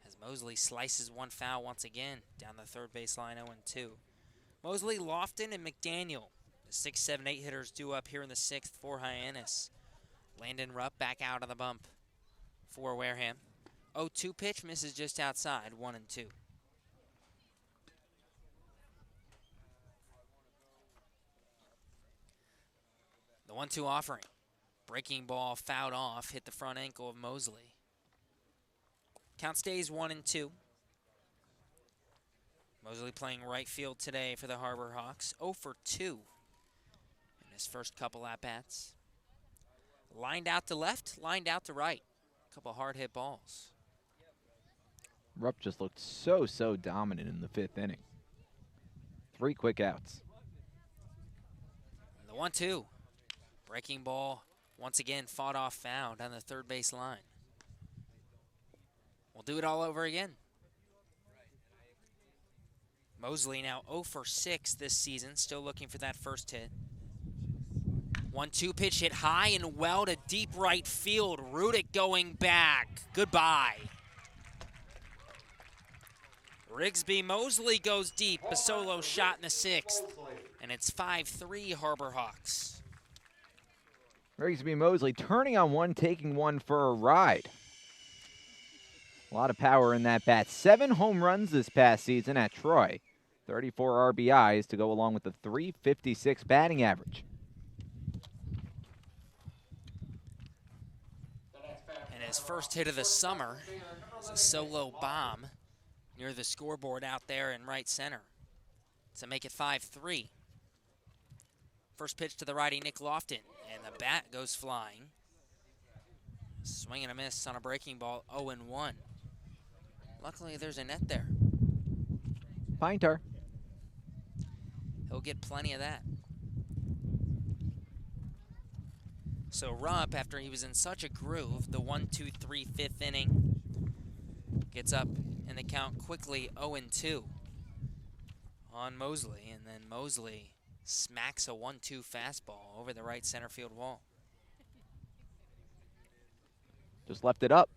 as Mosley slices one foul once again down the third baseline. 0-2. Mosley, Lofton, and McDaniel, the 6, 7, 8 hitters due up here in the 6th for Hyannis. Landon Rupp back out of the bump for Wareham. 0-2 pitch misses just outside, 1-2. The 1-2 offering. Breaking ball fouled off, hit the front ankle of Mosley. Count stays 1-2. Mosley playing right field today for the Harbor Hawks. 0 for 2 in his first couple at-bats. Lined out to left, lined out to right. Couple hard hit balls. Rupp just looked so dominant in the 5th inning. 3 quick outs. The 1-2. Breaking ball once again fought off found on the third base line. We'll do it all over again. Mosley now 0 for 6 this season, still looking for that first hit. 1-2 pitch hit high and well to deep right field. Rudick going back. Goodbye. Rigsby Mosley goes deep, a solo shot in the 6th, and it's 5-3 Harbor Hawks. Rigsby Mosley turning on one, taking one for a ride. A lot of power in that bat. 7 home runs this past season at Troy. 34 RBIs to go along with the .356 batting average. And his first hit of the summer is a solo bomb near the scoreboard out there in right center to make it 5-3. First pitch to the righty, Nick Lofton, and the bat goes flying. Swing and a miss on a breaking ball, 0-1. Luckily, there's a net there. Pine tar. He'll get plenty of that. So Rupp, after he was in such a groove, the 1-2-3 5th inning, gets up in the count quickly, 0-2 on Mosley, and then Mosley smacks a 1-2 fastball over the right center field wall. Just left it up.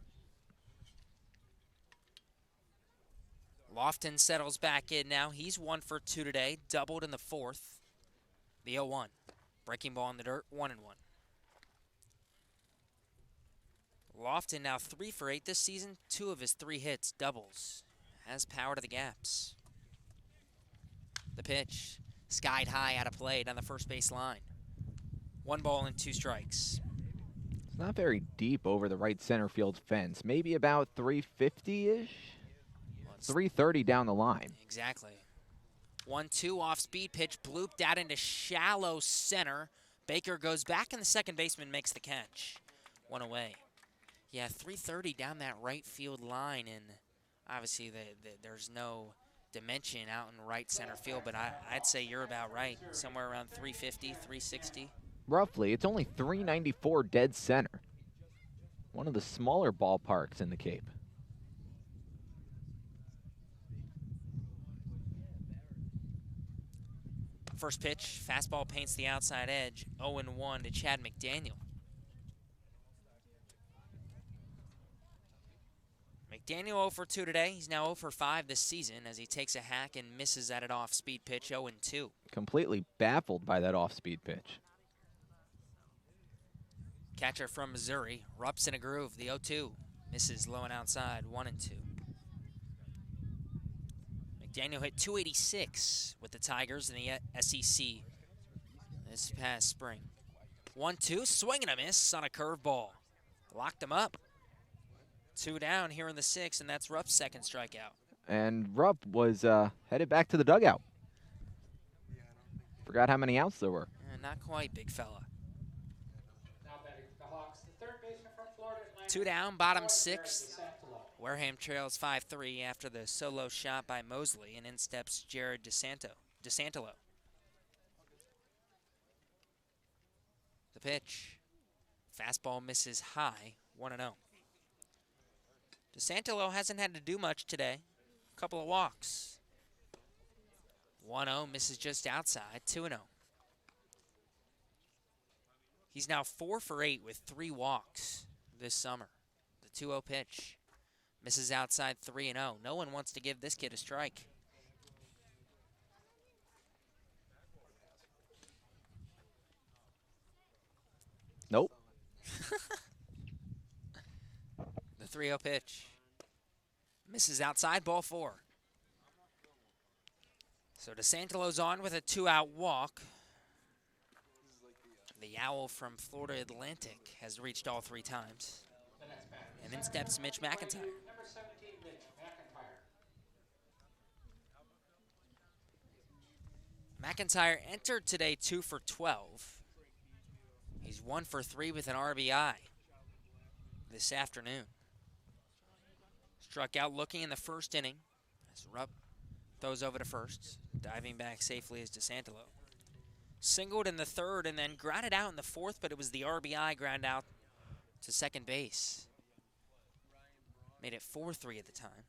Lofton settles back in now. He's 1 for 2 today, doubled in the 4th. The 0-1. Breaking ball in the dirt, 1-1. Lofton now 3 for 8 this season. 2 of his 3 hits, doubles. Has power to the gaps. The pitch, skied high out of play down the first base line. 1 ball and 2 strikes. It's not very deep over the right center field fence. Maybe about 350-ish? 330 down the line. Exactly. 1-2 off-speed pitch, blooped out into shallow center. Baker goes back, and the second baseman makes the catch. 1 away. Yeah, 330 down that right field line, and obviously there's no dimension out in right center field, but I'd say you're about right. Somewhere around 350, 360. Roughly. It's only 394 dead center. One of the smaller ballparks in the Cape. First pitch, fastball paints the outside edge, 0-1 to Chad McDaniel. McDaniel 0 for 2 today. He's now 0 for 5 this season as he takes a hack and misses at an off-speed pitch, 0-2. Completely baffled by that off-speed pitch. Catcher from Missouri, Rupp's in a groove, the 0-2. Misses low and outside, 1-2. McDaniel hit .286 with the Tigers in the SEC this past spring. 1-2, swing and a miss on a curveball. Locked him up. 2 down here in the 6th, and that's Rupp's second strikeout. And Rupp was headed back to the dugout. Forgot how many outs there were. Not quite, big fella. Now batting for the Hawks, the third baseman from Florida Atlantic. 2 down, bottom 6th. Wareham trails 5-3 after the solo shot by Mosley, and in steps Jared DeSantolo. The pitch. Fastball misses high, 1-0. DeSantolo hasn't had to do much today. A couple of walks. 1-0, misses just outside, 2-0. He's now 4 for 8 with 3 walks this summer. The 2-0 pitch. Misses outside, 3-0. No one wants to give this kid a strike. Nope. The 3-0 pitch. Misses outside, ball 4. So DeSantelo's on with a 2-out walk. The Owl from Florida Atlantic has reached all 3 times. And then steps Mitch McIntyre. Number 17, Mitch McIntyre. McIntyre entered today 2 for 12. He's 1 for 3 with an RBI this afternoon. Struck out looking in the first inning as Rupp throws over to first. Diving back safely is DeSantelo. Singled in the third and then grounded out in the fourth, but it was the RBI ground out to second base. Made it 4-3 at the time.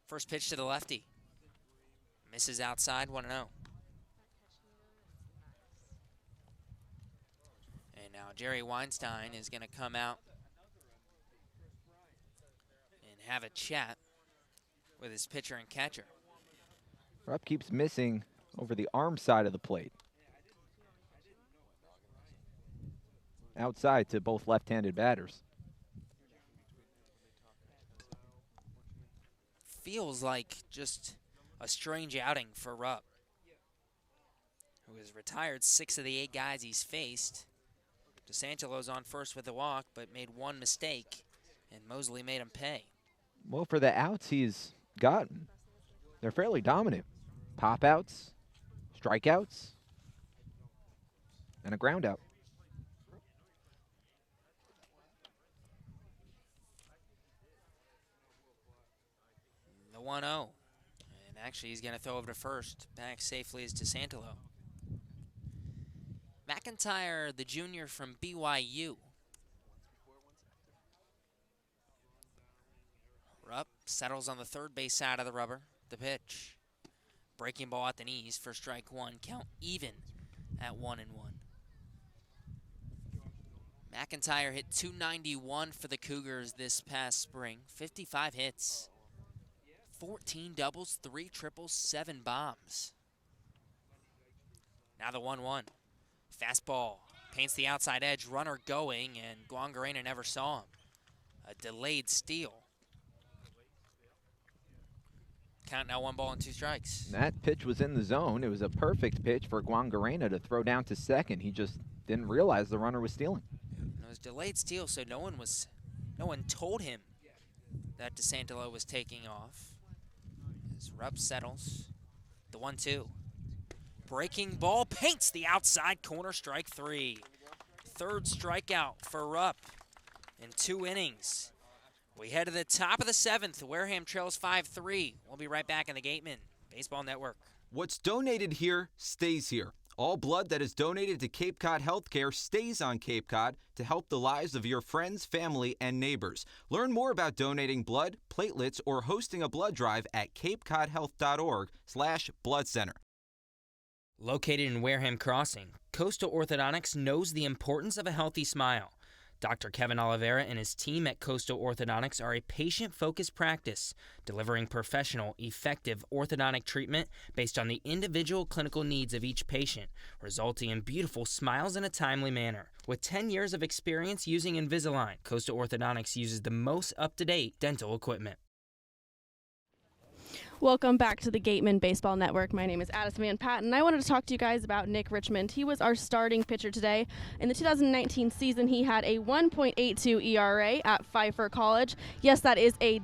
First pitch to the lefty. Misses outside, 1-0. And now Jerry Weinstein is going to come out and have a chat with his pitcher and catcher. Rupp keeps missing over the arm side of the plate. Outside to both left-handed batters. Feels like just a strange outing for Rupp, who has retired 6 of the 8 guys he's faced. DeSantelo's on first with a walk, but made one mistake, and Mosley made him pay. Well, for the outs he's gotten, they're fairly dominant. Pop outs, strikeouts, and a ground out. The 1-0. And actually, he's going to throw over to first. Back safely is DeSantelo. McIntyre, the junior from BYU. Rupp settles on the third base side of the rubber. The pitch. Breaking ball at the knees for strike 1. Count even at 1-1. McIntyre hit .291 for the Cougars this past spring. 55 hits. 14 doubles, 3 triples, 7 bombs. Now the 1-1. Fastball paints the outside edge, runner going, and Guangarena never saw him. A delayed steal. Count now 1 ball and 2 strikes. That pitch was in the zone. It was a perfect pitch for Guangarena to throw down to second. He just didn't realize the runner was stealing. It was delayed steal, so no one told him that DeSantelo was taking off. As Rupp settles, the 1-2. Breaking ball paints the outside corner, strike 3. Third strikeout for Rupp in 2 innings. We head to the top of the 7th. Wareham trails 5-3. We'll be right back in the Gatemen Baseball Network. What's donated here stays here. All blood that is donated to Cape Cod Healthcare stays on Cape Cod to help the lives of your friends, family, and neighbors. Learn more about donating blood, platelets, or hosting a blood drive at capecodhealth.org/blood center. Located in Wareham Crossing, Coastal Orthodontics knows the importance of a healthy smile. Dr. Kevin Oliveira and his team at Coastal Orthodontics are a patient-focused practice, delivering professional, effective orthodontic treatment based on the individual clinical needs of each patient, resulting in beautiful smiles in a timely manner. With 10 years of experience using Invisalign, Coastal Orthodontics uses the most up-to-date dental equipment. Welcome back to the Gatemen Baseball Network. My name is Addison Van Patten, and I wanted to talk to you guys about Nick Richmond. He was our starting pitcher today. In the 2019 season, he had a 1.82 ERA at Pfeiffer College. Yes, that is a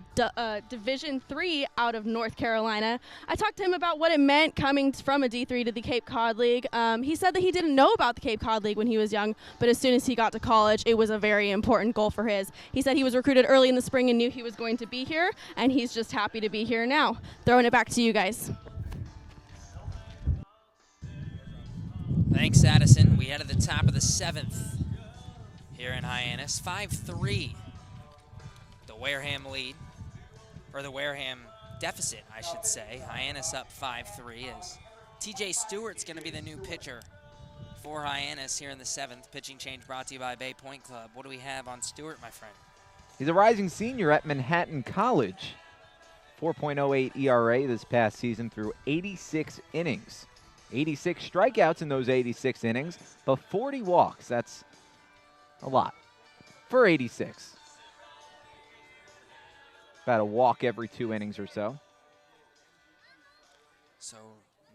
Division III out of North Carolina. I talked to him about what it meant coming from a D3 to the Cape Cod League. He said that he didn't know about the Cape Cod League when he was young, but as soon as he got to college, it was a very important goal for his. He said he was recruited early in the spring and knew he was going to be here, and he's just happy to be here now. Throwing it back to you guys. Thanks, Addison. We head to the top of the 7th here in Hyannis. 5-3. The Wareham lead, or the Wareham deficit, I should say. Hyannis up 5-3 as TJ Stewart's going to be the new pitcher for Hyannis here in the 7th. Pitching change brought to you by Bay Point Club. What do we have on Stewart, my friend? He's a rising senior at Manhattan College. 4.08 ERA this past season through 86 innings. 86 strikeouts in those 86 innings, but 40 walks. That's a lot for 86. About a walk every 2 innings or so. So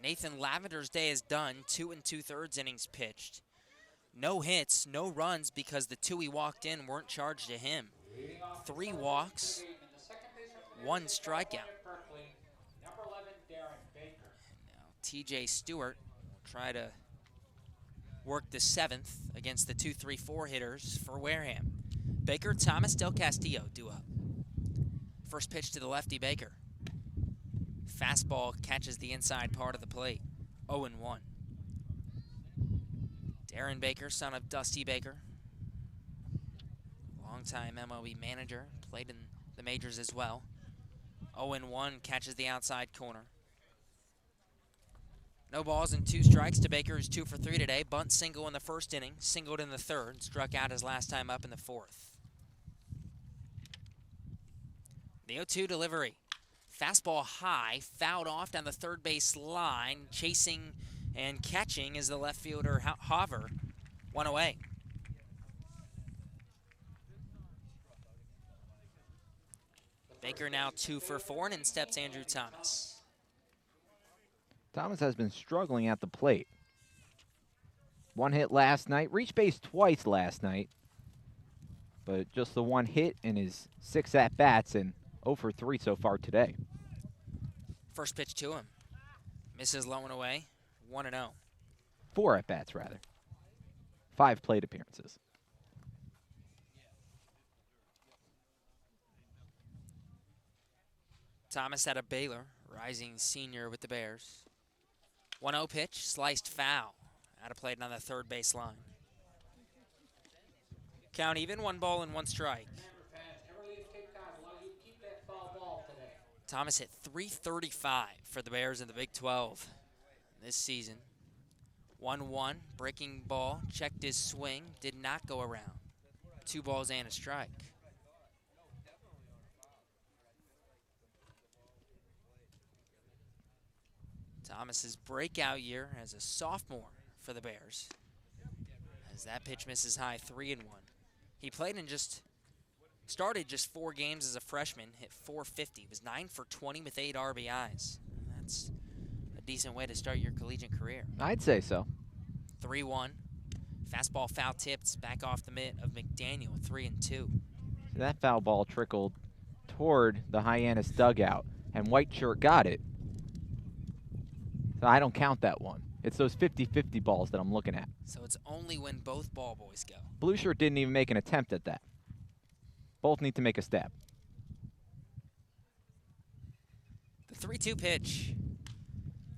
Nathan Lavender's day is done. 2 2/3 innings pitched. No hits, no runs because the 2 he walked in weren't charged to him. 3 walks, 1 strikeout. Now TJ Stewart will try to work the 7th against the 2-3-4 hitters for Wareham. Baker, Thomas, Del Castillo due up. First pitch to the lefty Baker. Fastball catches the inside part of the plate. 0-1. Darren Baker, son of Dusty Baker. Longtime MLB manager, played in the majors as well. 0-1, catches the outside corner. No balls and 2 strikes to Baker, who's 2 for 3 today. Bunt single in the first inning, singled in the third, struck out his last time up in the 4th. The 0-2 delivery. Fastball high, fouled off down the third base line. Chasing and catching is the left fielder Hover. 1 away. Baker now 2 for 4, and in steps Andrew Thomas. Thomas has been struggling at the plate. 1 hit last night, reached base twice last night, but just the 1 hit in his 6 at-bats and 0 for 3 so far today. First pitch to him. Misses low and away. 1-0. 4 at-bats, rather. 5 plate appearances. Thomas out of Baylor, rising senior with the Bears. 1-0 pitch, sliced foul. Out of play on the third base line. Count even, 1 ball and 1 strike. Thomas hit .335 for the Bears in the Big 12 this season. 1-1, breaking ball, checked his swing, did not go around. 2 balls and a strike. Thomas's breakout year as a sophomore for the Bears. As that pitch misses high, 3-1. He played in started just 4 games as a freshman, hit .450, was 9 for 20 with 8 RBIs. That's a decent way to start your collegiate career. I'd say so. 3-1. Fastball foul tipped back off the mitt of McDaniel, 3-2. That foul ball trickled toward the Hyannis dugout, and White Shirt got it. So I don't count that one. It's those 50-50 balls that I'm looking at. So it's only when both ball boys go. Blue Shirt didn't even make an attempt at that. Both need to make a stab. The 3-2 pitch.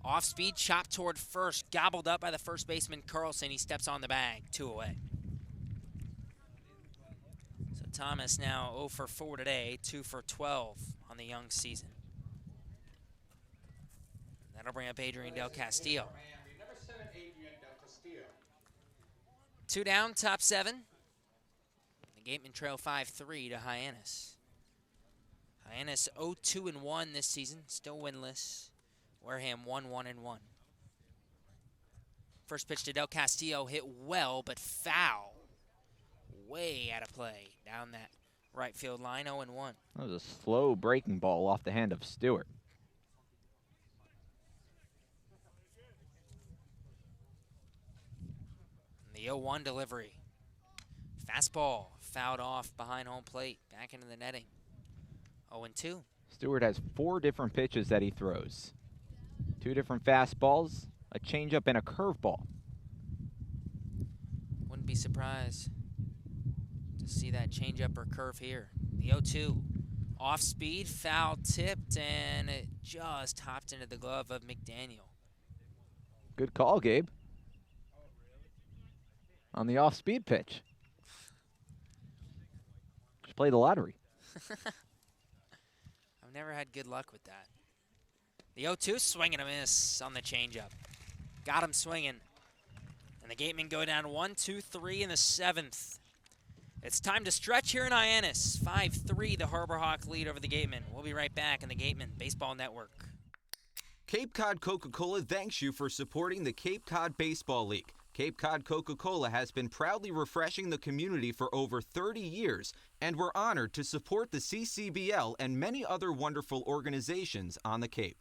Off speed, chopped toward first, gobbled up by the first baseman Carlson. He steps on the bag, 2 away. So Thomas now 0 for 4 today, 2 for 12 on the young season. That'll bring up Adrian Del Castillo. 2 down, top 7. The Gatemen trail 5-3 to Hyannis. Hyannis 0-2-1 this season, still winless. Wareham 1-1-1. First pitch to Del Castillo, hit well, but foul. Way out of play down that right field line, 0-1. That was a slow breaking ball off the hand of Stewart. The 0-1 delivery. Fastball fouled off behind home plate, back into the netting. 0-2. Stewart has 4 different pitches that he throws. 2 different fastballs, a changeup, and a curveball. Wouldn't be surprised to see that changeup or curve here. The 0-2. Off speed, foul tipped, and it just hopped into the glove of McDaniel. Good call, Gabe. On the off-speed pitch. Just play the lottery. I've never had good luck with that. The 0-2, swing and a miss on the changeup. Got him swinging. And the Gatemen go down 1-2-3 in the 7th. It's time to stretch here in Hyannis. 5-3, the Harbor Hawk lead over the Gatemen. We'll be right back in the Gatemen Baseball Network. Cape Cod Coca-Cola thanks you for supporting the Cape Cod Baseball League. Cape Cod Coca-Cola has been proudly refreshing the community for over 30 years, and we're honored to support the CCBL and many other wonderful organizations on the Cape.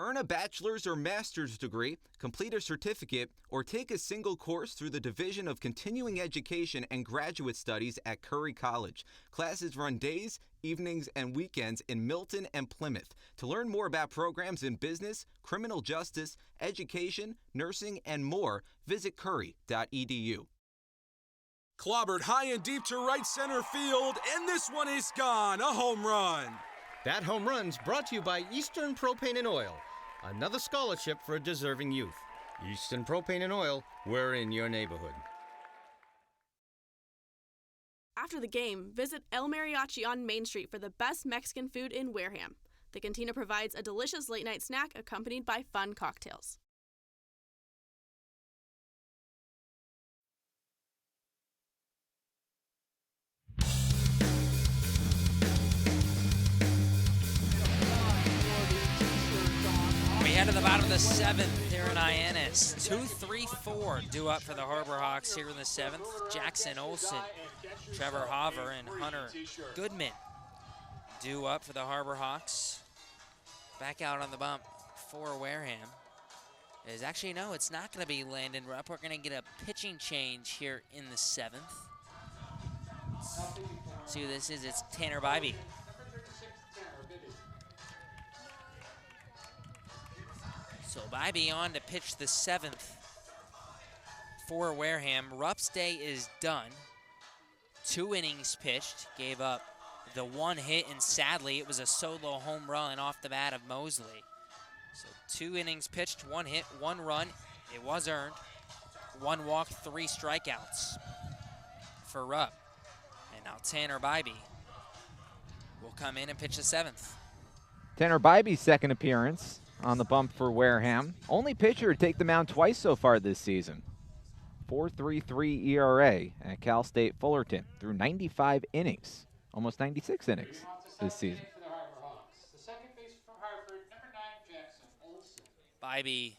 Earn a bachelor's or master's degree, complete a certificate, or take a single course through the Division of Continuing Education and Graduate Studies at Curry College. Classes run days, evenings, and weekends in Milton and Plymouth. To learn more about programs in business, criminal justice, education, nursing, and more, visit curry.edu. Clobbered high and deep to right center field, and this one is gone. A home run. That home run's brought to you by Eastern Propane and Oil. Another scholarship for a deserving youth. Eastern Propane and Oil, we're in your neighborhood. After the game, visit El Mariachi on Main Street for the best Mexican food in Wareham. The cantina provides a delicious late-night snack accompanied by fun cocktails. We head to the bottom of the 7th here in Hyannis. 2-3-4 due up for the Harbor Hawks here in the 7th. Jackson Olsen, Trevor Hover, and Hunter Goodman due up for the Harbor Hawks. Back out on the bump for Wareham. No, it's not going to be Landon Rupp. We're going to get a pitching change here in the 7th. Let's see who this is. It's Tanner Bybee. So Bybee on to pitch the 7th for Wareham. Rupp's day is done. 2 innings pitched, gave up the 1 hit, and sadly it was a solo home run off the bat of Mosley. So 2 innings pitched, 1 hit, 1 run. It was earned. 1 walk, 3 strikeouts for Rupp. And now Tanner Bybee will come in and pitch the 7th. Tanner Bybee's second appearance on the bump for Wareham. Only pitcher to take the mound twice so far this season. 4.33 ERA at Cal State Fullerton through 95 innings, almost 96 innings this season. Bybee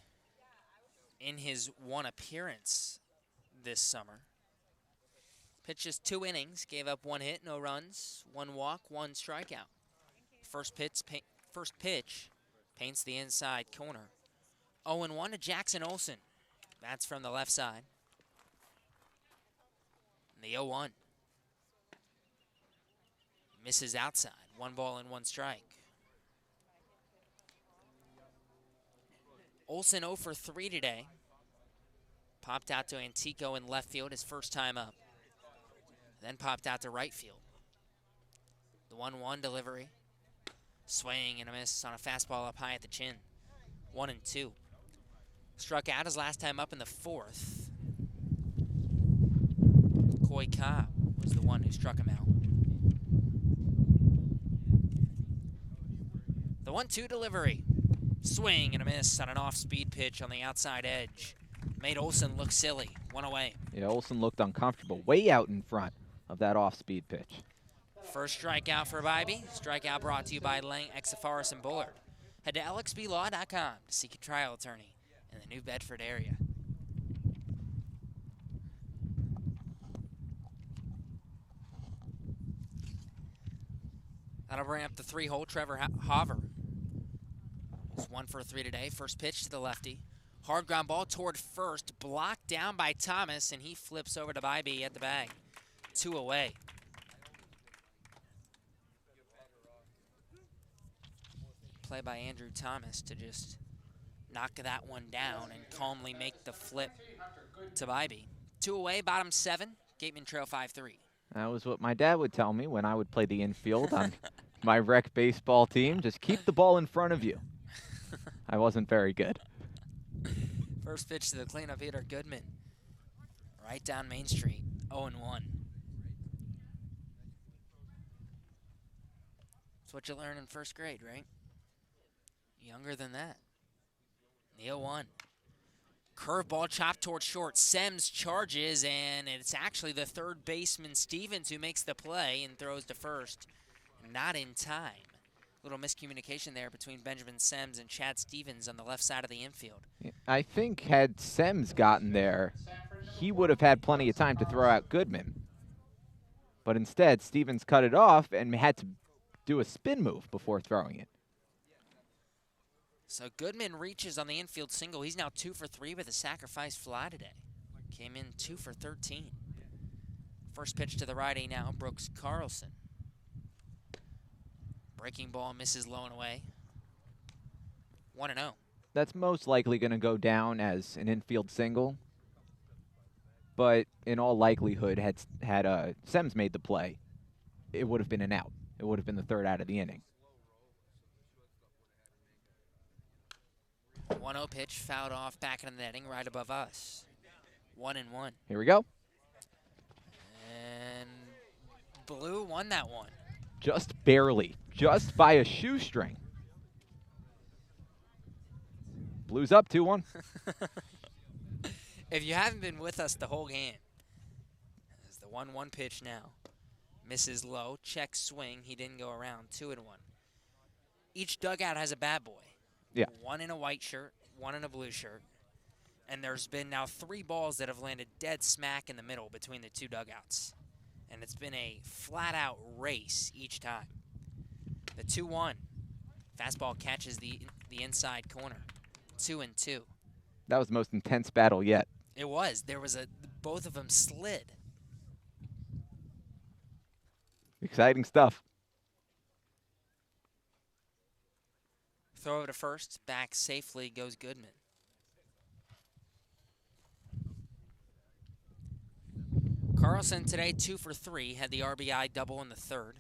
in his 1 appearance this summer. Pitches 2 innings, gave up 1 hit, no runs, 1 walk, 1 strikeout. First pitch paints the inside corner. 0-1 to Jackson Olsen. That's from the left side. And the 0-1. Misses outside. 1 ball and 1 strike. Olsen 0 for 3 today. Popped out to Antico in left field his first time up. Then popped out to right field. The 1-1 delivery. Swing and a miss on a fastball up high at the chin. 1-2. Struck out his last time up in the 4th. Coy Karp was the one who struck him out. The 1-2 delivery. Swing and a miss on an off-speed pitch on the outside edge. Made Olsen look silly. 1 away. Yeah, Olsen looked uncomfortable, way out in front of that off-speed pitch. First strikeout for Bybee. Strikeout brought to you by Lang, Exafaris, and Bullard. Head to lxblaw.com to seek a trial attorney in the New Bedford area. That'll bring up the 3-hole Trevor Hover. He's 1 for 3 today. First pitch to the lefty. Hard ground ball toward first. Blocked down by Thomas, and he flips over to Bybee at the bag. 2 away. Play by Andrew Thomas to just knock that one down and calmly make the flip to Bybee. 2 away, bottom 7. Gatemen trail 5-3. That was what my dad would tell me when I would play the infield on my rec baseball team. Just keep the ball in front of you. I wasn't very good. First pitch to the cleanup hitter, Goodman. Right down Main Street, 0-1. That's what you learn in 1st grade, right? Younger than that. The 0-1. Curveball chopped towards short. Sems charges, and it's actually the 3rd baseman, Stevens, who makes the play and throws to first. Not in time. Little miscommunication there between Benjamin Sems and Chad Stevens on the left side of the infield. I think had Sems gotten there, he would have had plenty of time to throw out Goodman. But instead, Stevens cut it off and had to do a spin move before throwing it. So Goodman reaches on the infield single. He's now 2 for 3 with a sacrifice fly today. Came in 2 for 13. First pitch to the righty now, Brooks Carlson. Breaking ball misses low and away. 1-0. That's most likely going to go down as an infield single. But in all likelihood, had Sems made the play, it would have been an out. It would have been the third out of the inning. 1-0 pitch, fouled off back in the netting right above us. 1-1. Here we go. And Blue won that one. Just barely. Just by a shoestring. Blue's up 2-1. If you haven't been with us the whole game, it's the 1-1 pitch now. Misses low, check swing. He didn't go around. 2-1. Each dugout has a bad boy. Yeah. One in a white shirt, one in a blue shirt. And there's been now 3 balls that have landed dead smack in the middle between the 2 dugouts. And it's been a flat-out race each time. The 2-1. Fastball catches the inside corner. 2-2. That was the most intense battle yet. It was. Both of them slid. Exciting stuff. Throw over to first. Back safely goes Goodman. Carlson today 2 for 3. Had the RBI double in the third.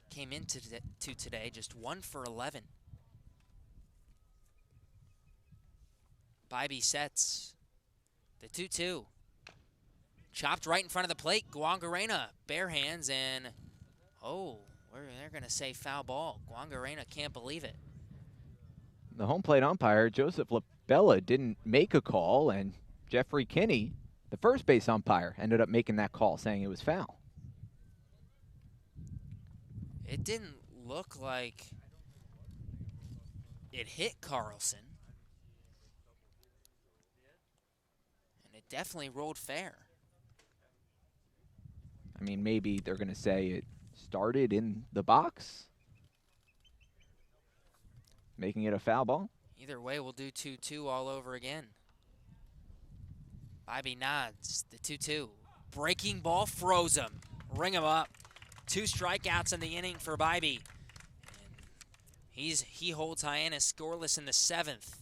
Came into today just 1 for 11. Bybee sets the 2-2. Chopped right in front of the plate. Guangarena, bare hands, and they're going to say foul ball. Guangarena can't believe it. The home plate umpire, Joseph LaBella, didn't make a call, and Jeffrey Kinney, the first base umpire, ended up making that call, saying it was foul. It didn't look like it hit Carlson. And it definitely rolled fair. I mean, maybe they're going to say it started in the box, making it a foul ball. Either way, we'll do 2-2 all over again. Bybee nods, the 2-2. Breaking ball froze him. Ring him up. 2 strikeouts in the inning for Bybee. He holds Hyannis scoreless in the 7th.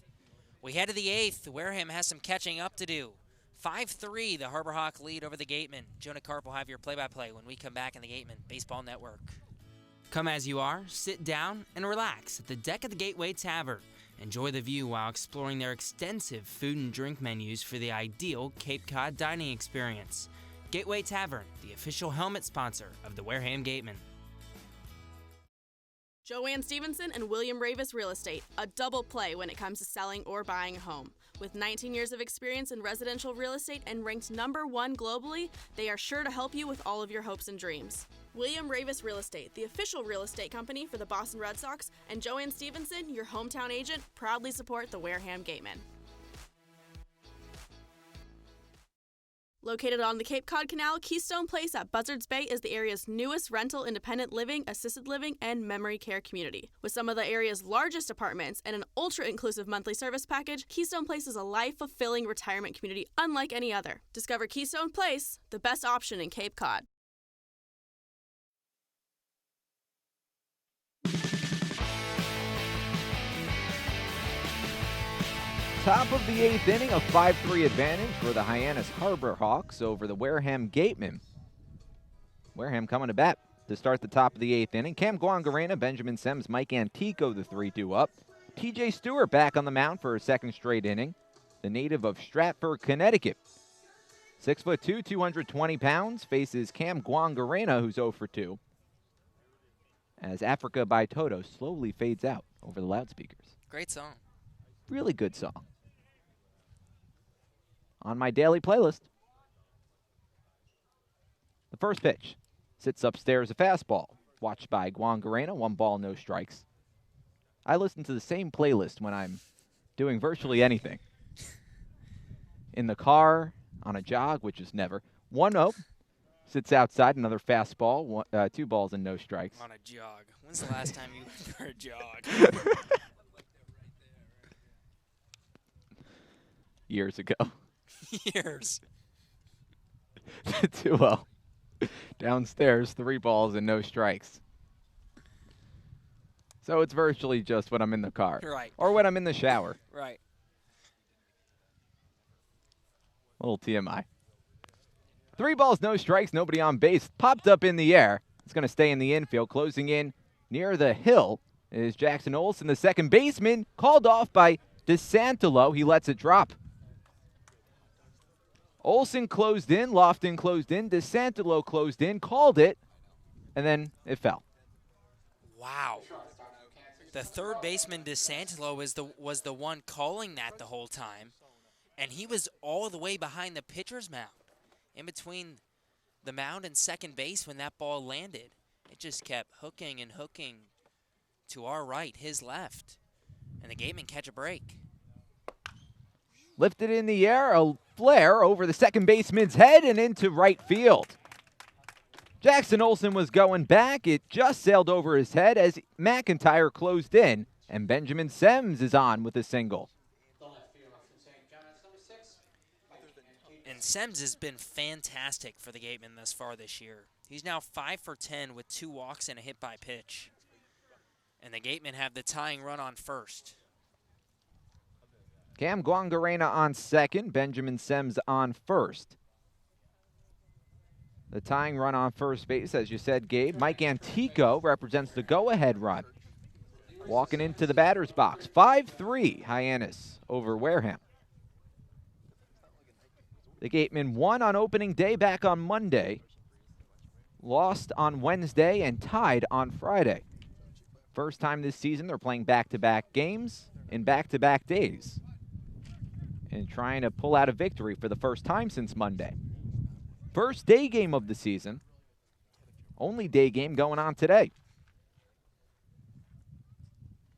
We head to the 8th. Wareham has some catching up to do. 5-3, the Harbor Hawk lead over the Gatemen. Jonah Karp will have your play-by-play when we come back in the Gatemen Baseball Network. Come as you are, sit down, and relax at the deck of the Gateway Tavern. Enjoy the view while exploring their extensive food and drink menus for the ideal Cape Cod dining experience. Gateway Tavern, the official helmet sponsor of the Wareham Gatemen. Joanne Stevenson and William Ravis Real Estate, a double play when it comes to selling or buying a home. With 19 years of experience in residential real estate and ranked #1 globally, they are sure to help you with all of your hopes and dreams. William Ravis Real Estate, the official real estate company for the Boston Red Sox, and Joanne Stevenson, your hometown agent, proudly support the Wareham Gatemen. Located on the Cape Cod Canal, Keystone Place at Buzzards Bay is the area's newest rental independent living, assisted living, and memory care community. With some of the area's largest apartments and an ultra-inclusive monthly service package, Keystone Place is a life-fulfilling retirement community unlike any other. Discover Keystone Place, the best option in Cape Cod. Top of the 8th inning, a 5-3 advantage for the Hyannis Harbor Hawks over the Wareham Gatemen. Wareham coming to bat to start the top of the 8th inning. Cam Guangarena, Benjamin Sems, Mike Antico, the 3-2 up. TJ Stewart back on the mound for a second straight inning. The native of Stratford, Connecticut. 6'2", 220 pounds, faces Cam Guangarena, who's 0 for 2. As Africa by Toto slowly fades out over the loudspeakers. Great song. Really good song. On my daily playlist. The first pitch sits upstairs, a fastball. watched by Guangarena, 1 ball, no strikes. I listen to the same playlist when I'm doing virtually anything. In the car, on a jog, which is never. 1-0. Sits outside, another fastball, 2 balls and no strikes. On a jog. When's the last time you went for a jog? Years ago. Years. 2-0. Downstairs, 3 balls and no strikes. So it's virtually just when I'm in the car. Right. Or when I'm in the shower. Right. Little TMI. 3 balls, no strikes, nobody on base. Popped up in the air. It's going to stay in the infield. Closing in near the hill is Jackson Olsen, the second baseman, called off by DeSantolo. He lets it drop. Olsen closed in, Lofton closed in, DeSantolo closed in, called it, and then it fell. Wow. The third baseman, DeSantolo, was the one calling that the whole time, and he was all the way behind the pitcher's mound, in between the mound and second base when that ball landed. It just kept hooking and hooking to our right, his left, and the Gatemen catch a break. Lifted in the air, a flare over the second baseman's head and into right field. Jackson Olsen was going back. It just sailed over his head as McIntyre closed in, and Benjamin Sems is on with a single. And Sems has been fantastic for the Gatemen thus far this year. He's now 5 for 10 with 2 walks and a hit by pitch. And the Gatemen have the tying run on first. Cam Guangarena on second, Benjamin Sems on first. The tying run on first base, as you said, Gabe. Mike Antico represents the go-ahead run. Walking into the batter's box. 5-3, Hyannis over Wareham. The Gatemen won on opening day back on Monday, lost on Wednesday, and tied on Friday. First time this season they're playing back-to-back games in back-to-back days and trying to pull out a victory for the first time since Monday. First day game of the season. Only day game going on today.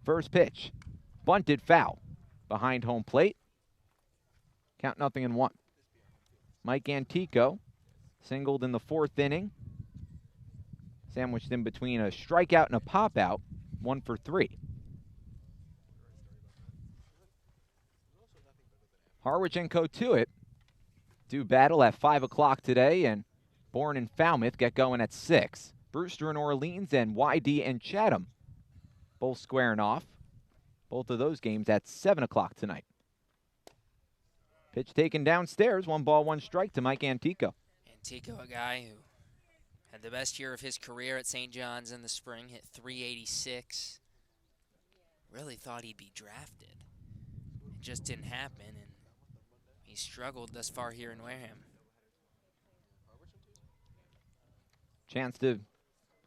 First pitch. Bunted foul. Behind home plate. Count 0-1. Mike Antico singled in the 4th inning. Sandwiched in between a strikeout and a pop-out. 1 for 3. Harwich and Cotuit do battle at 5 o'clock today, and Bourne and Falmouth get going at 6. Brewster and Orleans and YD and Chatham both squaring off. Both of those games at 7 o'clock tonight. Pitch taken downstairs, 1 ball, 1 strike to Mike Antico. Antico, a guy who had the best year of his career at St. John's in the spring, hit .386. Really thought he'd be drafted. It just didn't happen, and he struggled thus far here in Wareham. Chance to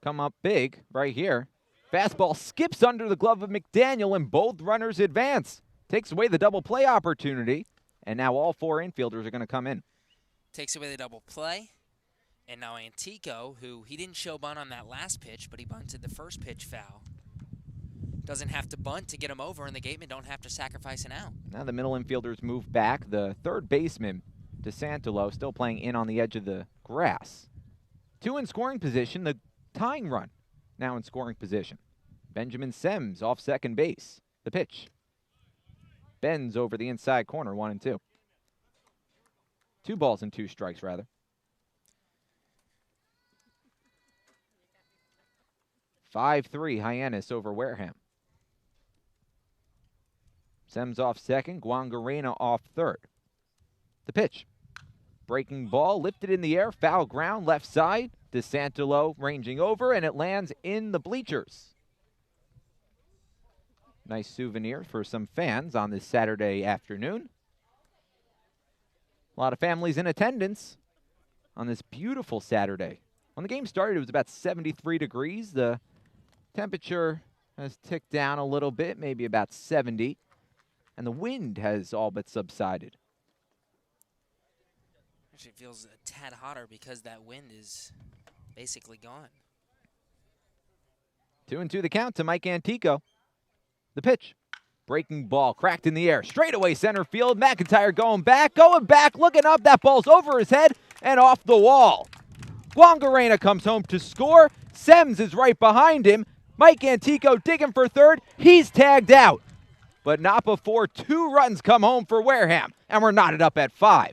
come up big right here. Fastball skips under the glove of McDaniel, and both runners advance. Takes away the double play opportunity, and now all 4 infielders are going to come in. Takes away the double play, and now Antico, who he didn't show bunt on that last pitch, but he bunted the first pitch foul. Doesn't have to bunt to get him over, and the Gatemen don't have to sacrifice an out. Now the middle infielders move back. The third baseman, DeSantolo, still playing in on the edge of the grass. 2 in scoring position. The tying run now in scoring position. Benjamin Sems off second base. The pitch. Bends over the inside corner, 1-2. 2 balls and 2 strikes, rather. 5-3, Hyannis over Wareham. Sems off second, Guangarena off third. The pitch. Breaking ball, lifted in the air, foul ground, left side. DeSantolo ranging over, and it lands in the bleachers. Nice souvenir for some fans on this Saturday afternoon. A lot of families in attendance on this beautiful Saturday. When the game started, it was about 73 degrees. The temperature has ticked down a little bit, maybe about 70. And the wind has all but subsided. Actually, it feels a tad hotter because that wind is basically gone. 2-2 the count to Mike Antico. The pitch. Breaking ball, cracked in the air. Straightaway center field. McIntyre going back, looking up. That ball's over his head and off the wall. Guangarena comes home to score. Sems is right behind him. Mike Antico digging for third. He's tagged out. But not before 2 runs come home for Wareham. And we're knotted up at 5.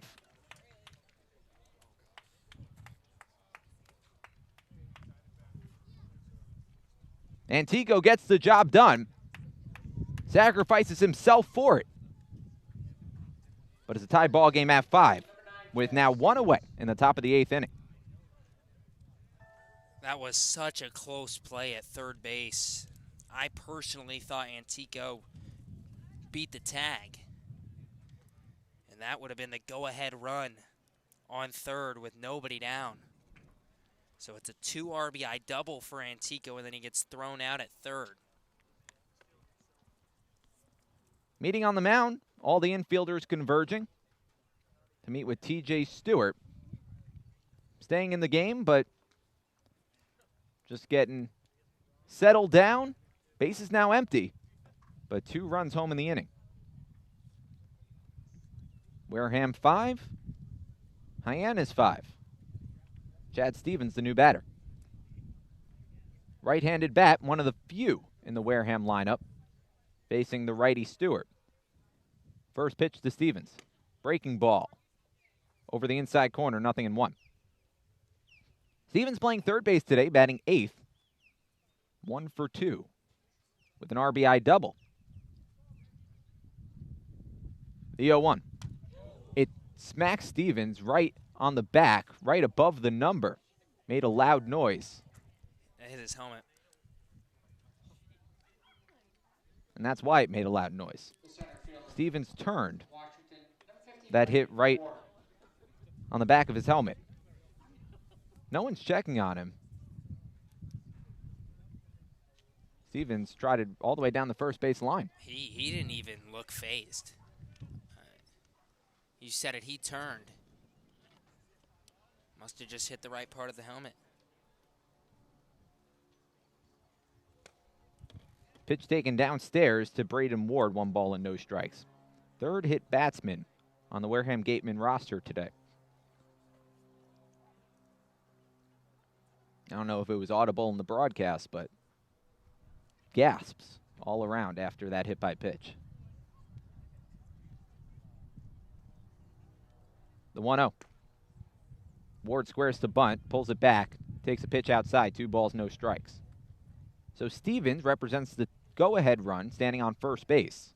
Antico gets the job done. Sacrifices himself for it. But it's a tie ball game at 5, with now 1 away in the top of the 8th inning. That was such a close play at third base. I personally thought Antico beat the tag. And that would have been the go-ahead run on third with nobody down. So it's a 2 RBI double for Antico, and then he gets thrown out at third. Meeting on the mound, all the infielders converging to meet with TJ Stewart. Staying in the game, but just getting settled down. Base is now empty, but 2 runs home in the inning. Wareham 5, Hyannis 5. Chad Stevens, the new batter. Right-handed bat, one of the few in the Wareham lineup, facing the righty Stewart. First pitch to Stevens. Breaking ball. Over the inside corner, 0-1. Stevens playing third base today, batting 8th. 1 for 2 with an RBI double. The 0-1. It smacks Stevens right on the back, right above the number. Made a loud noise. That hit his helmet. And that's why it made a loud noise. Stevens turned. That hit right on the back of his helmet. No one's checking on him. Stevens trotted all the way down the first base line. He didn't even look phased. You said it, he turned. Must have just hit the right part of the helmet. Pitch taken downstairs to Braden Ward, 1 ball and no strikes. Third hit batsman on the Wareham Gatemen roster today. I don't know if it was audible in the broadcast, but gasps all around after that hit by pitch. The 1-0. Ward squares to bunt, pulls it back, takes a pitch outside, 2 balls, no strikes. So Stevens represents the go-ahead run, standing on first base.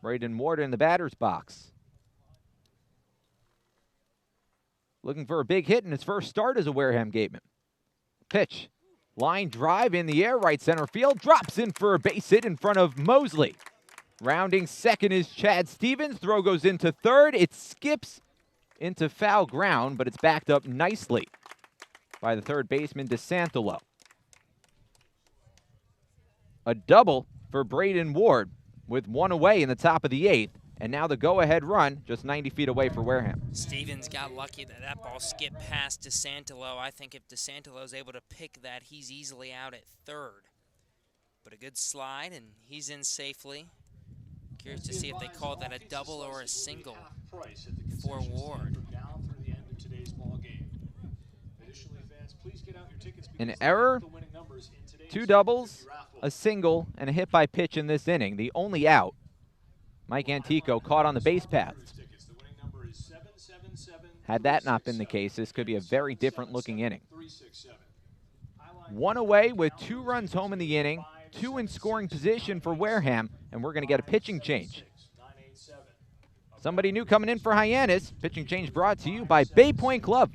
Braden Ward in the batter's box. Looking for a big hit in his first start as a Wareham Gateman. Pitch. Line drive in the air, right center field. Drops in for a base hit in front of Mosley. Rounding second is Chad Stevens. Throw goes into third. It skips into foul ground, but it's backed up nicely by the third baseman, DeSantolo. A double for Braden Ward with 1 away in the top of the 8th, and now the go-ahead run just 90 feet away for Wareham. Stevens got lucky that that ball skipped past DeSantolo. I think if DeSantolo's able to pick that, he's easily out at third. But a good slide, and he's in safely. Curious to see if they call that a double or a single for Ward. An error, 2 doubles, a single, and a hit by pitch in this inning. The only out. Mike Antico caught on the base paths. Had that not been the case, this could be a very different looking inning. 1 away with 2 runs home in the inning, 2 in scoring position for Wareham, and we're going to get a pitching change. Somebody new coming in for Hyannis. Pitching change brought to you by Bay Point Club.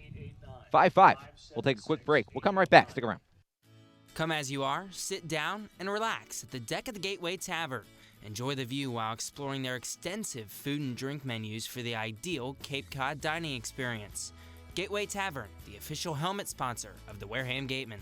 5-5. We'll take a quick break. We'll come right back. Stick around. Come as you are, sit down and relax at the deck of the Gateway Tavern. Enjoy the view while exploring their extensive food and drink menus for the ideal Cape Cod dining experience. Gateway Tavern, the official helmet sponsor of the Wareham Gatemen.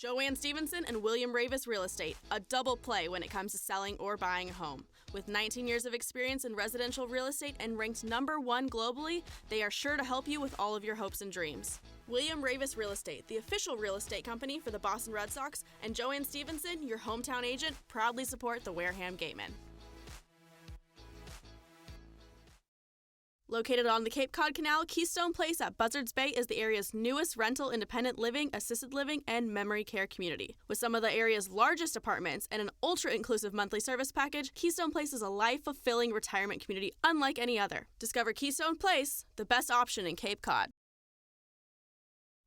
Joanne Stevenson and William Ravis Real Estate, a double play when it comes to selling or buying a home. With 19 years of experience in residential real estate and ranked #1 globally, they are sure to help you with all of your hopes and dreams. William Ravis Real Estate, the official real estate company for the Boston Red Sox, and Joanne Stevenson, your hometown agent, proudly support the Wareham Gatemen. Located on the Cape Cod Canal, Keystone Place at Buzzards Bay is the area's newest rental independent living, assisted living, and memory care community. With some of the area's largest apartments and an ultra-inclusive monthly service package, Keystone Place is a life-fulfilling retirement community unlike any other. Discover Keystone Place, the best option in Cape Cod.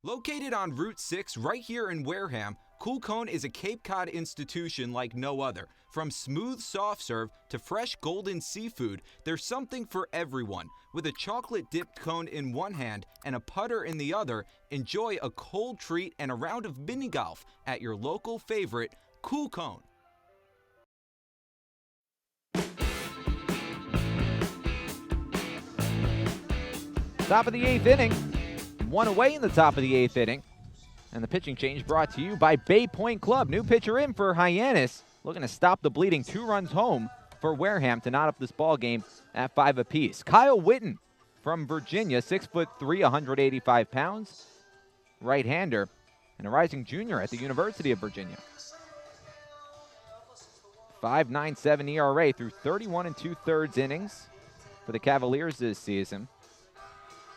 Located on Route 6 right here in Wareham, Cool Cone is a Cape Cod institution like no other. From smooth soft serve to fresh golden seafood, there's something for everyone. With a chocolate-dipped cone in one hand and a putter in the other, enjoy a cold treat and a round of mini golf at your local favorite, Cool Cone. Top of the 8th inning. One away in the top of the 8th inning. And the pitching change brought to you by Bay Point Club. New pitcher in for Hyannis, looking to stop the bleeding. 2 runs home for Wareham to knot up this ball game at 5 apiece. Kyle Witten from Virginia, 6'3", 185 pounds, right-hander, and a rising junior at the University of Virginia. 5.97 ERA through 31 2/3 innings for the Cavaliers this season.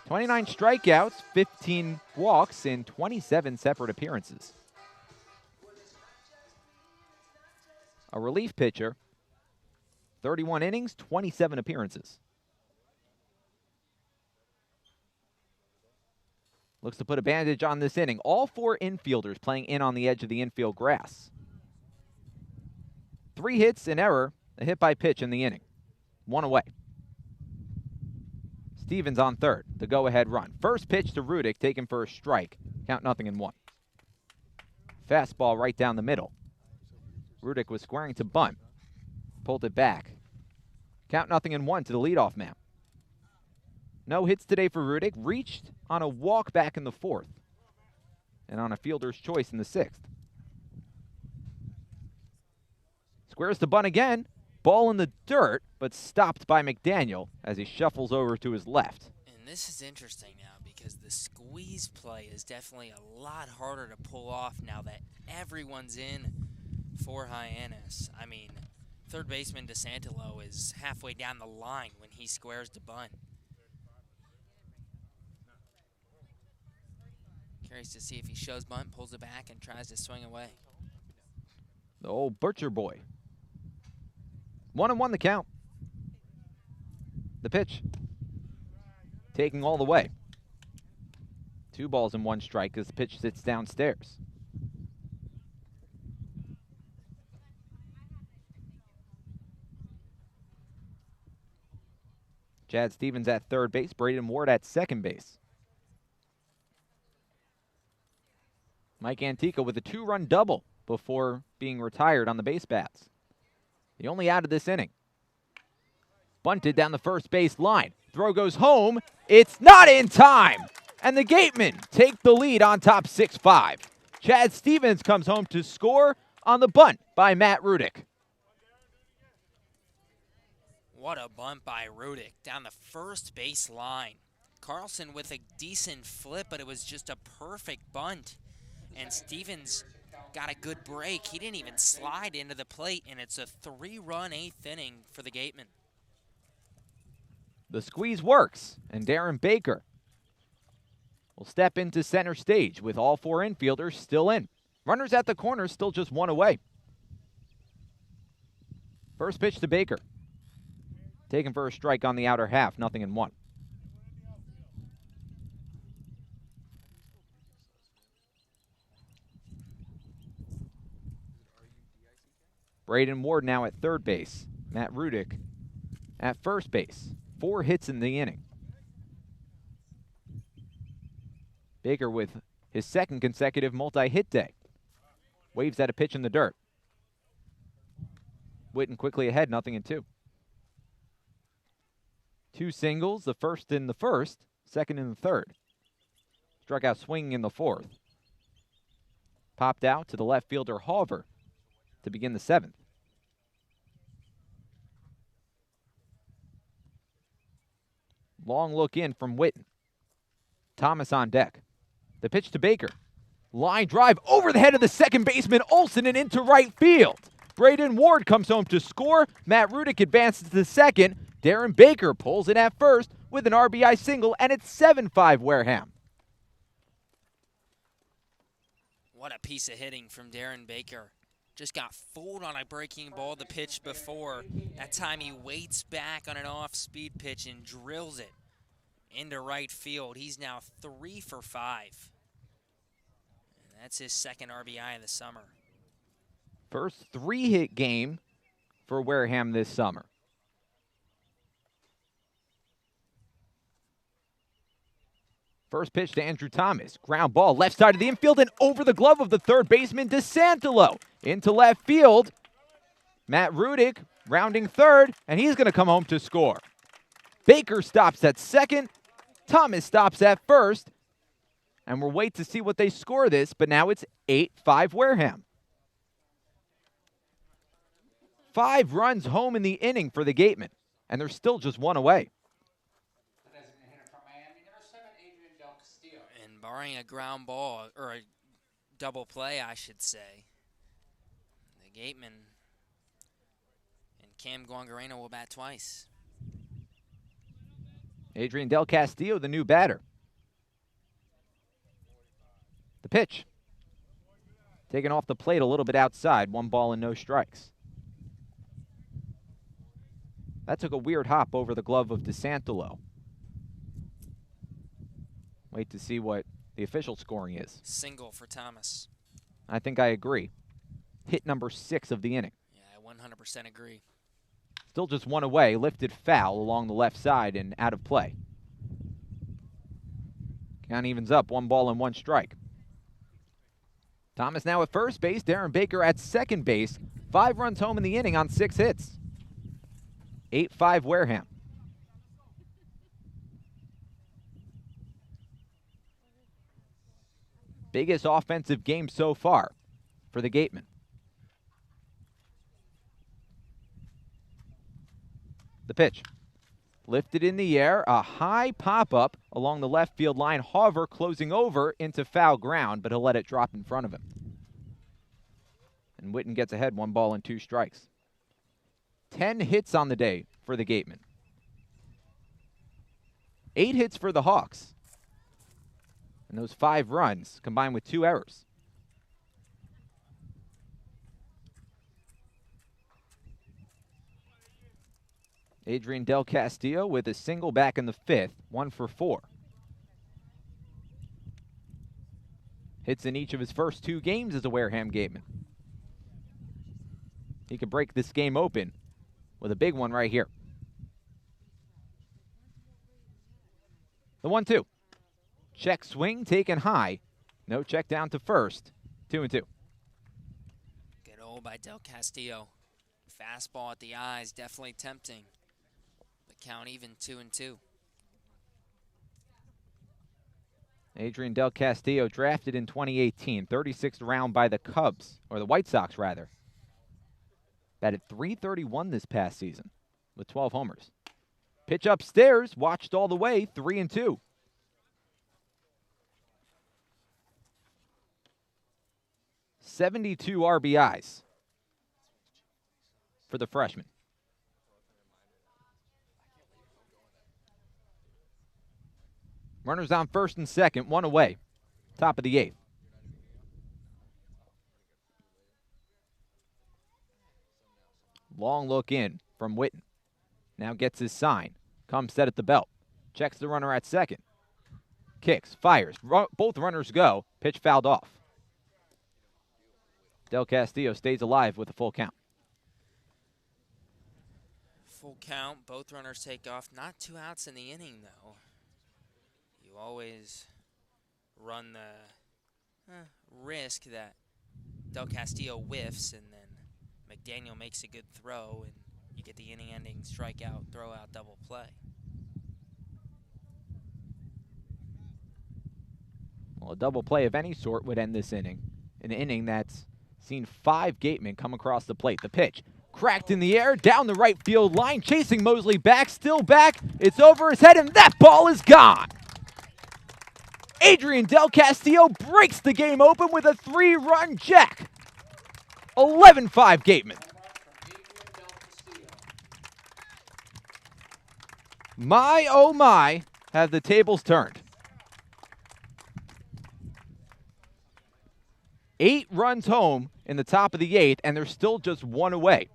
29 strikeouts, 15 walks in 27 separate appearances. A relief pitcher, 31 innings, 27 appearances. Looks to put a bandage on this inning. All 4 infielders playing in on the edge of the infield grass. 3 hits, an error, a hit by pitch in the inning. 1 away. Stevens on third, the go-ahead run. First pitch to Rudick, taken for a strike. Count 0-1. Fastball right down the middle. Rudick was squaring to bunt. Pulled it back. Count 0-1 to the leadoff man. No hits today for Rudick. Reached on a walk back in the 4th. And on a fielder's choice in the 6th. Squares to bunt again. Ball in the dirt, but stopped by McDaniel as he shuffles over to his left. And this is interesting now because the squeeze play is definitely a lot harder to pull off now that everyone's in for Hyannis. I mean, third baseman DeSantilo is halfway down the line when he squares to bunt. Curious to see if he shows bunt, pulls it back, and tries to swing away. The old Butcher Boy. 1-1 the count. The pitch. Taking all the way. 2 balls and 1 strike as the pitch sits downstairs. Chad Stevens at third base. Braden Ward at second base. Mike Antica with a 2-run double before being retired on the base paths. The only out of this inning. Bunted down the first base line. Throw goes home. It's not in time. And the Gatemen take the lead on top 6-5. Chad Stevens comes home to score on the bunt by Matt Rudick. What a bunt by Rudick down the first base line. Carlson with a decent flip, but it was just a perfect bunt. And Stevens got a good break. He didn't even slide into the plate, and it's a 3-run 8th inning for the Gatemen. The squeeze works, and Darren Baker will step into center stage with all 4 infielders still in. Runners at the corner, still just 1 away. First pitch to Baker. Taken for a strike on the outer half, 0-1. Braden Ward now at third base. Matt Rudick at first base. 4 hits in the inning. Baker with his second consecutive multi-hit day. Waves at a pitch in the dirt. Witten quickly ahead, 0-2. 2 singles, the first in the first, second in the third. Struck out swinging in the 4th. popped out to the left fielder Hauver to begin the 7th. Long look in from Witten. Thomas on deck. The pitch to Baker. Line drive over the head of the second baseman Olsen and into right field. Braden Ward comes home to score. Matt Rudick advances to second. Darren Baker pulls in at first with an RBI single, and it's 7-5 Wareham. What a piece of hitting from Darren Baker. Just got fooled on a breaking ball the pitch before. That time he waits back on an off-speed pitch and drills it into right field. He's now 3 for 5. And that's his second RBI of the summer. First 3-hit game for Wareham this summer. First pitch to Andrew Thomas. Ground ball left side of the infield and over the glove of the third baseman DeSantolo. Into left field. Matt Rudick rounding third, and he's going to come home to score. Baker stops at second. Thomas stops at first. And we'll wait to see what they score this, but now it's 8-5 Wareham. 5 runs home in the inning for the Gatemen, and they're still just 1 away. And barring a ground ball, or a double play, I should say, the Gatemen and Cam Guangareno will bat twice. Adrian Del Castillo, the new batter. The pitch. Taken off the plate a little bit outside. 1 ball and no strikes. That took a weird hop over the glove of DeSantolo. Wait to see what the official scoring is. Single for Thomas. I think I agree. Hit number 6 of the inning. Yeah, I 100% agree. Still just 1 away. Lifted foul along the left side and out of play. Count evens up. 1 ball and 1 strike. Thomas now at first base. Darren Baker at second base. 5 runs home in the inning on 6 hits. 8-5 Wareham. Biggest offensive game so far for the Gatemen. The pitch. Lifted in the air, a high pop-up along the left field line. Hauver closing over into foul ground, but he'll let it drop in front of him. And Witten gets ahead, 1 ball and 2 strikes. 10 hits on the day for the Gatemen. 8 hits for the Hawks. And those 5 runs combined with 2 errors. Adrian Del Castillo with a single back in the 5th, 1 for 4. Hits in each of his first 2 games as a Wareham Gateman. He could break this game open with a big one right here. The 1-2. Check swing taken high. No check down to first. 2-2. Good hold by Del Castillo. Fastball at the eyes, definitely tempting. But count even 2-2. Adrian Del Castillo drafted in 2018, 36th round by the Cubs, or the White Sox rather. Batted .331 this past season with 12 homers. Pitch upstairs, watched all the way, 3-2. .72 RBIs for the freshman. Runners on first and second, 1 away. Top of the 8th. Long look in from Witten. Now gets his sign. Comes set at the belt. Checks the runner at second. Kicks, fires. Both runners go. Pitch fouled off. Del Castillo stays alive with a full count. Full count. Both runners take off. Not 2 outs in the inning, though. You always run the risk that Del Castillo whiffs and then McDaniel makes a good throw and you get the inning-ending strikeout, throw-out, double play. Well, a double play of any sort would end this inning. an inning that's seen 5 Gatemen come across the plate. The pitch cracked in the air, down the right field line, chasing Mosley back, still back. It's over his head, and that ball is gone. Adrian Del Castillo breaks the game open with a 3-run jack. 11-5 Gatemen. My, oh my, have the tables turned. 8 runs home in the top of the 8th, and they're still just 1 away.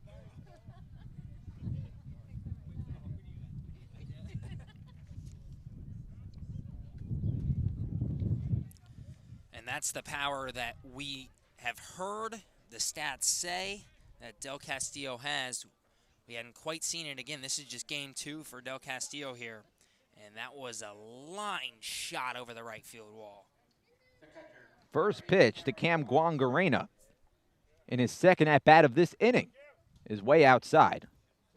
And that's the power that we have heard the stats say that Del Castillo has. We hadn't quite seen it again. This is just game 2 for Del Castillo here. And that was a line shot over the right field wall. First pitch to Cam Guangarena in his second at-bat of this inning is way outside.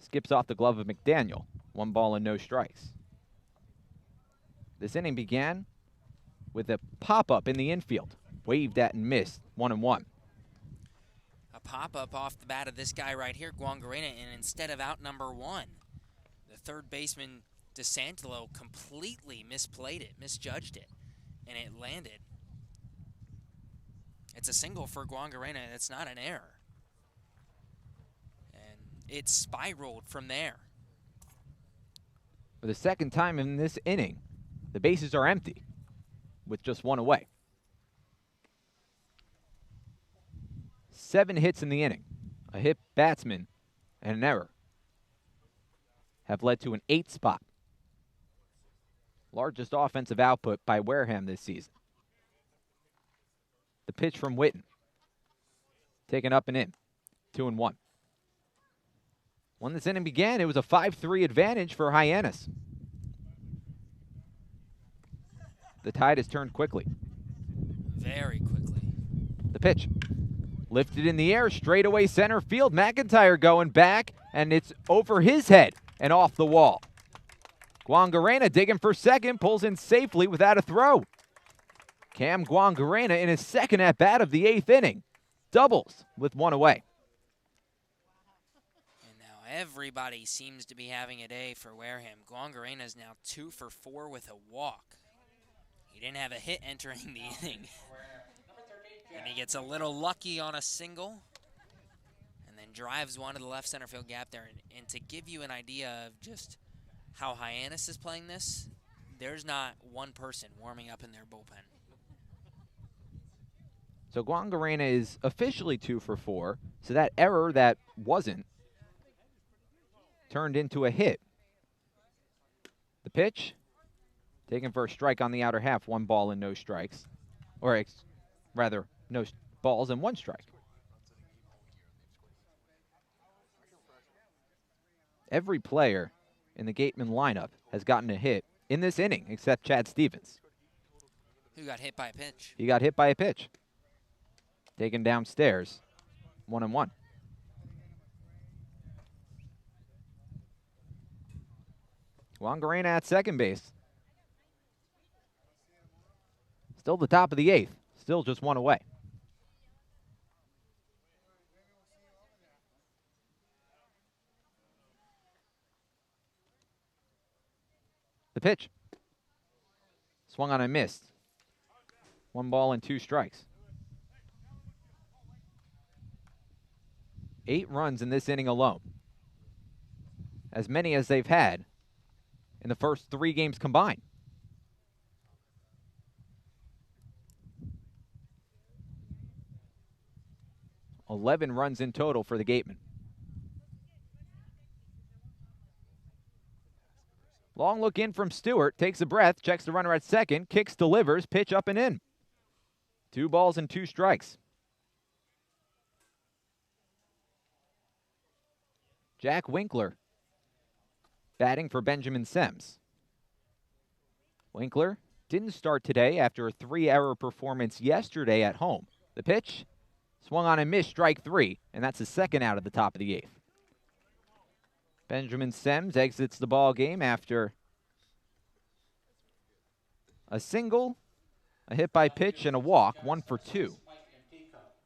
Skips off the glove of McDaniel. 1 ball and no strikes. This inning began with a pop-up in the infield. Waved at and missed. 1-1. A pop-up off the bat of this guy right here, Guangarena, and instead of out number 1, the third baseman, DeSantilo, completely misplayed it, misjudged it, and it landed. It's a single for Guangarena. It's not an error. And it spiraled from there. For the second time in this inning, the bases are empty with just 1 away. 7 hits in the inning, a hit batsman, and an error have led to an 8th spot. Largest offensive output by Wareham this season. The pitch from Witten. Taken up and in. 2-1. When this inning began, it was a 5-3 advantage for Hyannis. The tide has turned quickly. Very quickly. The pitch. Lifted in the air, straight away center field. McIntyre going back, and it's over his head and off the wall. Guangarena digging for second, pulls in safely without a throw. Cam Guangarena in his second at-bat of the 8th inning. Doubles with 1 away. And now everybody seems to be having a day for Wareham. Guangarena is now 2 for 4 with a walk. He didn't have a hit entering the inning. And he gets a little lucky on a single. And then drives one to the left center field gap there. And to give you an idea of just how Hyannis is playing this, there's not one person warming up in their bullpen. So Guangarena is officially 2 for 4. So that error that wasn't turned into a hit. The pitch, taken for a strike on the outer half. 1 ball and no strikes. Or rather, no balls and 1 strike. Every player in the Gatemen lineup has gotten a hit in this inning except Chad Stevens. Who got hit by a pitch? He got hit by a pitch. Taken downstairs. 1-1. Guangarena at second base. Still the top of the 8th. Still just 1 away. The pitch. Swung on and missed. 1 ball and 2 strikes. 8 runs in this inning alone. As many as they've had in the first 3 games combined. $11 runs in total for the Gatemen. Long look in from Stewart, takes a breath, checks the runner at second, kicks, delivers, pitch up and in. 2 balls and 2 strikes. Jack Winkler batting for Benjamin Sems. Winkler didn't start today after a 3-error performance yesterday at home. The pitch, swung on and missed, strike 3, and that's his second out of the top of the 8th. Benjamin Sems exits the ball game after a single, a hit by pitch, and a walk, 1 for 2.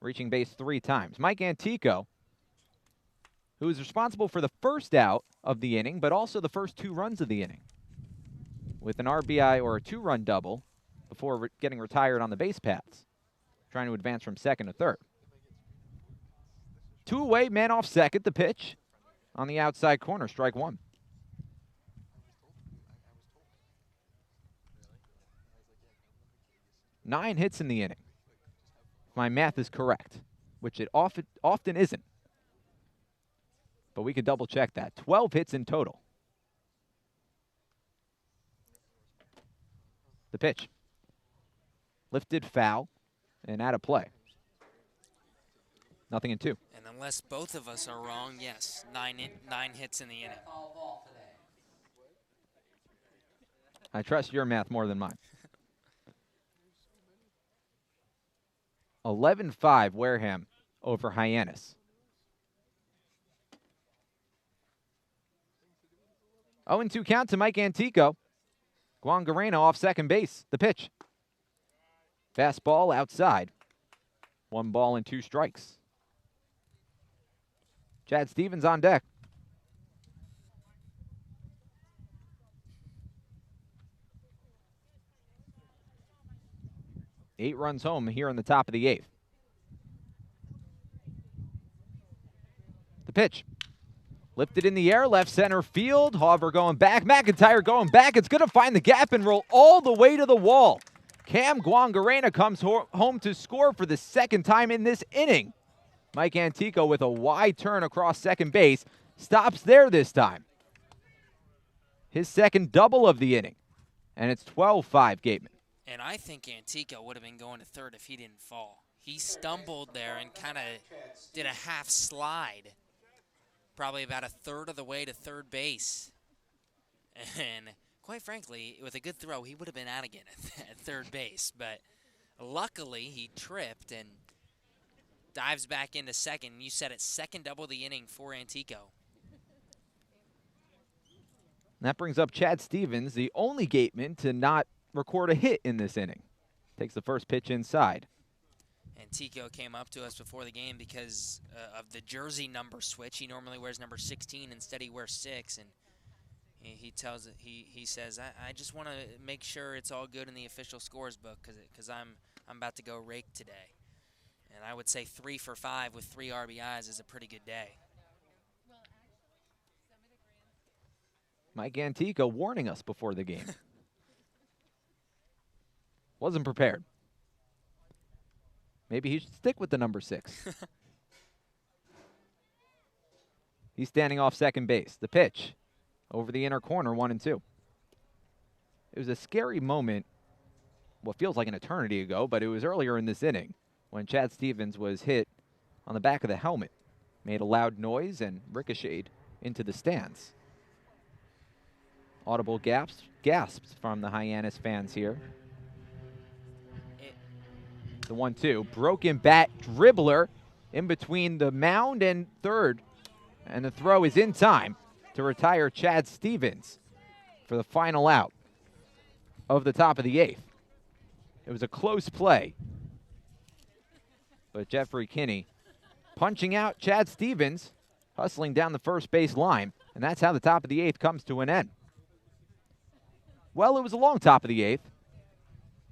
reaching base 3 times. Mike Antico, who is responsible for the first out of the inning, but also the first 2 runs of the inning, with an RBI or a 2-run double before getting retired on the base paths, trying to advance from second to third. 2 away, man off second. The pitch on the outside corner, strike 1. Nine hits in the inning. If my math is correct, which it often isn't. But we could double check that. 12 hits in total. The pitch. Lifted foul and out of play. 0-2. And unless both of us are wrong, yes, nine hits in the inning. I trust your math more than mine. 11-5 Wareham over Hyannis. 0-2 count to Mike Antico. Guangareno off second base. The pitch. Fastball outside. 1 ball and 2 strikes. Chad Stevens on deck. Eight runs home here in the top of the 8th. The pitch. Lifted in the air, left center field. Hauber going back. McIntyre going back. It's going to find the gap and roll all the way to the wall. Cam Guangarena comes home to score for the second time in this inning. Mike Antico with a wide turn across second base. Stops there this time. His second double of the inning. And it's 12-5 Gatemen. And I think Antico would have been going to third if he didn't fall. He stumbled there and kind of did a half slide. Probably about a third of the way to third base. And quite frankly, with a good throw, he would have been out again at third base. But luckily, he tripped and dives back into second. You said it, second double the inning for Antico. That brings up Chad Stevens, the only Gateman to not record a hit in this inning. Takes the first pitch inside. Antico came up to us before the game because of the jersey number switch. He normally wears number 16. Instead, he wears 6. And he says, I just want to make sure it's all good in the official scores book because I'm about to go rake today. And I would say 3 for 5 with 3 RBIs is a pretty good day. Mike Antico warning us before the game. Wasn't prepared. Maybe he should stick with the number 6. He's standing off second base. The pitch over the inner corner, 1-2. It was a scary moment, what feels like an eternity ago, but it was earlier in this inning when Chad Stevens was hit on the back of the helmet. Made a loud noise and ricocheted into the stands. Audible gasps from the Hyannis fans here. The 1-2. Broken bat dribbler in between the mound and third. And the throw is in time to retire Chad Stevens for the final out of the top of the 8th. It was a close play. But Jeffrey Kinney punching out Chad Stevens, hustling down the first base line. And that's how the top of the 8th comes to an end. Well, it was a long top of the 8th.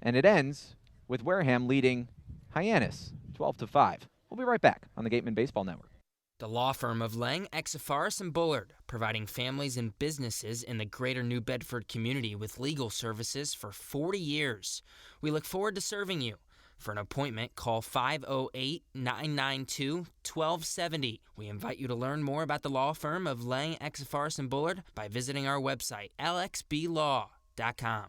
And it ends with Wareham leading Hyannis 12-5. We'll be right back on the Gatemen Baseball Network. The law firm of Lang, Exifaris & Bullard, providing families and businesses in the greater New Bedford community with legal services for 40 years. We look forward to serving you. For an appointment, call 508-992-1270. We invite you to learn more about the law firm of Lang, Exifaris & Bullard by visiting our website, lxblaw.com.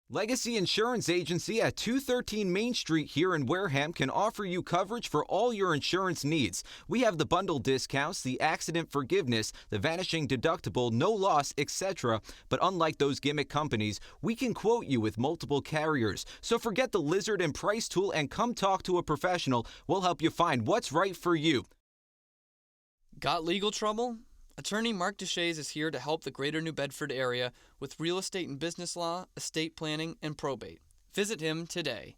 Legacy Insurance Agency at 213 Main Street here in Wareham can offer you coverage for all your insurance needs. We have the bundle discounts, the accident forgiveness, the vanishing deductible, no loss, etc. But unlike those gimmick companies, we can quote you with multiple carriers. So forget the lizard and price tool and come talk to a professional. We'll help you find what's right for you. Got legal trouble? Attorney Mark Deshays is here to help the greater New Bedford area with real estate and business law, estate planning, and probate. Visit him today.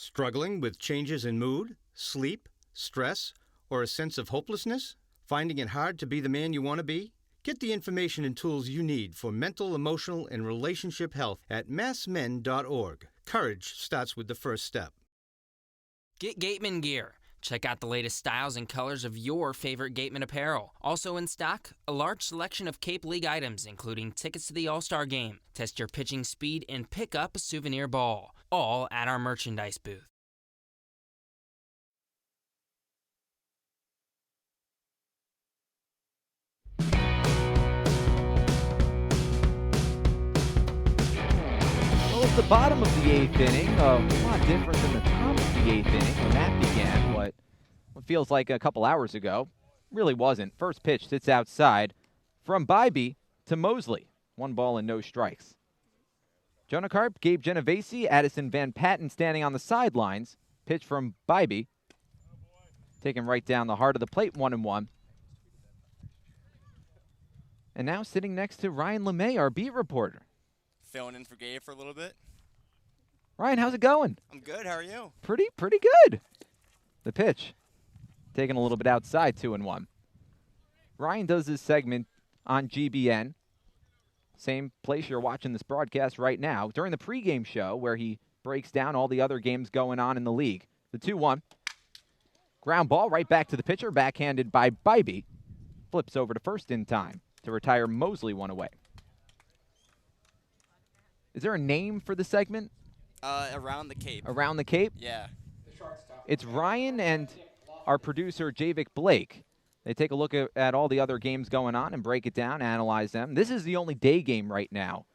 Struggling with changes in mood, sleep, stress, or a sense of hopelessness? Finding it hard to be the man you want to be? Get the information and tools you need for mental, emotional, and relationship health at massmen.org. Courage starts with the first step. Get Gatemen gear. Check out the latest styles and colors of your favorite Gatemen apparel. Also in stock, a large selection of Cape League items, including tickets to the All-Star Game. Test your pitching speed and pick up a souvenir ball, all at our merchandise booth. Well, it's the bottom of the 8th inning, a lot different than the top of the 8th inning when that began. What feels like a couple hours ago really wasn't. First pitch sits outside from Bybee to Mosley. 1 ball and no strikes. Jonah Karp, Gabe Genovesi, Addison Van Patten standing on the sidelines. Pitch from Bybee. Taken right down the heart of the plate, 1-1. And now sitting next to Ryan LeMay, our beat reporter. Filling in for Gabe for a little bit. Ryan, how's it going? I'm good. How are you? Pretty good. The pitch taken a little bit outside, 2-1. Ryan does this segment on GBN, same place you're watching this broadcast right now, during the pregame show where he breaks down all the other games going on in the league. The 2-1. Ground ball right back to the pitcher, backhanded by Bybee. Flips over to first in time to retire Mosley 1 away. Is there a name for the segment? Around the Cape. Around the Cape? Yeah. It's Ryan and our producer, Javik Blake. They take a look at all the other games going on and break it down, analyze them. This is the only day game right now.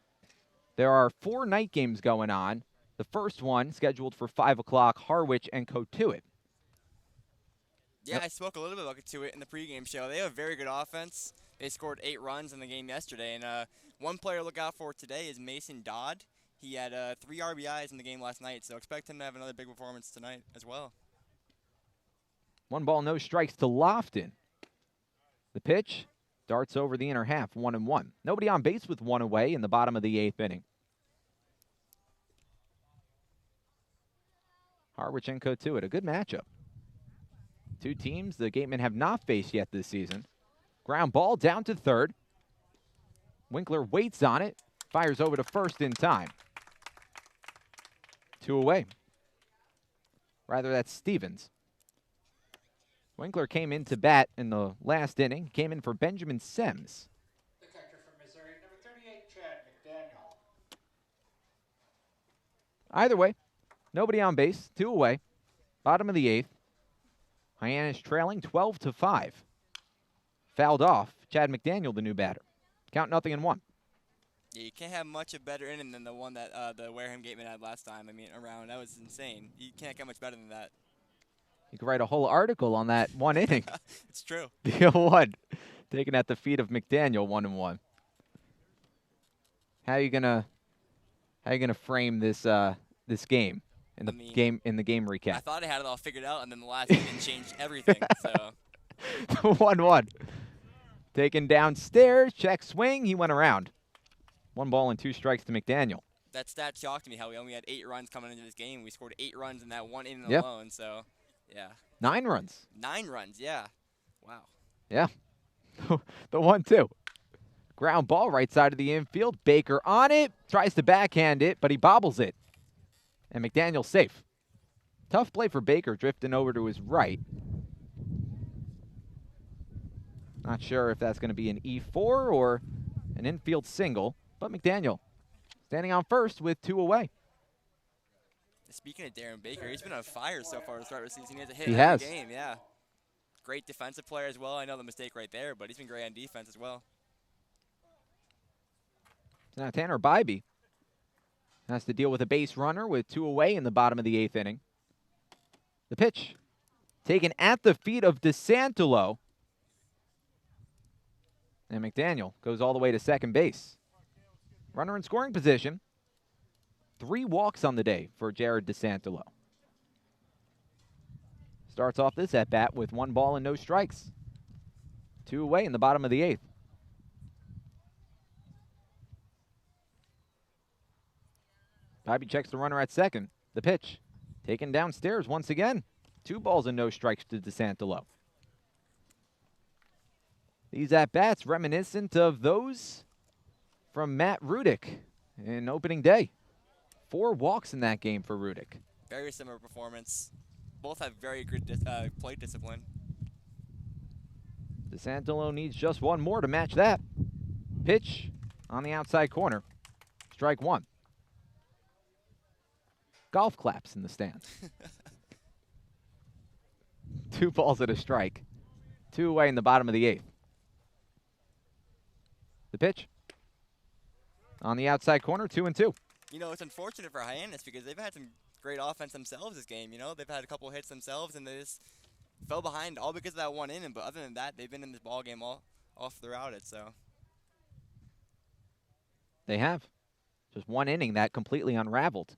There are 4 night games going on. The first one scheduled for 5 o'clock, Harwich and Cotuit. Yeah, I spoke a little bit about Cotuit in the pregame show. They have a very good offense. They scored 8 runs in the game yesterday. And one player to look out for today is Mason Dodd. He had 3 RBIs in the game last night, so expect him to have another big performance tonight as well. 1 ball, no strikes to Lofton. The pitch darts over the inner half, 1-1. Nobody on base with 1 away in the bottom of the 8th inning. Harwich and Cotuit, a good matchup. 2 teams the Gatemen have not faced yet this season. Ground ball down to third. Winkler waits on it, fires over to first in time. 2 away. Rather, that's Stevens. Winkler came in to bat in the last inning. Came in for Benjamin Semmes. The catcher from Missouri, number 38, Chad McDaniel. Either way, nobody on base. 2 away. Bottom of the 8th. Hyannis trailing 12-5. Fouled off. Chad McDaniel, the new batter. Count 0-1. Yeah, you can't have much of a better inning than the one that the Wareham Gatemen had last time. I mean, around. That was insane. You can't get much better than that. You could write a whole article on that 1 inning. It's true. The 0-1. Taken at the feet of McDaniel, 1-1. How are you gonna frame this this game in the game recap? I thought I had it all figured out, and then the last inning changed everything. So 1-1. Taken downstairs, check swing, he went around. 1 ball and 2 strikes to McDaniel. that stat shocked me how we only had 8 runs coming into this game. We scored 8 runs in that 1 inning alone. So, yeah. 9 runs. 9 runs, yeah. Wow. Yeah. The 1-2. Ground ball right side of the infield. Baker on it. Tries to backhand it, but he bobbles it. And McDaniel's safe. Tough play for Baker, drifting over to his right. Not sure if that's going to be an E4 or an infield single, but McDaniel standing on first with 2 away. Speaking of Darren Baker, he's been on fire so far to start the season. He has a hit He every has. game, yeah. Great defensive player as well. I know the mistake right there, but he's been great on defense as well. Now Tanner Bybee has to deal with a base runner with 2 away in the bottom of the 8th inning. The pitch taken at the feet of DeSantolo. And McDaniel goes all the way to second base. Runner in scoring position. 3 walks on the day for Jared DeSantolo. Starts off this at-bat with 1 ball and no strikes. 2 away in the bottom of the 8th. Bybee checks the runner at second. The pitch. Taken downstairs once again. 2 balls and no strikes to DeSantolo. These at-bats reminiscent of those from Matt Rudick in opening day. 4 walks in that game for Rudick. Very similar performance. Both have very good plate discipline. DeSantolo needs just 1 more to match that. Pitch on the outside corner. Strike 1. Golf claps in the stands. 2 balls and a strike. 2 away in the bottom of the 8th. The pitch on the outside corner, 2-2. You know, it's unfortunate for Hyannis because they've had some great offense themselves this game. You know, they've had a couple hits themselves, and they just fell behind all because of that 1 inning. But other than that, they've been in this ball game all throughout it. So they have. Just 1 inning that completely unraveled.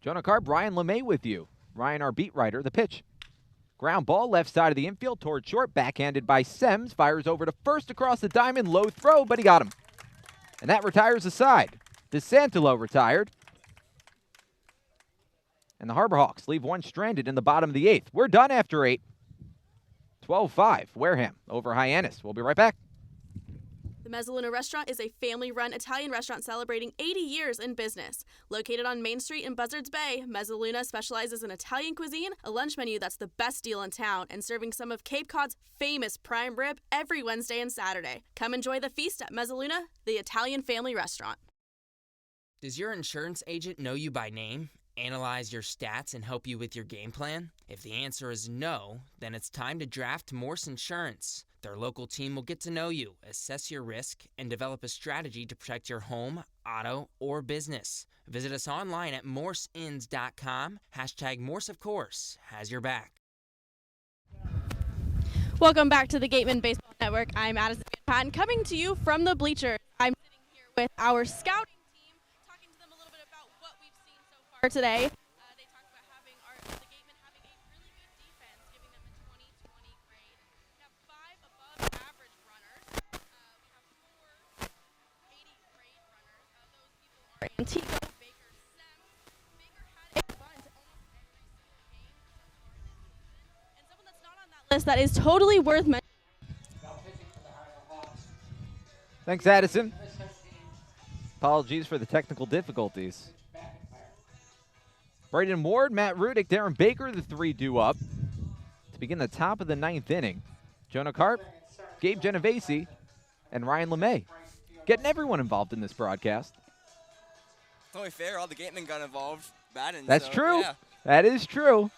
Jonah Karp, Ryan LeMay with you. Ryan, our beat writer. The pitch. Ground ball left side of the infield toward short. Backhanded by Sems. Fires over to first across the diamond. Low throw, but he got him. And that retires the side. DeSantolo retired. And the Harbor Hawks leave 1 stranded in the bottom of the 8th. We're done after 8. 12-5. Wareham over Hyannis. We'll be right back. The Mezzaluna Restaurant is a family-run Italian restaurant celebrating 80 years in business. Located on Main Street in Buzzards Bay, Mezzaluna specializes in Italian cuisine, a lunch menu that's the best deal in town, and serving some of Cape Cod's famous prime rib every Wednesday and Saturday. Come enjoy the feast at Mezzaluna, the Italian family restaurant. Does your insurance agent know you by name, analyze your stats, and help you with your game plan? If the answer is no, then it's time to draft Morse Insurance. Their local team will get to know you, assess your risk, and develop a strategy to protect your home, auto, or business. Visit us online at morseins.com. Hashtag Morse, of course, has your back. Welcome back to the Gatemen Baseball Network. I'm Addison Van Patten, coming to you from the bleachers. I'm sitting here with our scouting team, talking to them a little bit about what we've seen so far today. They talked about the Gatemen having a really good defense, giving them a 20-20 grade. We have 5 above average runners. We have 4 80 grade runners. Those people are Antico, Baker, Sems. Baker had a bunt almost every single game so far this season. And someone that's not on that list that is totally worth mentioning. Thanks, Addison. Apologies for the technical difficulties. Braden Ward, Matt Rudick, Darren Baker, the 3 due up to begin the top of the 9th inning. Jonah Karp, Gabe Genovesi, and Ryan LeMay. Getting everyone involved in this broadcast. It's only fair. All the Gatemen got involved. Batting. That's so, true. Yeah. That is true.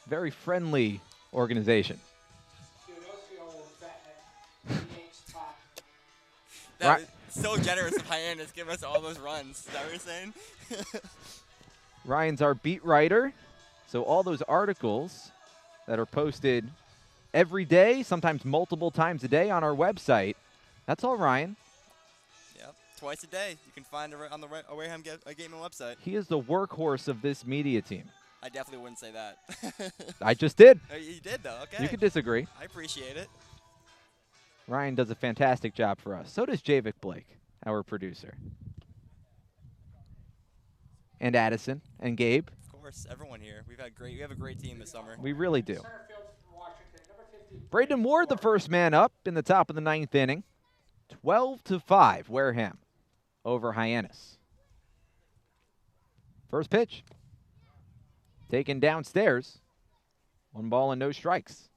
Very friendly organization. That was so generous of Hyannis giving us all those runs. Is that what you're saying? Ryan's our beat writer. So all those articles that are posted every day, sometimes multiple times a day on our website, that's all Ryan. Yep, twice a day. You can find it on the Wareham Gatemen website. He is the workhorse of this media team. I definitely wouldn't say that. I just did. You did, though. Okay. You could disagree. I appreciate it. Ryan does a fantastic job for us. So does Javik Blake, our producer. And Addison and Gabe. Of course, everyone here. We have a great team this summer. We really do. Braden Ward, the first man up in the top of the 9th inning. 12-5, Wareham over Hyannis. First pitch. Taken downstairs. 1 ball and no strikes.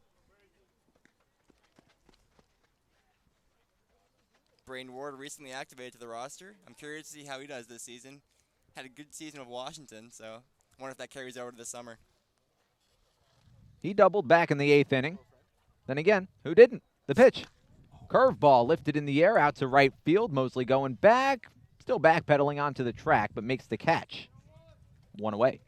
Braden Ward recently activated to the roster. I'm curious to see how he does this season. Had a good season with Washington, so I wonder if that carries over to the summer. He doubled back in the 8th inning. Then again, who didn't? The pitch. Curveball lifted in the air out to right field. Mosley going back. Still backpedaling onto the track, but makes the catch. 1 away.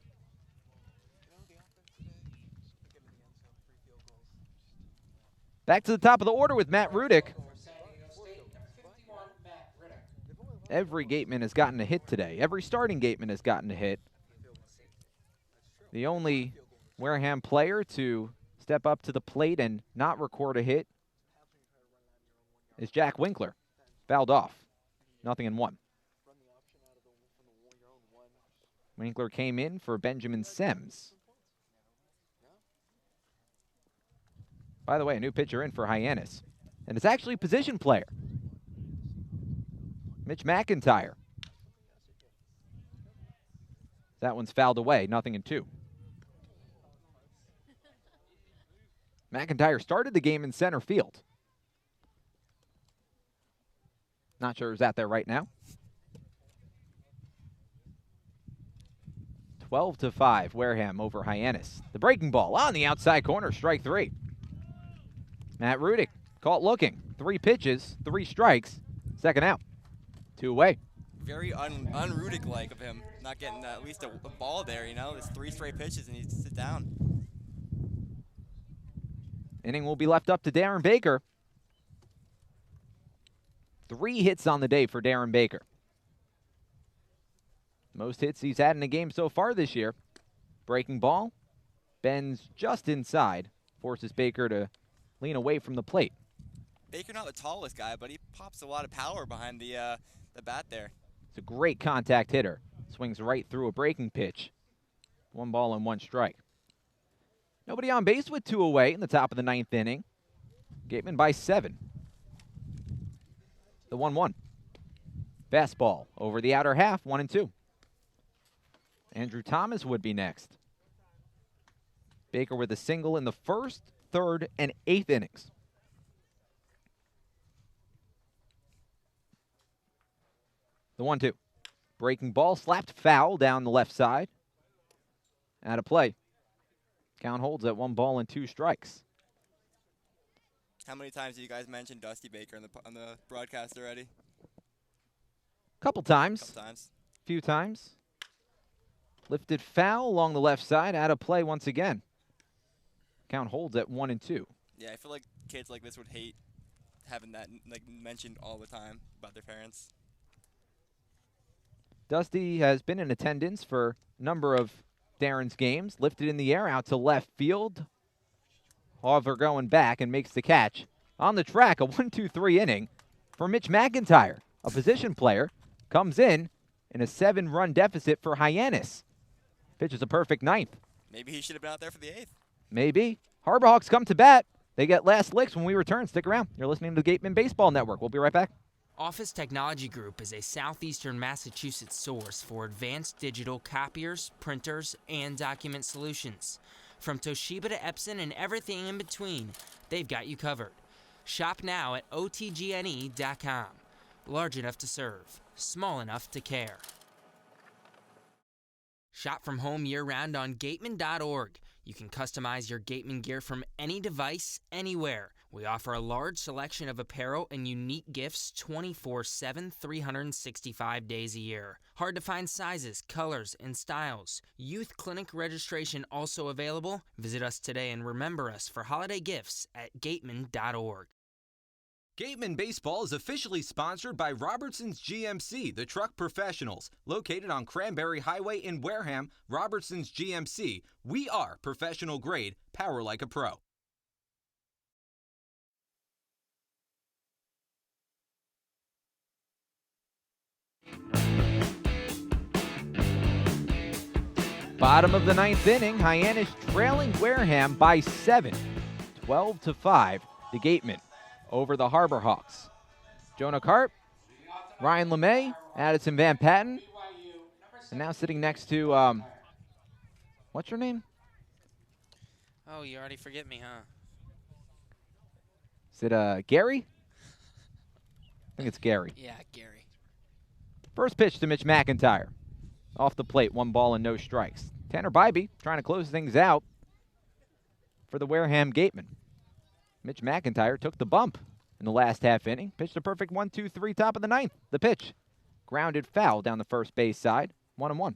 Back to the top of the order with Matt Rudick. Every Gateman has gotten a hit today. Every starting Gateman has gotten a hit. The only Wareham player to step up to the plate and not record a hit is Jack Winkler. Fouled off. 0-1. Winkler came in for Benjamin Sims. By the way, a new pitcher in for Hyannis. And it's actually a position player. Mitch McIntyre. That one's fouled away, 0-2. McIntyre started the game in center field. Not sure who's out there right now. 12-5, Wareham over Hyannis. The breaking ball on the outside corner, strike 3. Matt Rudick caught looking. 3 pitches, 3 strikes, second out. 2 away. Very un-Rudick-like of him, not getting at least a ball there, you know. It's 3 straight pitches and he needs to sit down. Inning will be left up to Darren Baker. 3 hits on the day for Darren Baker. Most hits he's had in a game so far this year. Breaking ball, bends just inside, forces Baker to lean away from the plate. Baker not the tallest guy, but he pops a lot of power behind the bat there. It's a great contact hitter. Swings right through a breaking pitch. 1 ball and 1 strike. Nobody on base with 2 away in the top of the 9th inning. Gatemen by 7. The 1-1. Fastball over the outer half, 1-2. Andrew Thomas would be next. Baker with a single in the 1st, 3rd, and 8th innings. The 1-2. Breaking ball, slapped foul down the left side. Out of play. Count holds at 1 ball and 2 strikes. How many times have you guys mentioned Dusty Baker on the broadcast already? Couple times. Couple times. Few times. Lifted foul along the left side. Out of play once again. Count holds at 1-2. Yeah, I feel like kids like this would hate having that mentioned all the time about their parents. Dusty has been in attendance for a number of Darren's games. Lifted in the air out to left field. However, going back and makes the catch. On the track, a 1-2-3 inning for Mitch McIntyre. A position player comes in a 7-run deficit for Hyannis. Pitches a perfect 9th. Maybe he should have been out there for the 8th. Maybe. Harbor Hawks come to bat. They get last licks when we return. Stick around. You're listening to the Gatemen Baseball Network. We'll be right back. Office Technology Group is a southeastern Massachusetts source for advanced digital copiers, printers, and document solutions. From Toshiba to Epson and everything in between, they've got you covered. Shop now at otgne.com. Large enough to serve, small enough to care. Shop from home year-round on gatemen.org. You can customize your Gatemen gear from any device, anywhere. We offer a large selection of apparel and unique gifts 24/7, 365 days a year. Hard to find sizes, colors, and styles. Youth clinic registration also available. Visit us today and remember us for holiday gifts at gatemen.org. Gatemen Baseball is officially sponsored by Robertson's GMC, the truck professionals. Located on Cranberry Highway in Wareham, Robertson's GMC. We are professional grade, power like a pro. Bottom of the 9th inning, Hyannis trailing Wareham by 7. 12-5, the Gatemen over the Harbor Hawks. Jonah Karp, Ryan LeMay, Addison Van Patten, and now sitting next to, what's your name? Oh, you already forget me, huh? Is it Gary? I think it's Gary. Yeah, Gary. First pitch to Mitch McIntyre. Off the plate, 1 ball and no strikes. Tanner Bybee trying to close things out for the Wareham Gatemen. Mitch McIntyre took the bump in the last half inning. Pitched a perfect 1-2-3 top of the 9th. The pitch. Grounded foul down the first base side. 1-1.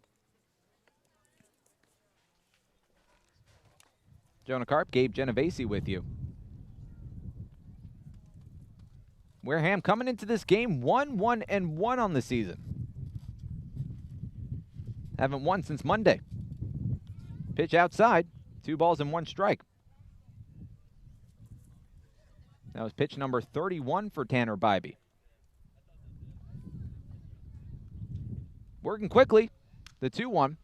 Jonah Karp, Gabe Genovesi with you. Wareham coming into this game 1-1-1 on the season. Haven't won since Monday. Pitch outside. 2 balls and 1 strike. That was pitch number 31 for Tanner Bybee. Working quickly. The 2-1.